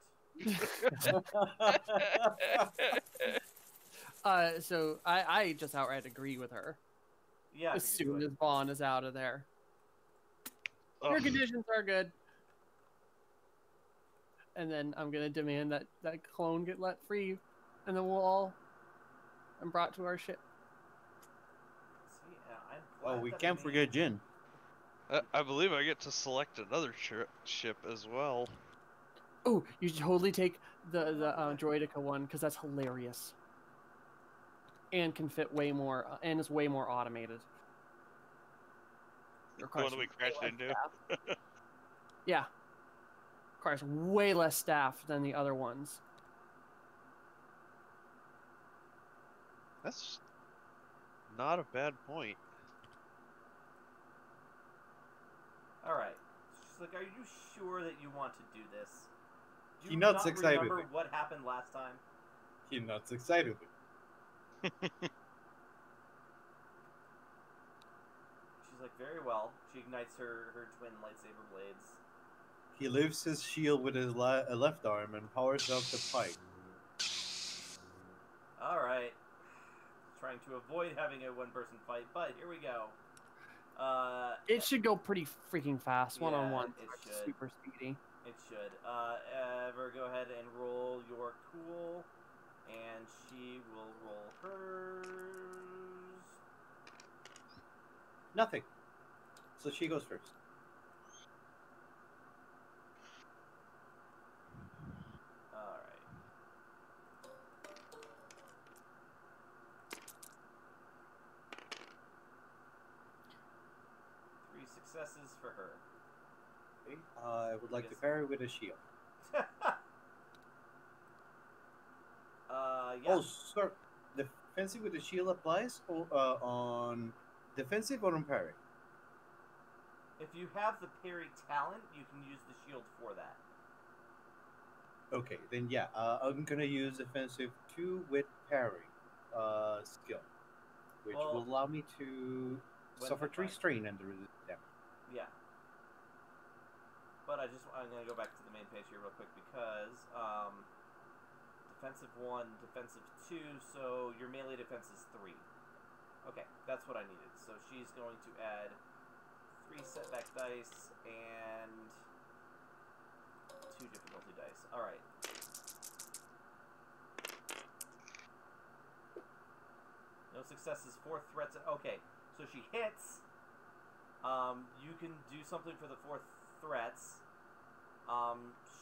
So I just outright agree with her. Yeah. As soon as Vaughn is out of there. Ugh. Your conditions are good. And then I'm gonna demand that clone get let free, and then we'll all and brought to our ship. See, I'm glad Oh, we that can't made- forget Jin. I believe I get to select another ship as well. Oh, you should totally take the Droidica one because that's hilarious, and can fit way more, and is way more automated. The one that we crashed into. Yeah, requires way less staff than the other ones. That's not a bad point. Alright. She's like, are you sure that you want to do this? Do He you nods not excitedly. remember what happened last time? He nods excitedly. She's like, very well. She ignites her twin lightsaber blades. He lifts his shield with his left arm and powers up the pipe. Alright. Trying to avoid having a one-person fight, but here we go. It should go pretty freaking fast, one-on-one. it should. Super speedy. It should. Ever go ahead and roll your cool, and she will roll hers. Nothing. So she goes first. Alright. Three successes for her. Okay. I would like to Yes. parry with a shield. Yeah. Oh, sir. Defensive with the shield applies on defensive or on parry? If you have the parry talent, you can use the shield for that. Okay, then yeah, I'm gonna use defensive 2 with parry skill, which Well, will allow me to when suffer hit 3 by- strain and resist damage. Yeah. But I'm gonna go back to the main page here real quick because defensive 1, defensive 2, so your melee defense is 3. Okay, that's what I needed. So she's going to add 3 setback dice and 2 difficulty dice. Alright. No successes, 4 threats. Okay, so she hits. You can do something for the 4 threats.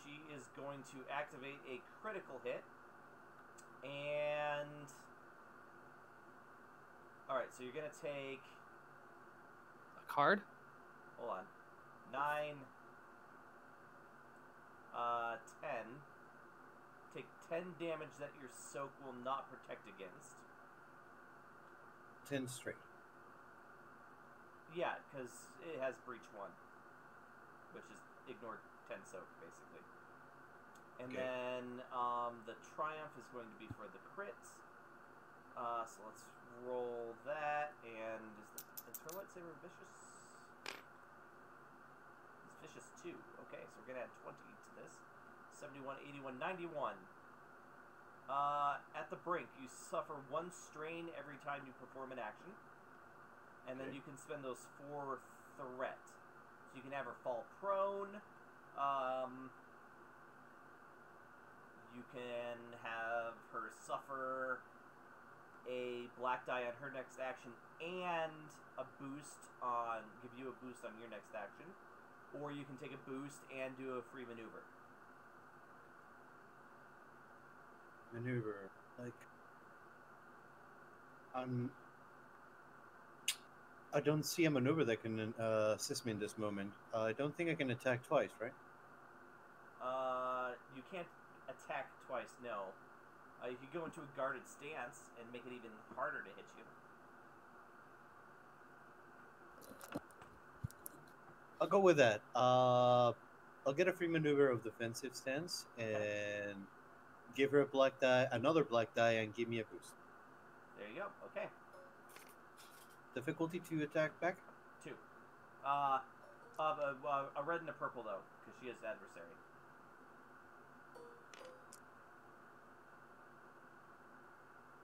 She is going to activate a critical hit. And... Alright, so you're going to take... A card? Hold on. 9... 10. Take 10 damage that your soak will not protect against. 10 straight. Yeah, because it has breach 1. Which is ignore 10 soak, basically. And Okay. then the triumph is going to be for the crit. So let's roll that. And is her lightsaber vicious? It's just 2. Okay, so we're going to add 20 to this. 71, 81, 91. At the brink, you suffer 1 strain every time you perform an action. And then you can spend those 4 threat. So you can have her fall prone. You can have her suffer a black die on her next action and a boost on, give you a boost on your next action. Or you can take a boost and do a free maneuver. Maneuver, like I don't see a maneuver that can assist me in this moment. I don't think I can attack twice, right? You can't attack twice, no. You could go into a guarded stance and make it even harder to hit you. I'll go with that. I'll get a free maneuver of defensive stance and give her a black die, another black die, and give me a boost. There you go. Okay. Difficulty to attack back? 2. A red and a purple though, because she is adversary.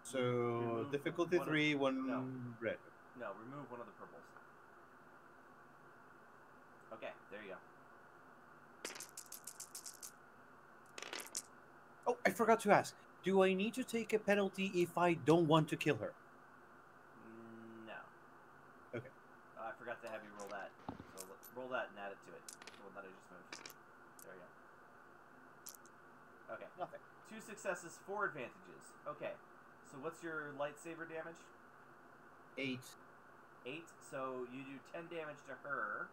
So Remove difficulty one of- 3, 1 no. red. No, remove one of the purples. Okay, there you go. Oh, I forgot to ask. Do I need to take a penalty if I don't want to kill her? No. Okay. I forgot to have you roll that. So roll that and add it to it. The one that I just moved. There you go. Okay. Nothing. 2 successes, 4 advantages. Okay. So what's your lightsaber damage? 8. 8. So you do 10 damage to her.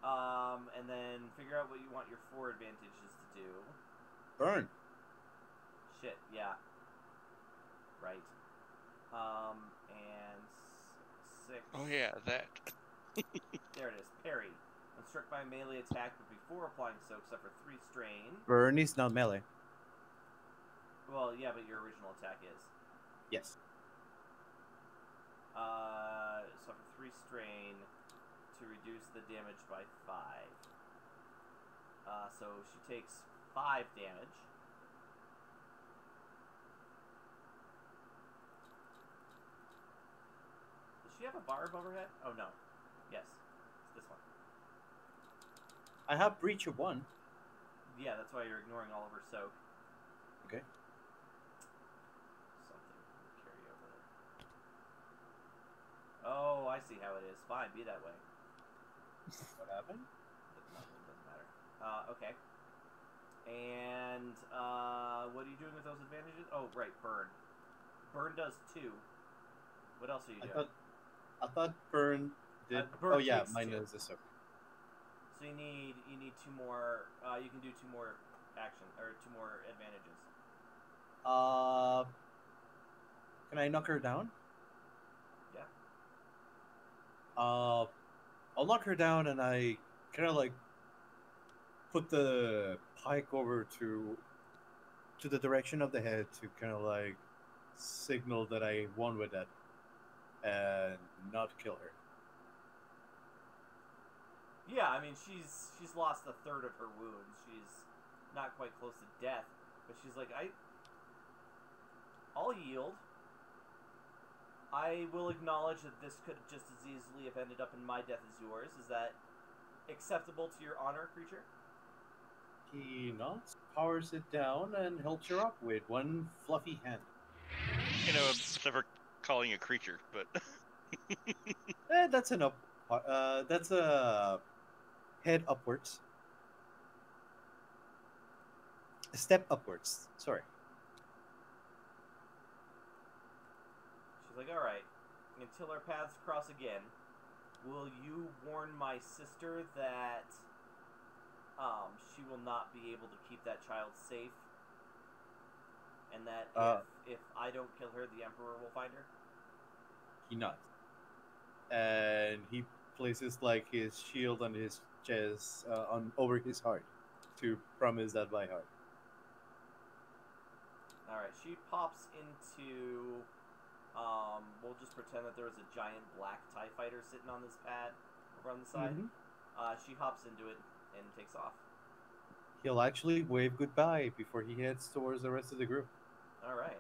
And then figure out what you want your 4 advantages to do. Burn. Shit, yeah. Right. And 6. Oh yeah, that. There it is. Parry. When struck by a melee attack, but before applying soak, suffer 3 strain. Burn is not melee. Well, yeah, but your original attack is. Yes. Suffer 3 strain to reduce the damage by 5. So she takes 5 damage. Does she have a bar above her head? Oh no. Yes. It's this one. I have breach of 1. Yeah, that's why you're ignoring all of her soak. Okay. Something will carry over there. Oh, I see how it is. Fine, be that way. What happened? Doesn't matter. Okay. And what are you doing with those advantages? Oh, right, burn. Burn does 2. What else are you doing? I thought burn did. Burn Oh yeah, takes mine 2. is this. Okay. So you need 2 more. You can do 2 more action or 2 more advantages. Can I knock her down? Yeah. I'll knock her down, and I kind of like put the pike over to the direction of the head to kind of like signal that I won with that, and not kill her. Yeah, I mean she's lost a third of her wounds. She's not quite close to death, but she's like, I'll yield. I will acknowledge that this could just as easily have ended up in my death as yours. Is that acceptable to your honor, creature? He nods, powers it down, and helps her up with one fluffy hand. You know, it's never calling a creature, but That's an up. That's a head upwards. A step upwards. Sorry. She's like, all right, until our paths cross again, will you warn my sister that she will not be able to keep that child safe, and that if I don't kill her, the Emperor will find her? He nods. And he places like his shield on his chest, on over his heart, to promise that by heart. All right, she pops into. We'll just pretend that there was a giant black TIE fighter sitting on this pad over on the side. Mhm. She hops into it, and takes off. He'll actually wave goodbye before he heads towards the rest of the group. All right.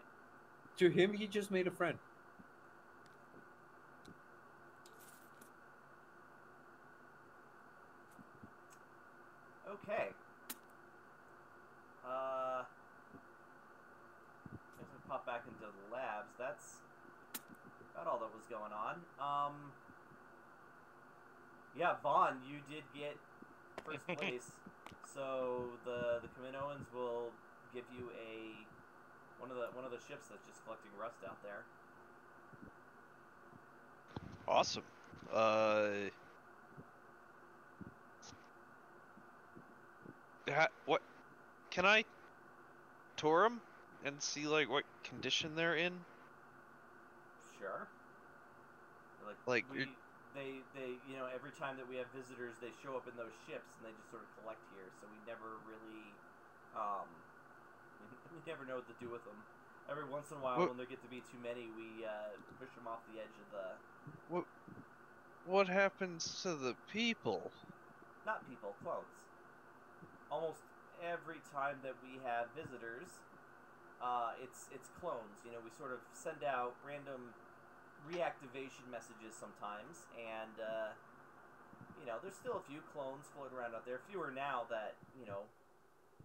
To him, he just made a friend. Okay. As we pop back into the labs, that's about all that was going on. Yeah, Vaughn, you did get first place, so the Kaminoans will give you one of the ships that's just collecting rust out there. Awesome. What? Can I tour them and see like what condition they're in? Sure. Like, they every time that we have visitors, they show up in those ships and they just sort of collect here. So we never really, we never know what to do with them. Every once in a while, when there get to be too many, we push them off the edge of the. What happens to the people? Not people, clones. Almost every time that we have visitors, it's clones. You know, we sort of send out random reactivation messages sometimes, and there's still a few clones floating around out there. Fewer now that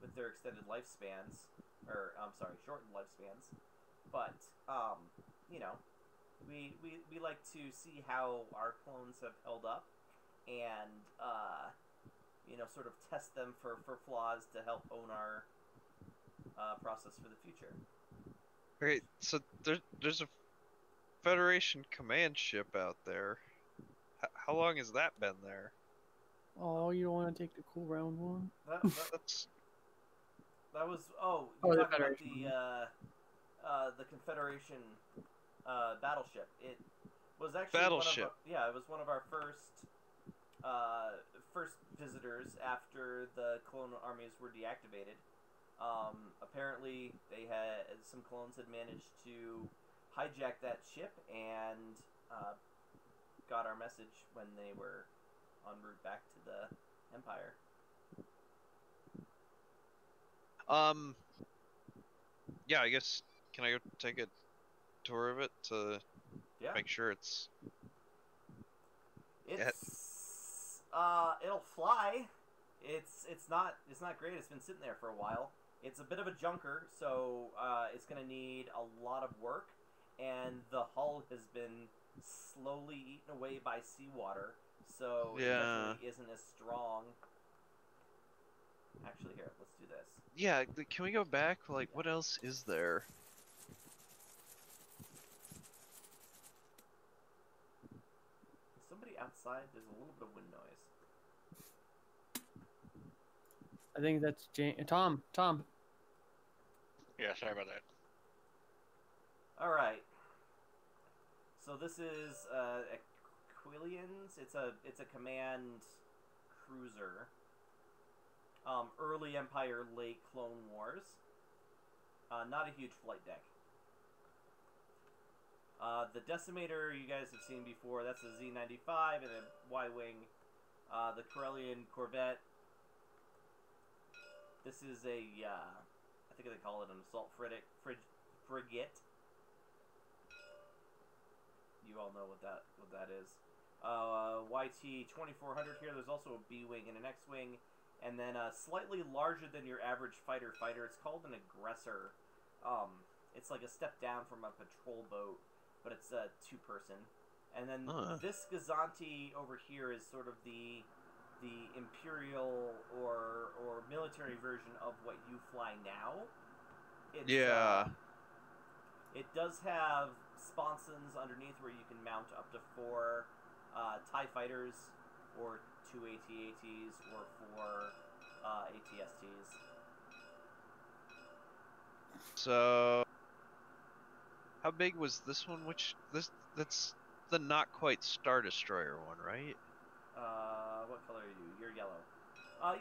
with their extended lifespans, or shortened lifespans. But we like to see how our clones have held up, and sort of test them for flaws to help own our process for the future. Okay, so there's a Federation command ship out there. How long has that been there? Oh, you don't want to take the cool round one? That was the talking about Federation. the Confederation battleship. It was actually Battleship. it was one of our first visitors after the clone armies were deactivated. Apparently, some clones had managed to hijack that ship and got our message when they were en route back to the Empire. Yeah, I guess, can I go take a tour of it to make sure it's it'll fly. It's not great. It's been sitting there for a while. It's a bit of a junker, so it's going to need a lot of work, and the hull has been slowly eaten away by seawater, so it definitely isn't as strong. Actually, here, let's do this. Yeah, can we go back? Like, what else is there? Somebody outside, there's a little bit of wind noise. I think that's Tom. Tom. Yeah, sorry about that. All right. So this is Aquilians. It's a command cruiser. Early Empire, late Clone Wars. Not a huge flight deck. The Decimator you guys have seen before. That's a Z-95 and a Y-wing. The Corellian Corvette. This is a, I think they call it an assault frigate. You all know what that is. YT 2400 here. There's also a B-wing and an X-wing, and then slightly larger than your average fighter. It's called an aggressor. It's like a step down from a patrol boat, but it's a two-person. And then this Gazanti over here is sort of the Imperial or military version of what you fly now. It's, it does have sponsons underneath where you can mount up to 4 TIE fighters or 2 AT-ATs or 4 AT-STs. So, how big was this one? That's the not quite Star Destroyer one, right? What color are you? You're yellow.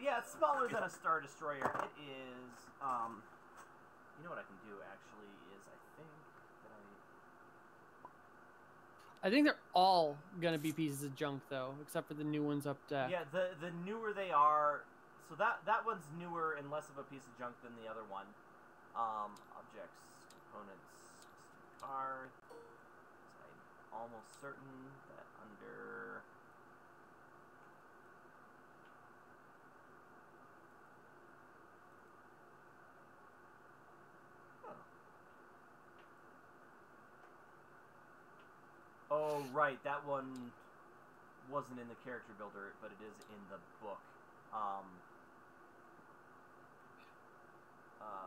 Yeah, it's smaller than a Star Destroyer. It is, you know what I can do, actually, is I think they're all gonna be pieces of junk, though, except for the new ones up deck. Yeah, the newer they are, So that one's newer and less of a piece of junk than the other one. Objects, components, custom card. I'm almost certain that under. Oh, right, that one wasn't in the character builder, but it is in the book.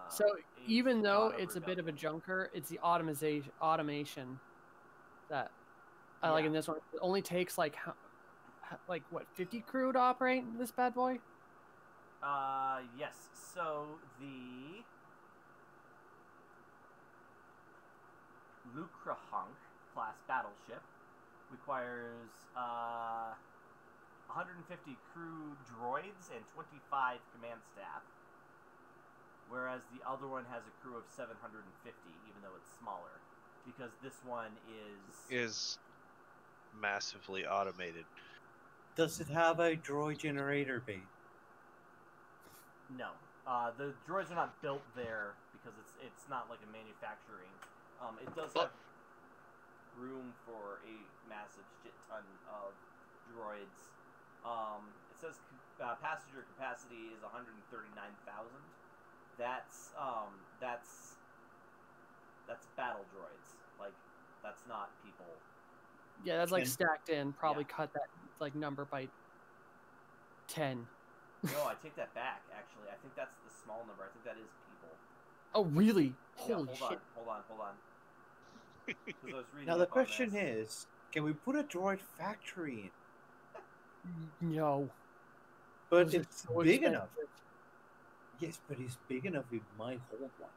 So Age even though God of it's a bit of a Rebellion. junker, it's the automation that I like Yeah. in this one. It only takes like like what 50 crew to operate this bad boy. Yes. So the Lucrahunk class battleship requires 150 crew droids and 25 command staff, whereas the other one has a crew of 750, even though it's smaller, because this one Is massively automated. Does it have a droid generator bay? No. The droids are not built there because it's not like a manufacturing. It does have room for a massive shit ton of droids. It says passenger capacity is 139,000. That's battle droids. Like, that's not people. Yeah, that's like And- stacked in. Probably Yeah. cut that like number by 10. No, I take that back. Actually, I think that's the small number. I think that is people. Oh really? Yeah, Holy shit! Hold on. 'Cause I was reading Now the up on question this. is, can we put a droid factory in? No. But Those are it's so big enough. expensive. Yes, but it's big enough it might hold one.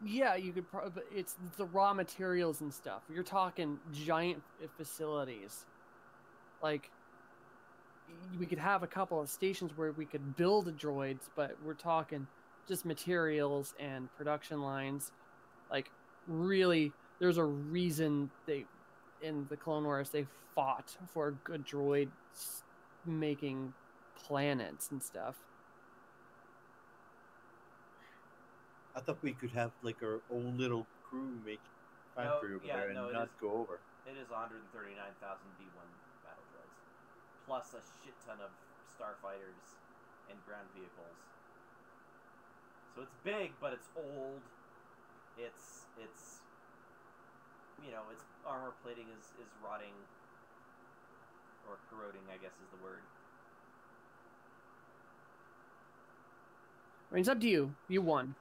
Yeah, you could probably. But it's the raw materials and stuff. You're talking giant facilities. Like, we could have a couple of stations where we could build droids, but we're talking just materials and production lines. Like, really, there's a reason in the Clone Wars, they fought for good droids making planets and stuff. I thought we could have like our own little crew make factory over there and it not is. go over. It is 139,000 B1 battle droids, plus a shit ton of starfighters and ground vehicles. So it's big, but it's old. It's its armor plating is rotting or corroding, I guess is the word. I mean, it's up to you. You won.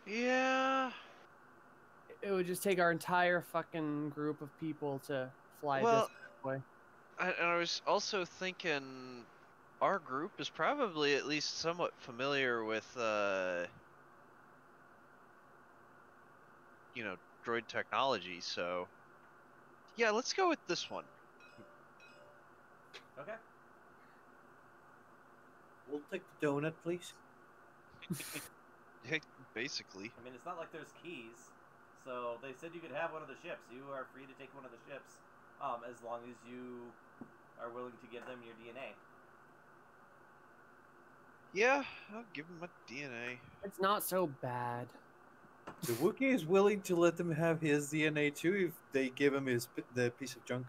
Yeah. It would just take our entire fucking group of people to fly Well, this way. And I was also thinking our group is probably at least somewhat familiar with, droid technology, so yeah, let's go with this one. Okay. We'll take the donut, please. Yeah, basically. I mean, it's not like there's keys, so they said you could have one of the ships. You are free to take one of the ships, as long as you are willing to give them your DNA. Yeah, I'll give him my DNA. It's not so bad. The Wookiee is willing to let them have his DNA too if they give him the piece of junk.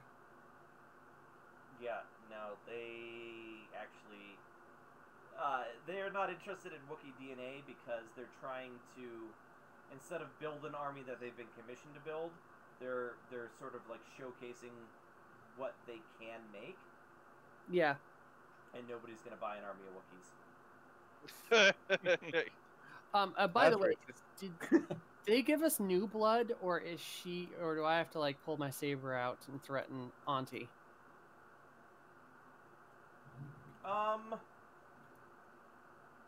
Yeah, no, they actually they are not interested in Wookiee DNA because they're trying to, instead of build an army that they've been commissioned to build, they're sort of like showcasing what they can make, Yeah. and nobody's gonna buy an army of Wookiees. By the That's way, racist. did they give us new blood, or do I have to like pull my saber out and threaten Auntie?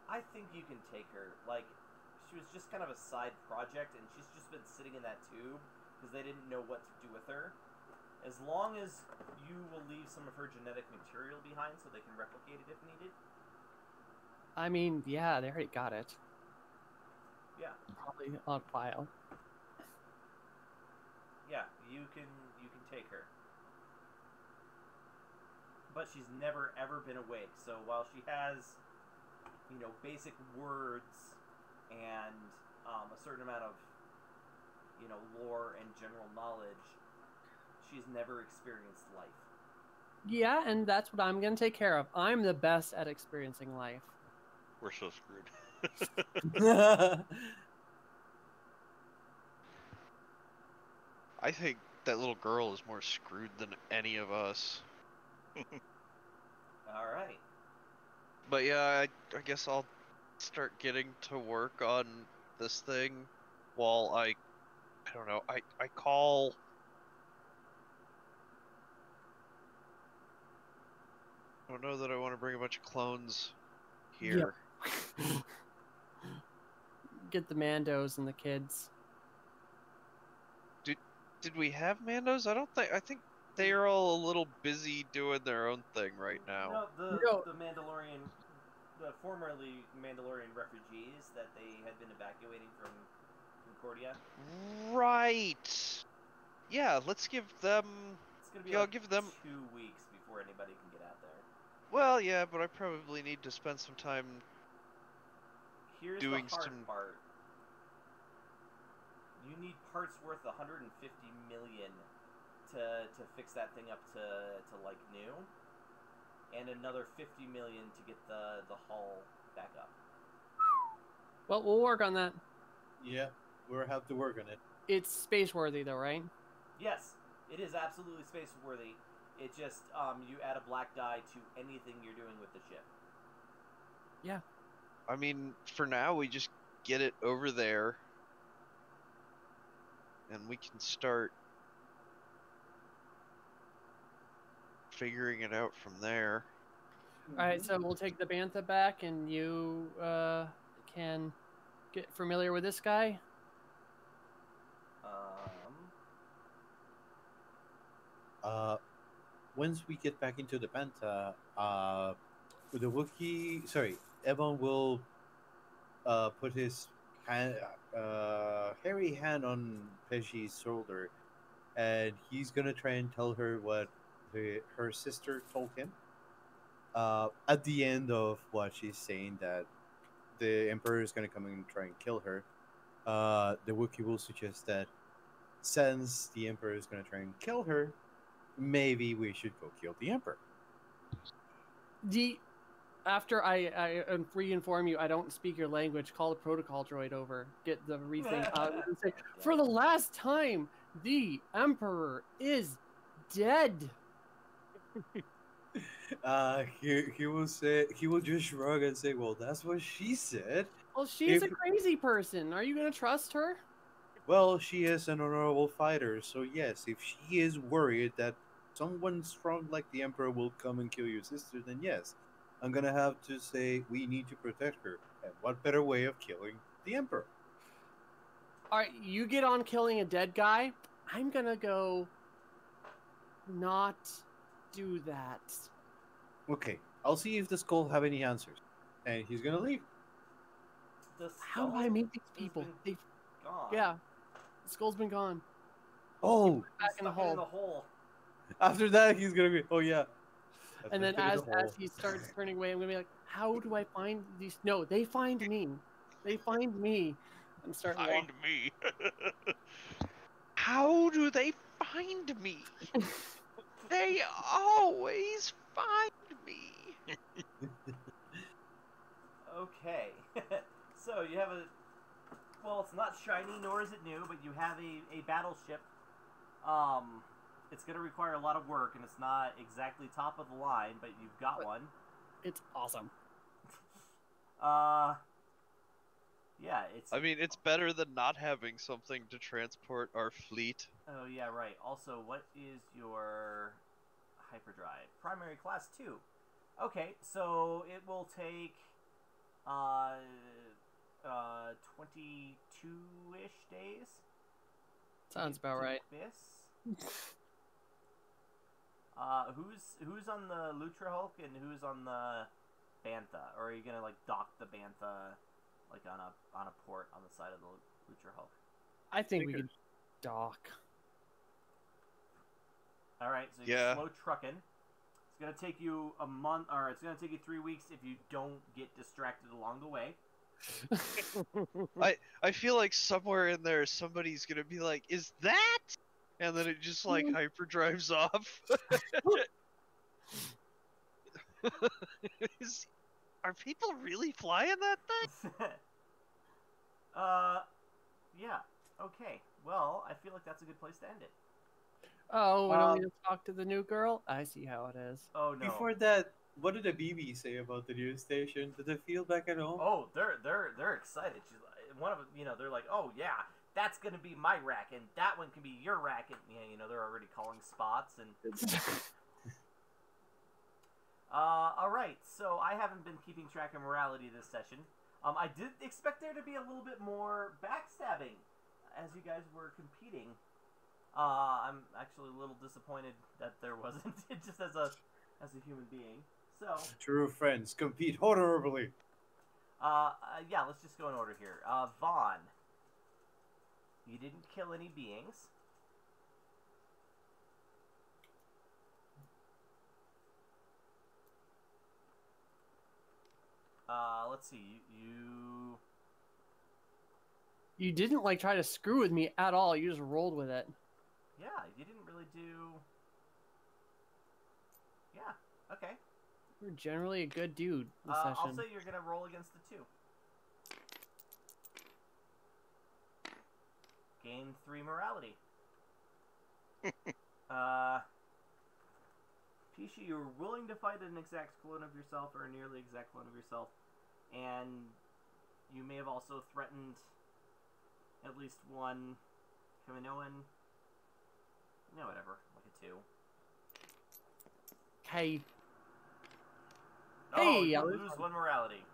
I think you can take her. Like, she was just kind of a side project, and she's just been sitting in that tube because they didn't know what to do with her. As long as you will leave some of her genetic material behind so they can replicate it if needed. I mean, yeah, they already got it. Yeah, Probably on file. yeah, you can take her. But she's never ever been awake, so while she has basic words and a certain amount of, lore and general knowledge, she's never experienced life. Yeah, and that's what I'm going to take care of. I'm the best at experiencing life. We're so screwed. I think that little girl is more screwed than any of us. All right. But yeah, I guess I'll start getting to work on this thing while I don't know, I call... I don't know that I want to bring a bunch of clones here. Get the Mandos and the kids. Did we have Mandos? I think they are all a little busy doing their own thing right now. No, No. the Mandalorian, the formerly Mandalorian refugees that they had been evacuating from Concordia. Right. Yeah, let's give them... It's gonna be Yeah, I'll like give them... 2 weeks before anybody can get out there. Well, yeah, but I probably need to spend some time Here's doing the hard some... part. You need parts worth 150 million to fix that thing up to like new, and another 50 million to get the hull back up. Well, we'll work on that. Yeah, we'll have to work on it. It's space worthy, though, right? Yes, it is absolutely space worthy. It just you add a black die to anything you're doing with the ship. Yeah. I mean, for now, we just get it over there, and we can start figuring it out from there. All right, so we'll take the Bantha back, and you can get familiar with this guy. Once we get back into the Banta, the Wookiee, Evan will put his hairy hand on Pesci's shoulder, and he's gonna try and tell her what her sister told him. At the end of what she's saying, that the Emperor is gonna come and try and kill her, the Wookiee will suggest that since the Emperor is gonna try and kill her, maybe we should go kill the Emperor. After I re-inform you, I don't speak your language. Call the protocol droid over. Get the rethink out and say, for the last time, the Emperor is dead. He will just shrug and say, "Well, that's what she said." Well, she's a crazy person. Are you gonna trust her? Well, she is an honorable fighter, so yes, if she is worried that someone strong like the Emperor will come and kill your sister, then yes, I'm gonna have to say we need to protect her. And what better way of killing the Emperor? All right, you get on killing a dead guy. I'm gonna go not do that. Okay, I'll see if the skull have any answers. And he's gonna leave. How do I meet these people? Gone. Yeah, the skull's been gone. Oh, Back in the Stuck it hole. hole. after that he's gonna be, oh yeah. And then as he starts turning away, I'm gonna be like, how do I find these? No, they find me. They find me. And start Find walking. me. How do they find me? They always find me. Okay. So you have well, it's not shiny nor is it new, but you have a battleship. It's going to require a lot of work, and it's not exactly top of the line, but you've got one. It's awesome. Yeah, it's... I mean, it's better than not having something to transport our fleet. Oh, yeah, right. Also, what is your hyperdrive? Primary class 2. Okay, so it will take 22-ish days. Sounds about right. Who's on the Lutra Hulk and who's on the Bantha? Or are you gonna like dock the Bantha like on a port on the side of the Lutra Hulk? I think we could dock. All right, so you're slow trucking. It's gonna take you a month, or it's gonna take you 3 weeks if you don't get distracted along the way. I feel like somewhere in there somebody's gonna be like, "Is that?" And then it just like hyperdrives off. Are people really flying that thing? Yeah. Okay. Well, I feel like that's a good place to end it. Oh, we don't need to talk to the new girl? I see how it is. Oh no. Before that, what did the BB say about the news station? Did they feel back at home? Oh, they're excited. She's like, one of them, they're like, "Oh yeah, that's gonna be my rack, and that one can be your rack," and yeah, they're already calling spots and. All right. So I haven't been keeping track of morality this session. I did expect there to be a little bit more backstabbing as you guys were competing. I'm actually a little disappointed that there wasn't, just as a human being. So True friends compete honorably. yeah, let's just go in order here. Vaughn, you didn't kill any beings. Let's see. You didn't like try to screw with me at all. You just rolled with it. Yeah, you didn't really do. Yeah. Okay. You're generally a good dude this I'll session. say you're gonna roll against the 2. Gain 3 morality. Pisha, you're willing to fight an exact clone of yourself or a nearly exact clone of yourself, and you may have also threatened at least one Kaminoan. No, whatever, like a 2. Hey. Oh, Hey, you I was- lose 1 morality.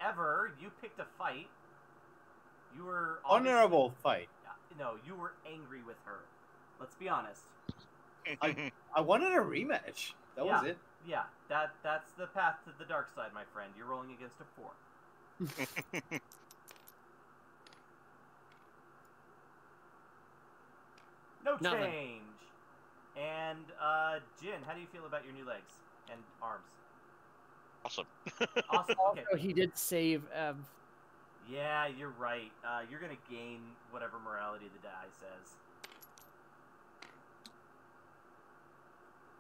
Ever, you picked a fight. You were obviously- Honorable fight. No, you were angry with her. Let's be honest. I wanted a rematch. That was it. Yeah, that's the path to the dark side, my friend. You're rolling against a 4. No Nothing. change. And Jin, how do you feel about your new legs and arms? Awesome. Awesome. Okay. Also, he did save Ev. Yeah, you're right. You're gonna gain whatever morality the die says.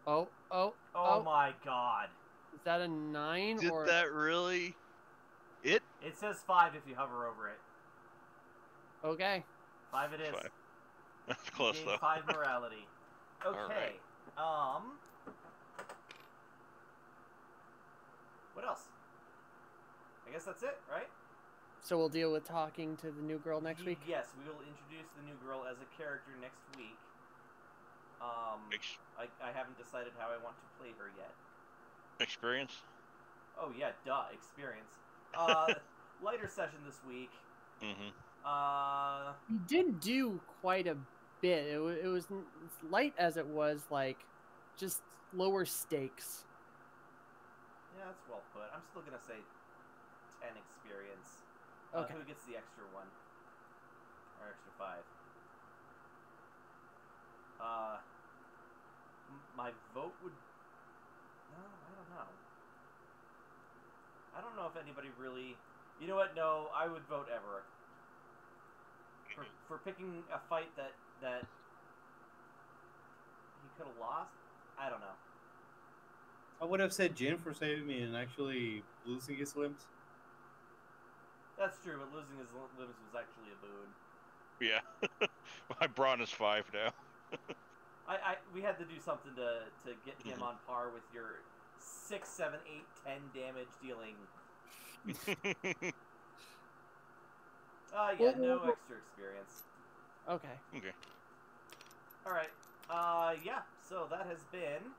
Oh. Oh my god. Is that a 9 Did or that really? It? It says 5 if you hover over it. okay? 5 it is. 5. That's close Gain though. 5 morality. Okay. Alright. What else? I guess that's it, right? So we'll deal with talking to the new girl next week. Yes, we will introduce the new girl as a character next week. I haven't decided how I want to play her yet. Experience? Oh yeah, duh, experience. Lighter session this week. Mm-hmm. He did do quite a bit. It was as light as it was, like, just lower stakes. Yeah, that's well put. I'm still gonna say 10 experience. Okay. Who gets the extra 1? Or extra 5? My vote would... No, I don't know. I don't know if anybody really... You know what? No, I would vote Ever. For picking a fight that he could have lost? I don't know. I would have said Jin for saving me and actually losing his limbs. That's true, but losing his limbs was actually a boon. Yeah. My brawn is 5 now. We had to do something to get him on par with your 6, 7, 8, 10 damage dealing. Yeah, no extra experience. Okay. Okay. Alright. Yeah, so that has been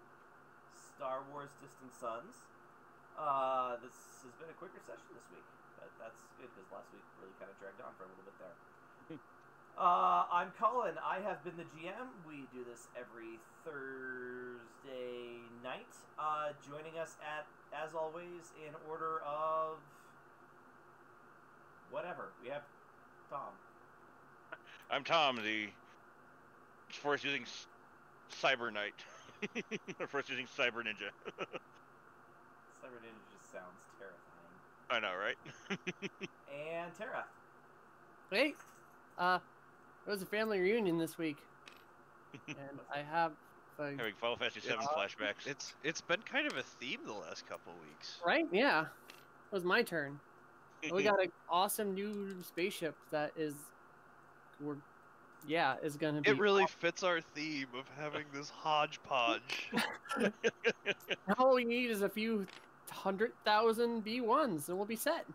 Star Wars Distant Sons. This has been a quicker session this week, but that's good because last week really kind of dragged on for a little bit there. I'm Colin. I have been the GM. We do this every Thursday night. Joining us as always, in order of whatever. We have Tom. I'm Tom, the Force using Cyber Knight. First using Cyber Ninja. Cyber Ninja just sounds terrifying. I know, right? And Tara. Hey, it was a family reunion this week, and I have Having Final Fantasy VII flashbacks. It's been kind of a theme the last couple weeks. right. Yeah, it was my turn. And we got an awesome new spaceship that is gonna be. It really fits our theme of having this hodgepodge. All we need is a few 100,000 B1s, and we'll be set.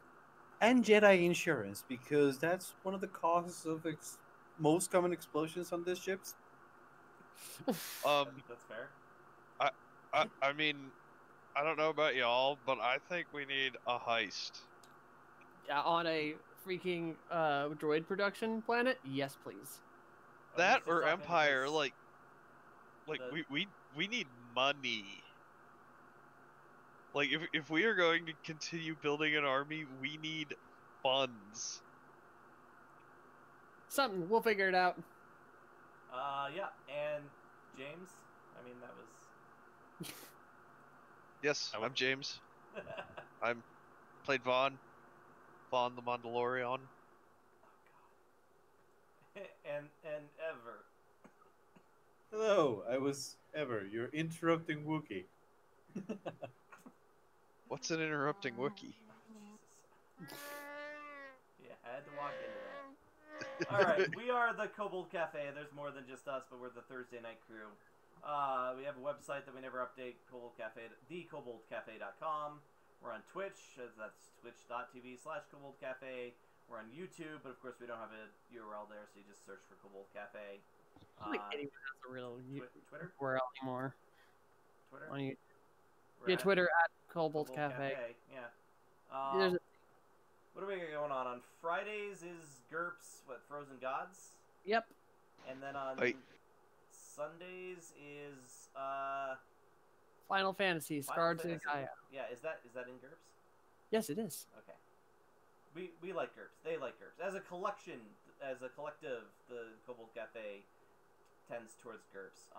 And Jedi insurance, because that's one of the causes of most common explosions on these ships. That's fair. I mean, I don't know about y'all, but I think we need a heist. Yeah, on a freaking droid production planet. Yes, please. That Just or talking Empire, because like the- we need money. Like if we are going to continue building an army, we need funds. Something. We'll figure it out. Yeah, and James. I mean, that was. Yes, I I'm James. I'm played Vaughn the Mandalorian. and ever. Hello, I was Ever. You're interrupting Wookiee. What's an interrupting Wookiee? Jesus. Yeah, I had to walk into that. Alright, we are the Kobold Cafe. There's more than just us, but we're the Thursday night crew. We have a website that we never update, Kobold Cafe, thekoboldcafe.com. We're on Twitch, that's twitch.tv/Kobold Cafe. We're on YouTube, but of course we don't have a URL there, so you just search for Kobold Cafe. I don't think anyone has a real Twitter? URL anymore. Twitter? On you. We're Yeah, at Twitter at Kobold Kobold Cafe. Yeah. There's What are we got going on? On Fridays is GURPS, Frozen Gods? Yep. And then on Wait. Sundays is Final Fantasy, Final Scarred to Fantasy. Gaia. Yeah, is that in GURPS? Yes, it is. Okay. We like GURPS. They like GURPS. As a collection, as a collective, the Kobold Cafe tends towards GURPS.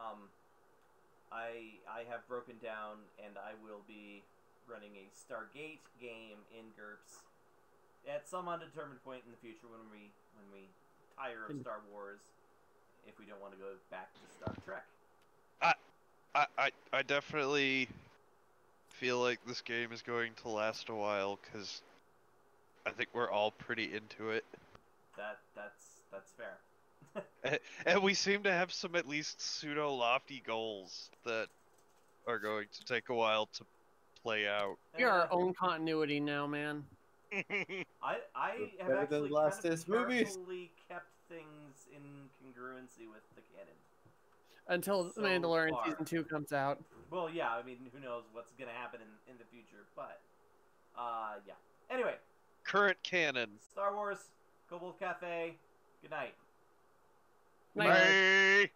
I have broken down, and I will be running a Stargate game in GURPS at some undetermined point in the future when we tire of Star Wars, if we don't want to go back to Star Trek. I definitely feel like this game is going to last a while because I think we're all pretty into it, That's fair. and we seem to have some at least pseudo lofty goals that are going to take a while to play out. We are our own continuity now, man. I have Better than actually the last kind of test movies. carefully kept things in congruency with the canon. Until So Mandalorian far. Season 2 comes out. Well, yeah, I mean, who knows what's gonna happen in the future, but yeah. Anyway, Current canon. Star Wars, Kobold Cafe. Good night. Night. Bye.